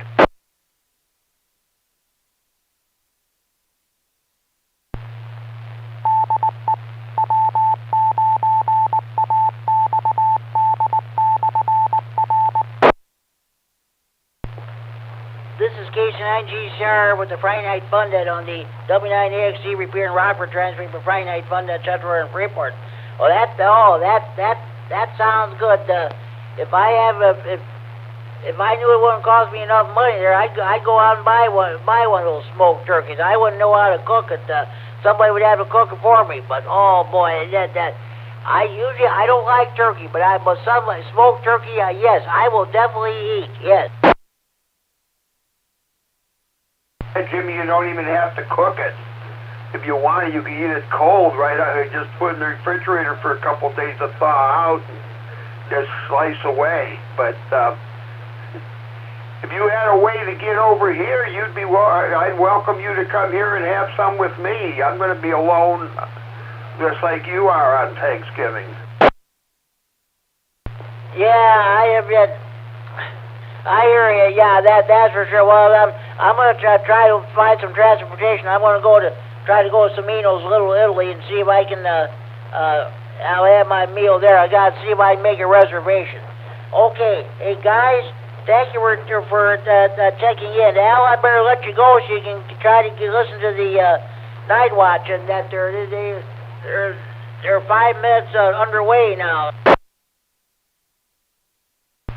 This is K9GCR with the Friday Night Fun Net on the W9AXD Repeater in Rockford, transmitting for Friday Night Fun Net Central and Freeport. Well, that sounds good. If I knew it wouldn't cost me enough money there, I'd go out and buy one of those smoked turkeys. I wouldn't know how to cook it. Somebody would have to cook it for me. But oh boy, I don't like turkey, but some smoked turkey, yes, I will definitely eat. Yes. Hey, Jimmy, you don't even have to cook it. If you want it, you can eat it cold, right? Just put it in the refrigerator for a couple of days to thaw out and just slice away. But if you had a way to get over here, I'd welcome you to come here and have some with me. I'm going to be alone just like you are on Thanksgiving. Yeah, I hear you. Yeah, that's for sure. Well, I'm going to try to find some transportation. I'm going to try to go to Samino's Little Italy and see if I can, I'll have my meal there. I got to see if I can make a reservation. Okay, hey guys, thank you for checking in. Al, I better let you go so you can try to listen to the night watch, and that they're 5 minutes underway now.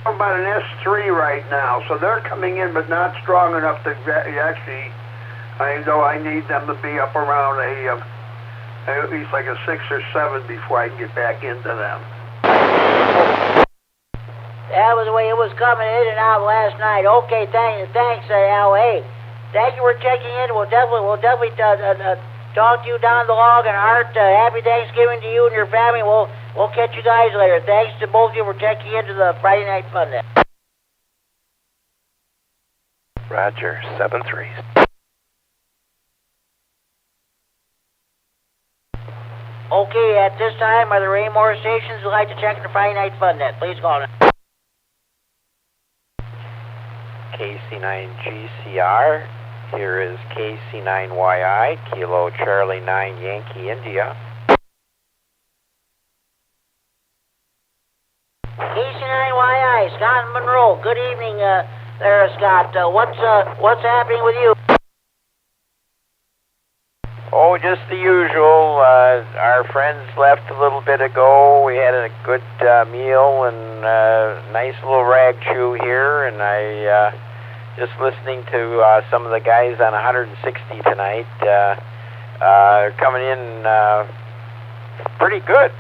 I'm about an S3 right now, so they're coming in, but not strong enough to actually. I know I need them to be up around a at least like a 6 or 7 before I can get back into them. That was the way it was coming in and out last night. Okay, thanks, Al. Hey, thank you for checking in. We'll definitely talk to you down the log. And Art, happy Thanksgiving to you and your family. We'll catch you guys later. Thanks to both of you for checking into the Friday Night Fun Net. Roger, 7-3. Okay, at this time, are there any more stations who'd like to check the Friday Night Fun Net? Please call in. KC9GCR, here is KC9YI, Kilo Charlie 9 Yankee India. KC9YI, Scott Monroe. Good evening, there, Scott. What's happening with you? Oh, just the usual. Our friends left a little bit ago. We had a good meal and nice little rag chew here, and I just listening to some of the guys on 160 tonight. Coming in pretty good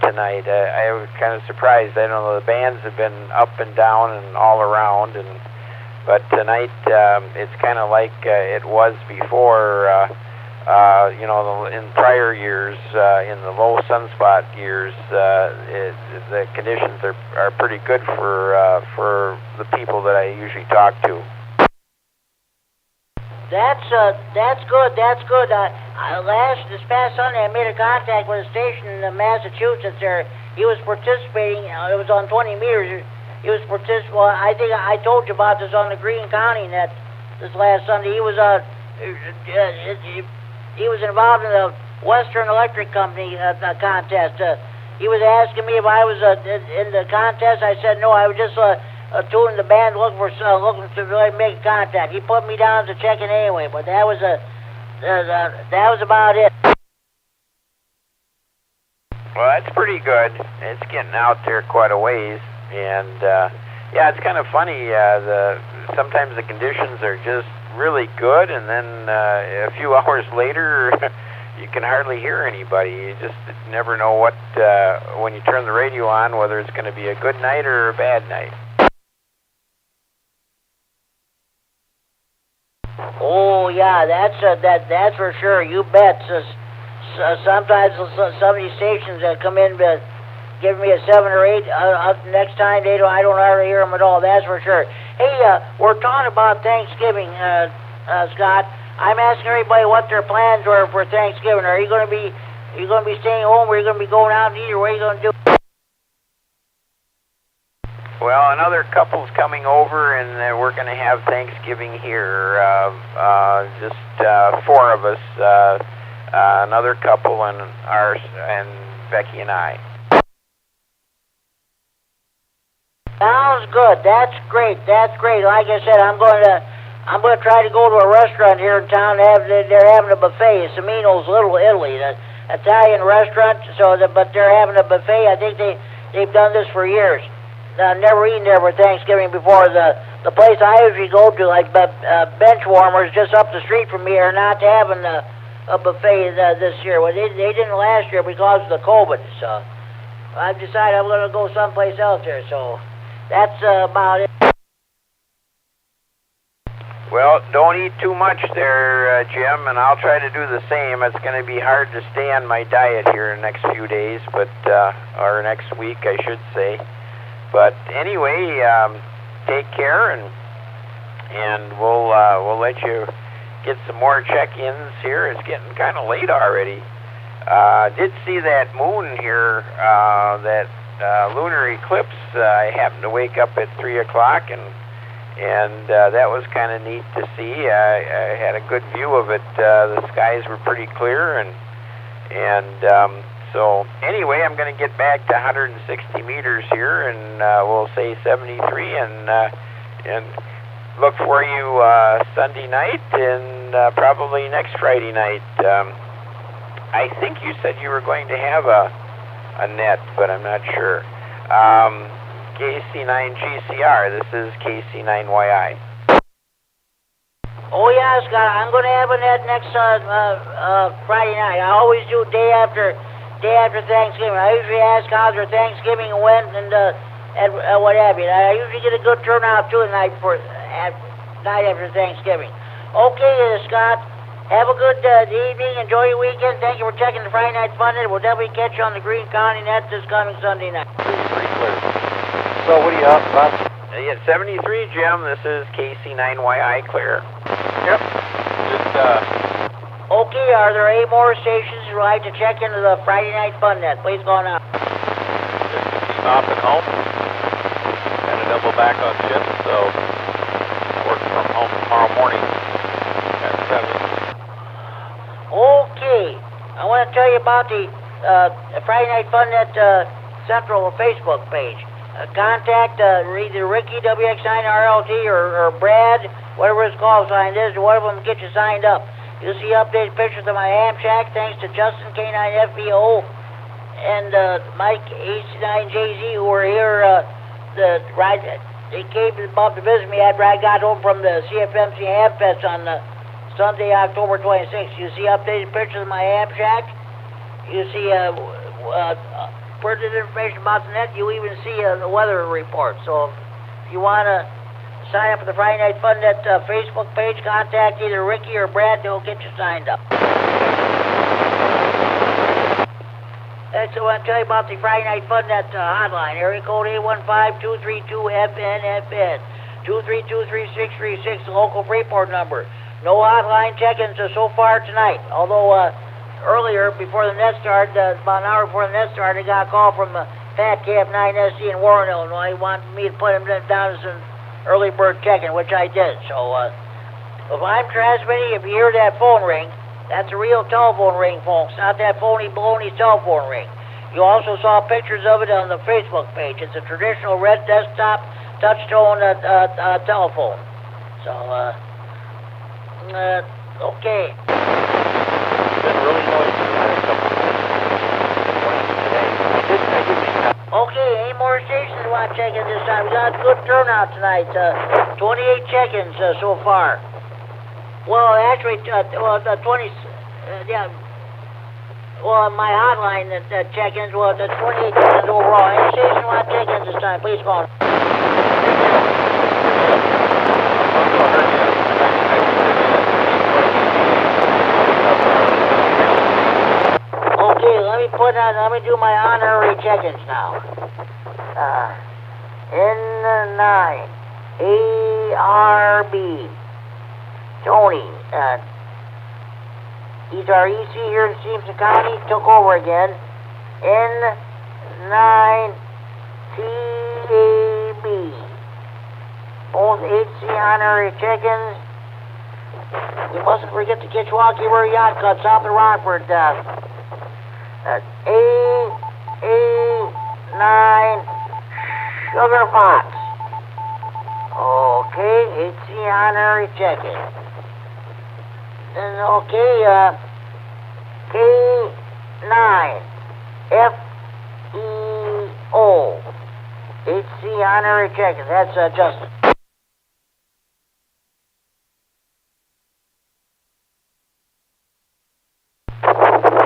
tonight. I was kind of surprised. I don't know, the bands have been up and down and all around, but tonight it's kind of like it was before. You know, in prior years, in the low sunspot years, the conditions are pretty good for the people that I usually talk to. That's good. This past Sunday, I made a contact with a station in Massachusetts. There, he was participating. It was on 20 meters. He was participating. Well, I think I told you about this on the Greene County net this last Sunday. He was involved in the Western Electric Company contest. He was asking me if I was in the contest. I said no. I was just tuning the band, looking to really make contact. He put me down to check in anyway, but that was about it. Well, that's pretty good. It's getting out there quite a ways, and yeah, it's kind of funny. Sometimes the conditions are just really good, and then a few hours later you can hardly hear anybody. You just never know what when you turn the radio on, whether it's going to be a good night or a bad night. Oh yeah, that's for sure. You bet. Sometimes some of these stations that come in give me a 7 or 8. Next time I don't ever hear them at all. That's for sure. Hey, we're talking about Thanksgiving, Scott. I'm asking everybody what their plans were for Thanksgiving. Are you going to be staying home, or are you going to be going out and eat, or what are you going to do? Well, another couple's coming over, and we're going to have Thanksgiving here. Just 4 of us, another couple, and Becky and I. Sounds good. That's great. Like I said, I'm going to try to go to a restaurant here in town. They're having a buffet. Semino's Little Italy, the Italian restaurant. But they're having a buffet. I think they've done this for years. Never eaten there for Thanksgiving before. The place I usually go to, like Benchwarmers, just up the street from me, are not having a buffet this year. Well, they didn't last year because of the COVID. So I've decided I'm going to go someplace else here. So that's about it. Well, don't eat too much there, Jim, and I'll try to do the same. It's going to be hard to stay on my diet here in the next few days, or next week, I should say. But anyway, take care, and we'll let you get some more check-ins here. It's getting kind of late already. Did see that moon here, that lunar eclipse. I happened to wake up at 3 o'clock, and that was kind of neat to see. I had a good view of it. The skies were pretty clear, and so anyway, I'm going to get back to 160 meters here, and we'll say 73, and look for you Sunday night and probably next Friday night. I think you said you were going to have a net, but I'm not sure. KC9GCR, this is KC9YI. Oh yeah, Scott, I'm going to have a net next Friday night. I always do day after Thanksgiving. I usually ask how's their Thanksgiving went and what have you. I usually get a good turnout too night after Thanksgiving. Okay, Scott, have a good evening. Enjoy your weekend. Thank you for checking the Friday Night Fun Net. We'll definitely catch you on the Green County Net this coming Sunday night. Pretty clear. So what are you up, Bob? Yeah, 73, Jim. This is KC9YI clear. Yep. Just, Okay, are there any more stations you'd like to check into the Friday Night Fun Net? Please go now. just keep off at home. Got to double back on shift, so working from home tomorrow morning at 7. Okay, I want to tell you about the Friday Night Fun Net Central Facebook page. Contact either Ricky, W9AXD, or Brad, whatever his call sign is, or one of them get you signed up. You'll see updated pictures of my ham shack, thanks to Justin, K9FBO, and Mike, AC9JZ, who were here, they came up to visit me after I got home from the CFMC Ham Fest on Sunday, October 26th. You see updated pictures of my ham shack. You see pertinent information about the net. You even see the weather report. So if you want to sign up for the Friday Night Fun Net Facebook page, contact either Ricky or Brad. They'll get you signed up. Next, I want to tell you about the Friday Night Fun Net hotline. Area code 815-232-FN-FN. 232-3636, the local Freeport number. No hotline check-ins so far tonight. Although earlier, before the net started, about an hour before the net started, I got a call from Pat KF9SD in Warren, Illinois. He wanted me to put him down as an early bird check-in, which I did. So if I'm transmitting, if you hear that phone ring, that's a real telephone ring, folks, not that phony baloney telephone ring. You also saw pictures of it on the Facebook page. It's a traditional red desktop touch-tone telephone. So, okay. Been really noisy the last couple of days. Okay, any more stations you want to check in this time? We got a good turnout tonight. 28 check-ins so far. Well, actually, 20. Yeah. Well, my hotline check-ins was 28 check-ins overall. Any station you want to check in this time? Please call. Okay, let me do my honorary check-ins now. N9, ARB, Tony, he's our EC here in Stevenson County, took over again. N9, TAB, both HC honorary check-ins. We mustn't forget the Kitchwaukee River Yacht Club, south of Rockford. A9 Sugar Fox. Okay, HC honorary check-in. And okay, K9FEO. HC honorary check-in. That's Justin.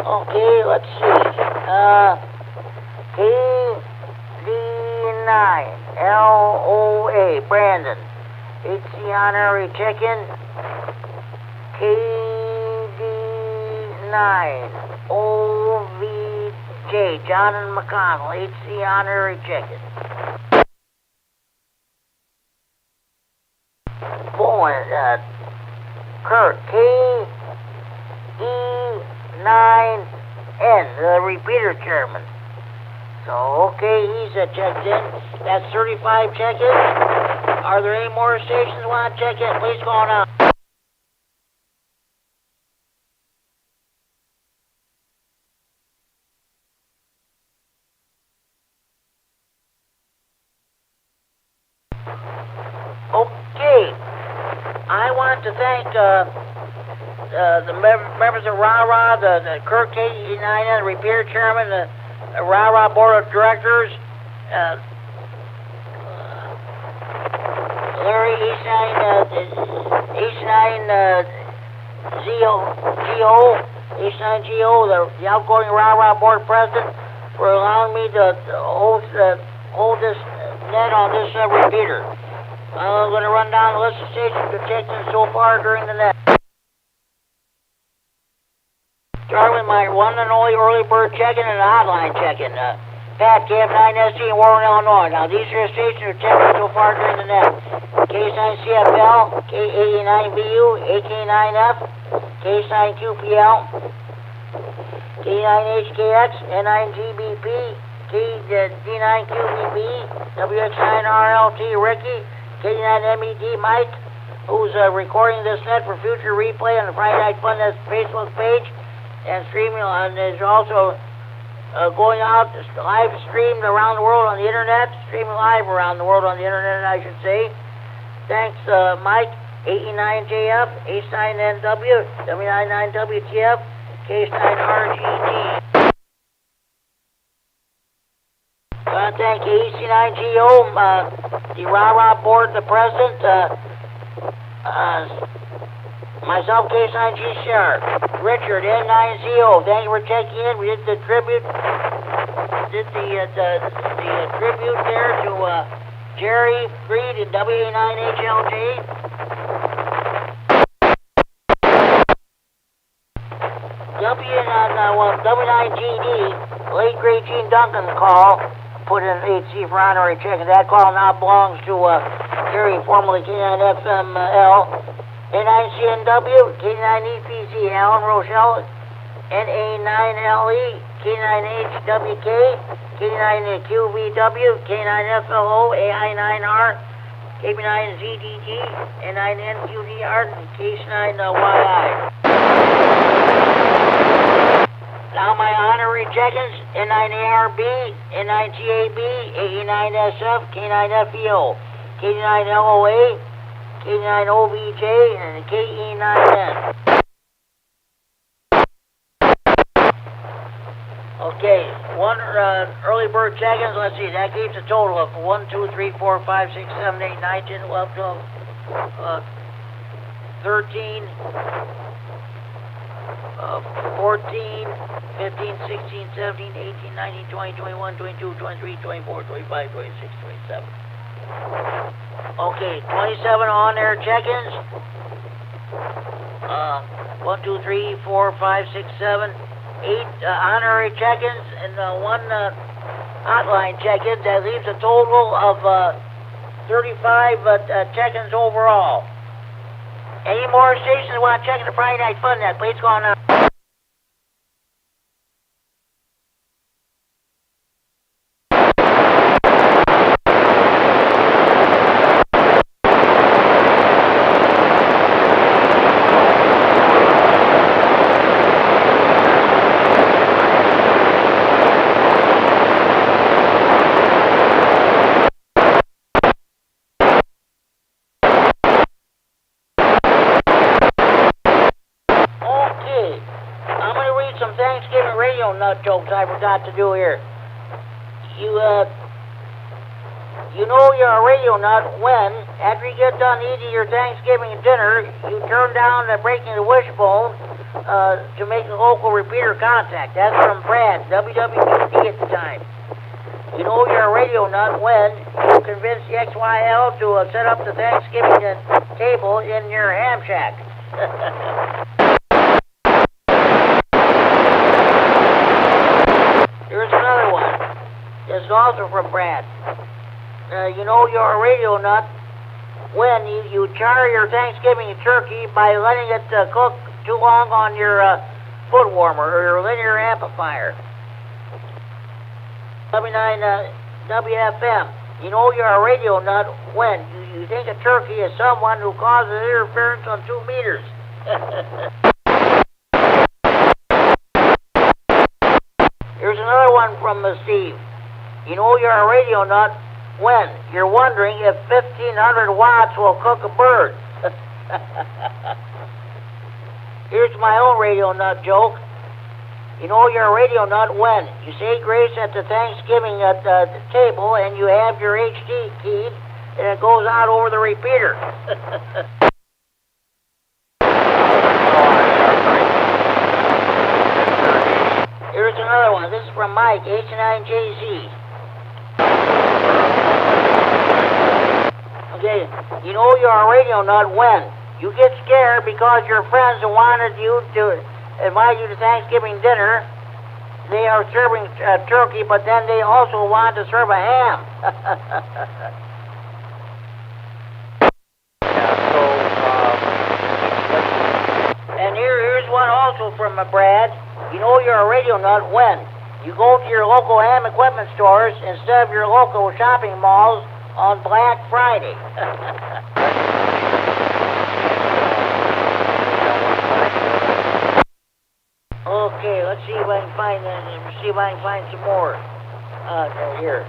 Okay, let's see. KD9LOA, Brandon. HC honorary check-in. KD9OVJ, John and McConnell. HC honorary check-in. Bowen, Kurt, K9N, the repeater chairman. So, okay, he's checked in. That's 35 check-ins. Are there any more stations you want to check in? Please call now. Okay. I want to thank the members of RAH-RAH, the Kirk K9 Repeater Chairman, the RAH-RAH Board of Directors, Larry H9GO, the outgoing rah-rah board president, for allowing me to hold this net on this repeater. I'm going to run down the list of stations detected so far during the net. Start with my one and only early bird check-in and hotline check-in. Pat, KF9SD in Warren, Illinois. Now, these are the stations detected so far during the net. K9CFL, K89VU, AK9F, K9QPL, K9HKX, N9GBP, KD9QEB, W9AXD Ricky, KD9MED Mike, who's recording this net for future replay on the Friday Night Fun Net Facebook page, and streaming on, is also going out live streamed around the world on the internet, streaming live around the world on the internet, I should say. Thanks, Mike, AE9JF, H9NW, W9WTF, K9RGD. Thank AC9GO, the rah-rah board, the president, myself, K9G Sharp, Richard, N9ZO, thank you for checking in. We did the tribute, tribute there to Jerry Freed and W9HLJ. W9GD, late great Gene Duncan call, put in 8C for honorary check, and that call now belongs to Jerry, formerly K9FML, N9CNW, K9EPC, Alan Rochelle, NA9LE, K9HWK, K9QVW, K9FLO, AI9R, KB9ZDG, N9NQDR, and K9YI. Now my honorary check-ins, N9ARB, N9GAB, AE9SF, K9FEO, K9LOA, K9OBJ, and KE9N. Okay, one early bird check-ins, let's see, that gives a total of 1, 2, 3, 4, 5, 6, 7, 8, 9, 10, 11, 12, 13, 14, 15, 16, 17, 18, 19, 20, 21, 22, 23, 24, 25, 26, 27. Okay, 27 on-air check-ins. 1, 2, 3, 4, 5, 6, 7, 8 honorary check-ins, and one hotline check-in. That leaves a total of 35 check-ins overall. Any more stations want to check in the Friday Night Fun Net? Please go on now. Jokes I forgot to do here. You know you're a radio nut when, after you get done eating your Thanksgiving dinner, you turn down the breaking the wishbone to make a local repeater contact. That's from Brad, WWQD at the time. You know you're a radio nut when you convince the XYL to set up the Thanksgiving table in your ham shack. Here's another one. This is also from Brad. You know you're a radio nut when you char your Thanksgiving turkey by letting it cook too long on your foot warmer or your linear amplifier. W9WFM. You know you're a radio nut when you think a turkey is someone who causes interference on 2 meters. Here's another one from Steve. You know you're a radio nut when you're wondering if 1,500 watts will cook a bird. Here's my own radio nut joke. You know you're a radio nut when you say grace at the Thanksgiving table and you have your HD keyed and it goes out over the repeater. another one. This is from Mike, H9JZ. Okay, you know you're a radio nut when you get scared because your friends wanted you to invite you to Thanksgiving dinner. They are serving turkey, but then they also want to serve a ham. And here's one also from Brad. You know you're a radio nut when you go to your local ham equipment stores instead of your local shopping malls on Black Friday. Okay, let's see if I can find some more. Here.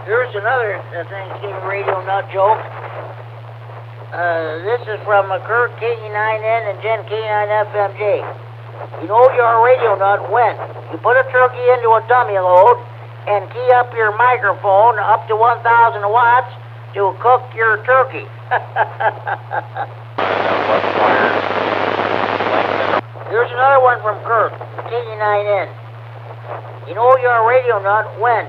Here's another Thanksgiving radio nut joke. This is from Kurt KD9N and Jen K9FMJ. You know you're a radio nut when you put a turkey into a dummy load and key up your microphone up to 1,000 watts to cook your turkey. Here's another one from Kurt, KD9N. You know you're a radio nut when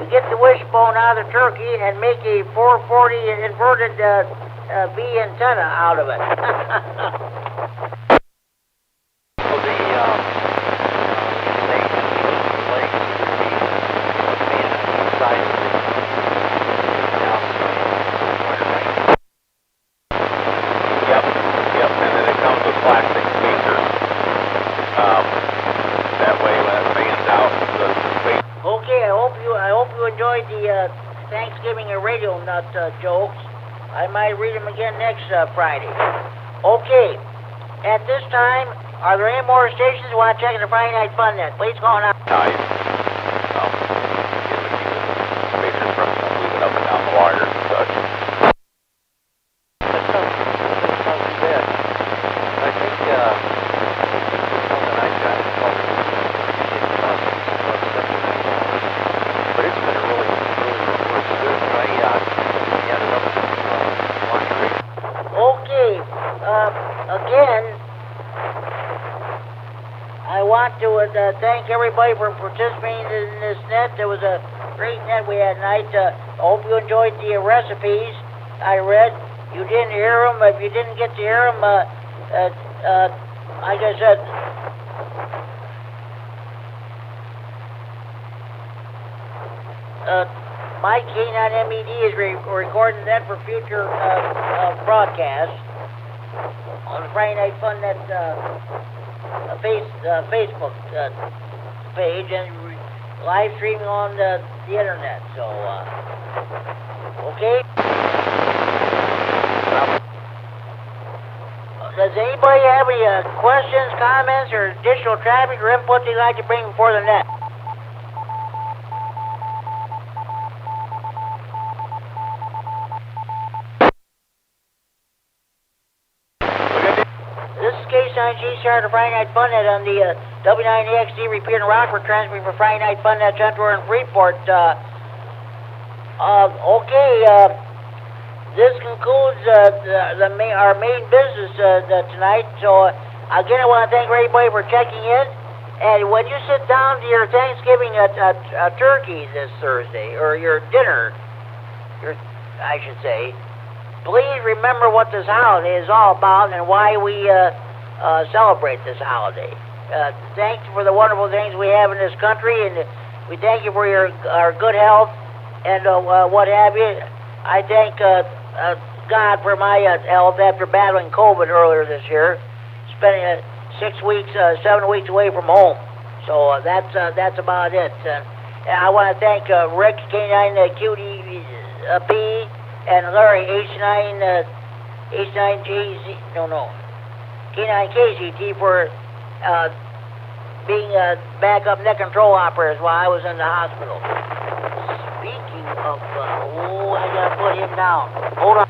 you get the wishbone out of the turkey and make a 440 inverted B antenna out of it. Thanksgiving radio nut jokes. I might read them again next Friday. Okay. At this time, are there any more stations you want to check in the Friday Night Fun Net? Please call now. Spacers from moving up and down the wires and such. That sounds too bad. I think something I got is called but it's been a really good. Okay, again, I want to thank everybody for participating in this net. There was a great net we had tonight. I hope you enjoyed the recipes I read. You didn't hear them. If you didn't get to hear them, like I said, my K9MED is recording that for future broadcasts on the Friday Night Fun Net Facebook page and live streaming on the internet. So, okay. Does anybody have any questions, comments, or additional traffic or input they'd like to bring before the net? K9G, Friday Night Fun Net on the W9AXD Repeater in Rockford, transmitting for Friday Night Fun Net Central and Freeport. This concludes our main business tonight. So again, I want to thank everybody for checking in. And when you sit down to your Thanksgiving turkey this Thursday, or your dinner, I should say, please remember what this holiday is all about and why we celebrate this holiday. Thanks for the wonderful things we have in this country, and we thank you for our good health and what have you. I thank God for my health after battling COVID earlier this year, spending 7 weeks away from home. So that's about it. And I want to thank Rick K9QDB and Larry K9KZT for being backup net control operators while I was in the hospital. Speaking of, I gotta put him down. Hold on.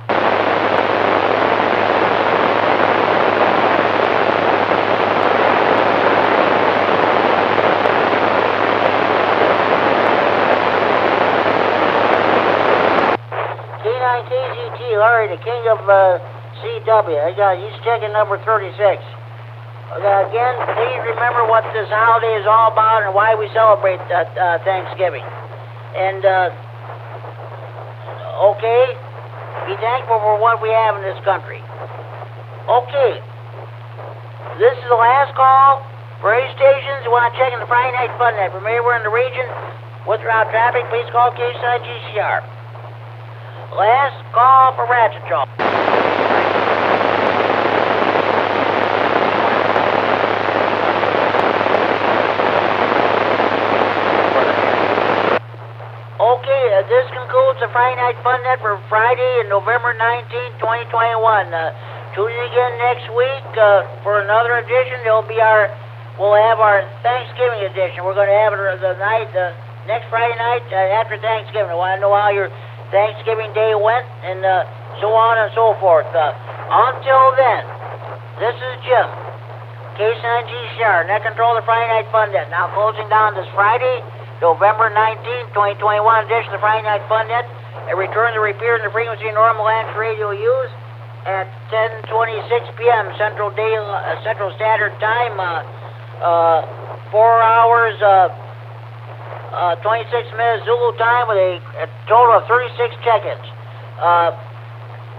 K9KZT, Larry, the king of CW. He's checking number 36. Again, please remember what this holiday is all about and why we celebrate Thanksgiving. And, okay, be thankful for what we have in this country. Okay, this is the last call for any stations who want to check in the Friday Night Fun Net. From anywhere in the region with route traffic, please call K9GCR. Last call for ratchet trawl. Okay, this concludes the Friday Night Fun Net for Friday, November 19, 2021. Tune in again next week for another edition. We'll have our Thanksgiving edition. We're going to have it next Friday night after Thanksgiving. I want to know how your Thanksgiving day went and so on and so forth. Until then, this is Jim, K9GCR, Net Control of the Friday Night Fun Net. Now closing down this Friday, November 19, 2021 edition of the Friday Night Fun Net. And return the repeater and the frequency of normal Lance radio use at 10:26 p.m. Central Standard Time. 4 hours, 26 minutes Zulu time with a total of 36 check-ins.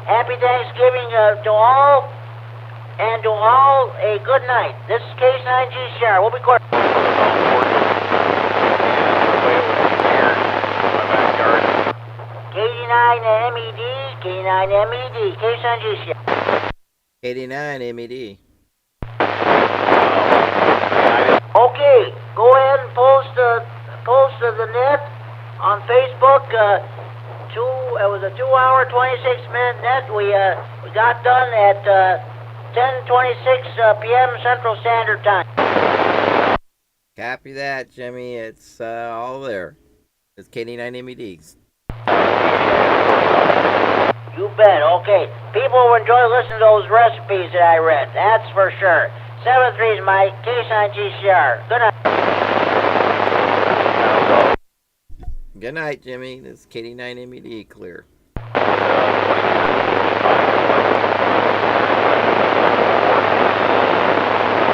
Happy Thanksgiving to all, and to all a good night. This is K9GCR. We'll be quick. KD9MED, K9MED, K9GCR. KD9MED. Okay, go ahead and post the net on Facebook. It was a 2-hour, 26-minute net. We got done at 10:26 p.m. Central Standard Time. Copy that, Jimmy. It's all there. It's KD9MED. You bet. Okay, people will enjoy listening to those recipes that I read. That's for sure. 7-3 is my K9GCR. Good night. Good night, Jimmy. This is KD9MED clear.